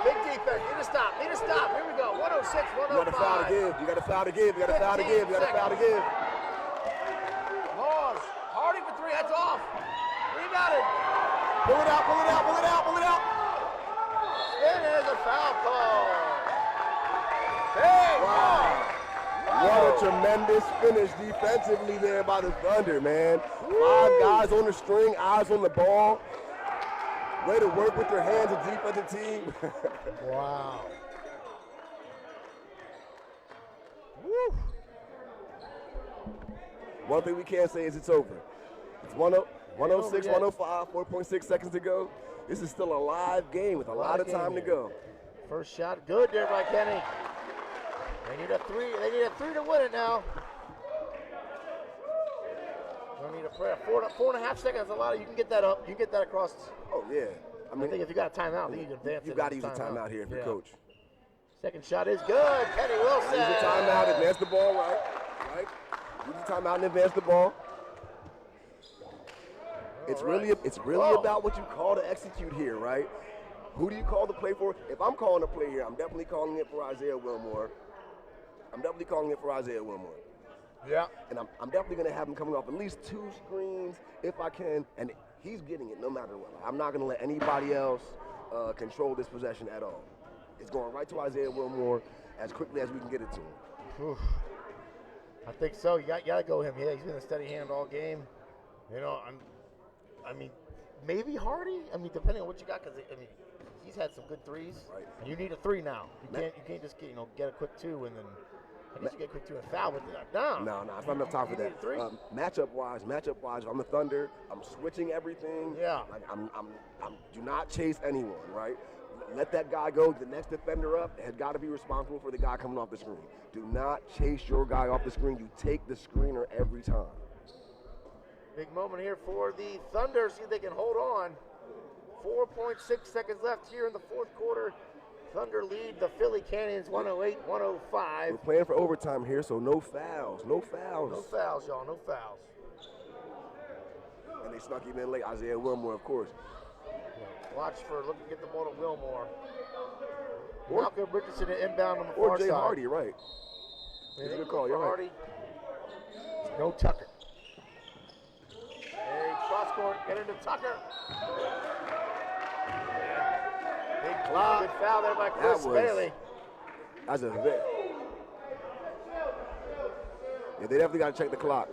Big defense. Need to stop. Need to stop. Here we go. 106, 105. You got a foul to give. You got a foul to give. You got a foul to give. You got a foul to give. Laws. Hardy for 3. That's off. Rebounded. Pull it out. Pull it out. Pull it out. Pull it out. It is a foul call. Hey, wow. What a tremendous finish defensively there by the Thunder, man. 5 guys on the string, eyes on the ball. Way to work with your hands, a defensive team. Wow. Woo. One thing we can't say is it's over. It's 106, 105, 4.6 seconds to go. This is still a live game with a lot of time to go. First shot, good there by Kenny. They need a 3. They need a 3 to win it now. Don't need a prayer. 4.5 seconds. A lot of you can get that up. You can get that across. Oh yeah. I think if you got a timeout, I think you can advance. You got to use a timeout here if you're coach. Second shot is good. Kenny Wilson. Use a timeout, advance the ball right. Use a timeout and advance the ball. It's really about what you call to execute here, right? Who do you call the play for? If I'm calling a play here, I'm definitely calling it for Isaiah Wilmore. Yeah. And I'm definitely going to have him coming off at least 2 screens if I can, and he's getting it no matter what. I'm not going to let anybody else control this possession at all. It's going right to Isaiah Wilmore as quickly as we can get it to him. Whew. I think so. You got to go him. Yeah, he's been a steady hand all game. You know, I mean, maybe Hardy. I mean, depending on what you got, because I mean, he's had some good threes. Right. And you need a 3 now. You can't just get a quick 2 and then. I guess you get a quick 2 and foul with it. No, it's not enough time for that. Matchup wise, I'm the Thunder. I'm switching everything. Yeah. Like I'm do not chase anyone, right? Let that guy go. The next defender up has got to be responsible for the guy coming off the screen. Do not chase your guy off the screen. You take the screener every time. Big moment here for the Thunder. See if they can hold on. 4.6 seconds left here in the fourth quarter. Thunder lead the Philly Cannons 108-105. We're playing for overtime here, so no fouls. No fouls. No fouls, y'all. No fouls. And they snuck him in late. Isaiah Wilmore, of course. Watch for looking at the ball to Wilmore. Malcolm Richardson inbound on the far side. Or Jay Hardy, right. That's a good call. You're right. No Tucker. Hey, cross court. Get into Tucker. Big clock. Good foul there by Chris Bailey. That's a bit. Yeah, they definitely got to check the clock.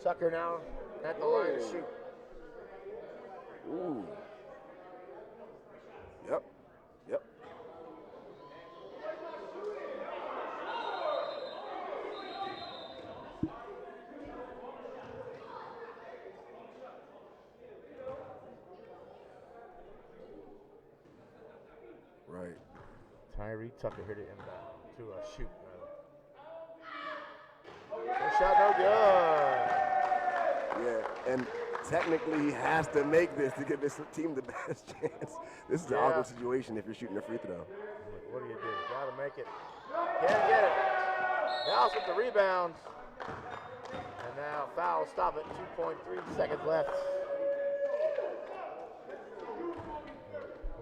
Tucker now at the line to shoot. Ooh. Yep. Right. Tyree Tucker here to inbound to shoot. First shot no good. Yeah, and technically he has to make this to give this team the best chance. This is an awkward situation if you're shooting a free throw. What do? You gotta make it. Can't get it. Dallas with the rebound. And now foul, stop it. 2.3 seconds left.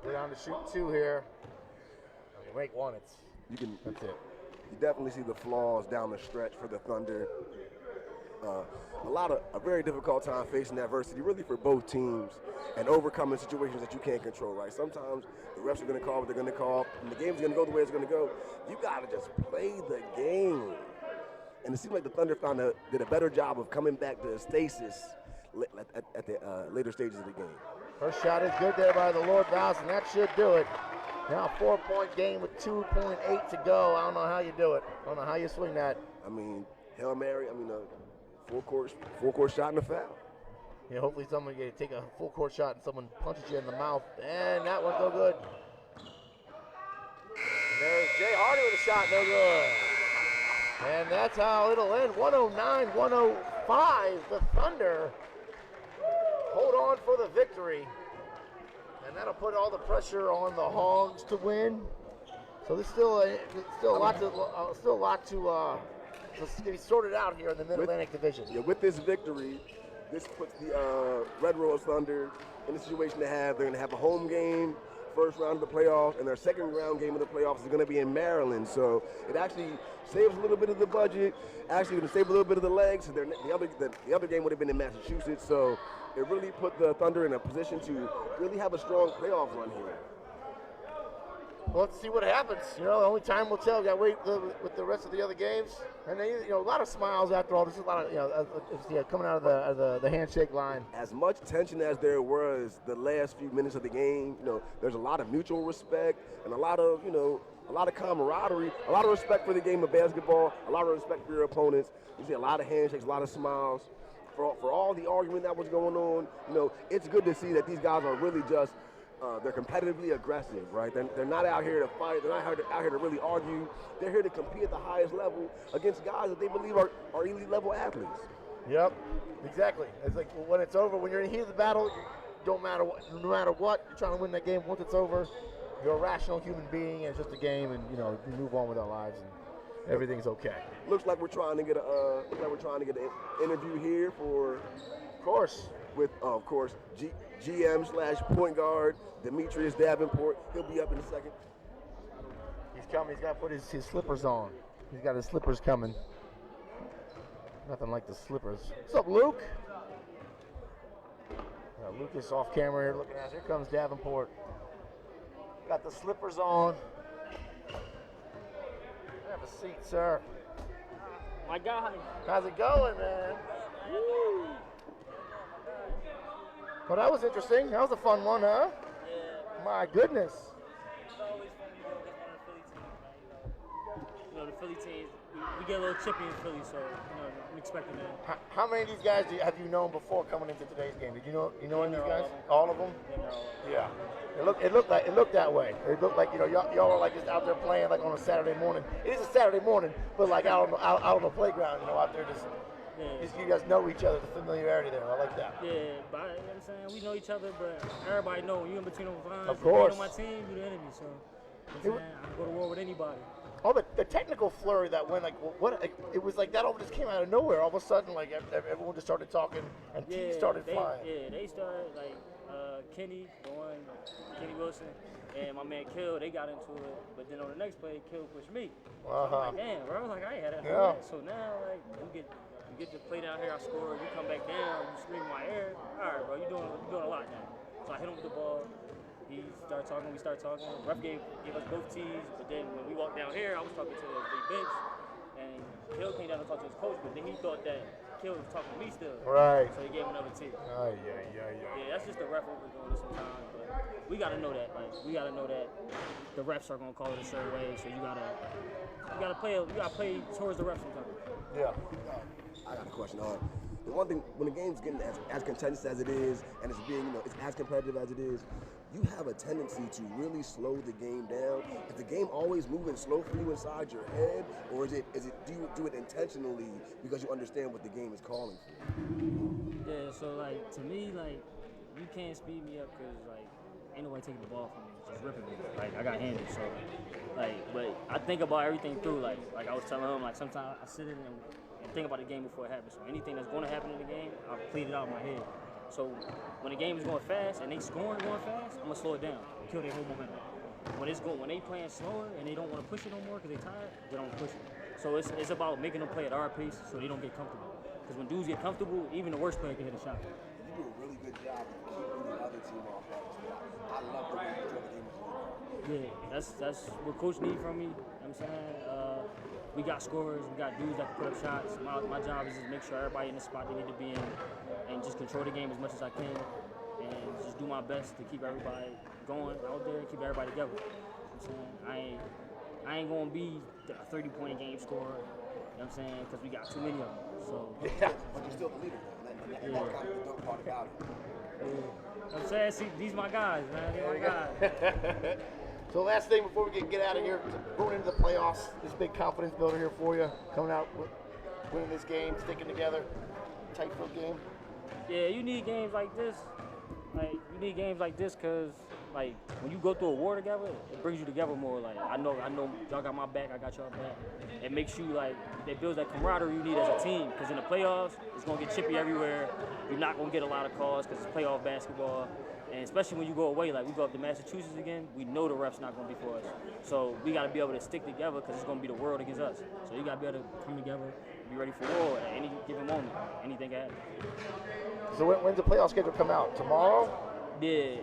We're down to shoot 2 here. You make 1, that's it. You definitely see the flaws down the stretch for the Thunder. A very difficult time facing adversity, really for both teams, and overcoming situations that you can't control, right? Sometimes the refs are going to call what they're going to call, and the game's going to go the way it's going to go. You got to just play the game. And it seems like the Thunder did a better job of coming back to stasis at the later stages of the game. First shot is good there by the Lord Vouse, and that should do it. Now 4-point game with 2.8 to go. I don't know how you do it. I don't know how you swing that. I mean, Hail Mary, full court shot and a foul. Yeah, hopefully someone can take a full court shot and someone punches you in the mouth. And that one's no good. there's Jay Hardy with a shot, no good. And that's how it'll end. 109-105. The Thunder hold on for the victory. And that'll put all the pressure on the Hogs to win. So there's still a lot to be sorted out here in the Mid-Atlantic Division. Yeah, with this victory, this puts the Red Rose Thunder in the situation they're going to have a home game, first round of the playoffs, and their second round game of the playoffs is going to be in Maryland. So it actually saves a little bit of the budget, actually going to save a little bit of the legs. So the other game would have been in Massachusetts. So it really put the Thunder in a position to really have a strong playoff run here. Well, let's see what happens. You know, the only time will tell. Got to wait with the rest of the other games. And a lot of smiles after all. This is a lot of coming out of the handshake line. As much tension as there was the last few minutes of the game, there's a lot of mutual respect and a lot of camaraderie, a lot of respect for the game of basketball, a lot of respect for your opponents. You see a lot of handshakes, a lot of smiles. For all the argument that was going on, it's good to see that these guys are really just they're competitively aggressive, right? They're not out here to fight. They're not out here to really argue. They're here to compete at the highest level against guys that they believe are elite level athletes. Yep, exactly. It's like when it's over, when you're in the heat of the battle, no matter what, you're trying to win that game. Once it's over, you're a rational human being, and it's just a game, and you move on with our lives, and everything's okay. Looks like we're trying to get an interview here for, of course, GM/point guard Demetrius Davenport. He'll be up in a second. He's coming. He's got to put his slippers on. He's got his slippers coming. Nothing like the slippers. What's up, Luke? Lucas off camera here looking at us. Here comes Davenport. Got the slippers on. Have a seat, sir. My God. How's it going, man? Woo. Well, that was interesting. That was a fun one, huh? Yeah. My goodness. It's always fun to go against one of the Philly teams. The Philly teams, we get a little chippy in Philly, so I'm expecting that. How many of these guys have you known before coming into today's game? Did you know any of these guys? All of them? Yeah. It looked that way. It looked like y'all were like just out there playing like on a Saturday morning. It is a Saturday morning, but like out on the playground, out there just. You guys know each other, the familiarity there. I like that. Yeah, but you know what I'm saying? We know each other, but everybody know you in between those lines. Of course. You on my team, you're the enemy, so I can go to war with anybody. Oh, the technical flurry that went, it was like that all just came out of nowhere. All of a sudden, like, everyone just started talking, and teams started flying. Yeah, they started, like, Kenny Wilson, and my man Kill, they got into it. But then on the next play, Kill pushed me. So I'm like, damn, bro. I was like, I ain't had that. Yeah. So now, like, you get to play down here, I score, you come back down, you scream in my ear. All right, bro, you doing a lot now. So I hit him with the ball. He started talking, we started talking. Ref gave us both tees, but then when we walked down here, I was talking to the bench, and Kill came down to talk to his coach, but then he thought that Kill was talking to me still. Right. So he gave him another tee. Yeah, that's just the ref overdoing it sometimes, but we got to know that. Like, we got to know that the refs are going to call it a certain way, so you got to play towards the refs sometimes. Yeah. I got a question. The one thing, when the game's getting as contentious as it is, and it's being, it's as competitive as it is, you have a tendency to really slow the game down. Is the game always moving slow for you inside your head, or do you do it intentionally because you understand what the game is calling for? Yeah, so like to me, like you can't speed me up because like ain't nobody taking the ball from me, just ripping me. Like I got handed, so like, but I think about everything through. Like I was telling him, like sometimes I sit in and think about the game before it happens. So anything that's going to happen in the game, I'll plead it out in my head. So when the game is going fast and they scoring going fast, I'm gonna slow it down, kill their whole momentum. When they playing slower and they don't want to push it no more because they tired, they don't push it. So it's about making them play at our pace so they don't get comfortable. Because when dudes get comfortable, even the worst player can hit a shot. You do a really good job of keeping the other team off balance. I love the way you control the game. Yeah, that's what coach needs from me. You know what I'm saying? We got scorers, we got dudes that can put up shots. My job is just make sure everybody in the spot they need to be in and just control the game as much as I can and just do my best to keep everybody going out there and keep everybody together. You know what I'm saying? I ain't going to be a 30-point game scorer, you know what I'm saying, because we got too many of them. So, yeah. But you're still the leader. That's kind of the dope part about it. Yeah. You know what I'm saying? See, these my guys, man. They're my guys. So last thing before we get out of here, going into the playoffs, this big confidence builder here for you, coming out with winning this game, sticking together, tight field game. Yeah, you need games like this. Like, you need games like this because, like, when you go through a war together, it brings you together more. Like, I know y'all got my back, I got y'all back. It makes you, like, it builds that camaraderie you need as a team. Because in the playoffs, it's going to get chippy everywhere. You're not going to get a lot of calls because it's playoff basketball. And especially when you go away, like we go up to Massachusetts again, we know the ref's not going to be for us. So we got to be able to stick together because it's going to be the world against us. So you got to be able to come together, be ready for war at any given moment. Anything can happen. So when's the playoff schedule come out? Tomorrow? Yeah,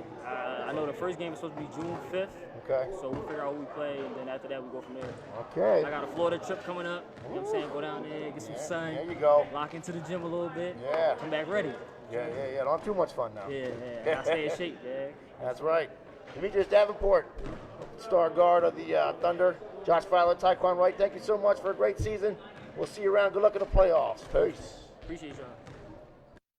I know the first game is supposed to be June 5th. Okay. So we'll figure out who we play, and then after that, we go from there. Okay. I got a Florida trip coming up. You know what I'm saying? Go down there, get some sun. There you go. Lock into the gym a little bit. Yeah. Come back ready. Yeah. Don't have too much fun now. Yeah. I stay in shape, man. That's right. Demetrius Davenport, star guard of the Thunder. Josh Fowler, Taekwon Wright, thank you so much for a great season. We'll see you around. Good luck in the playoffs. Peace. Appreciate y'all.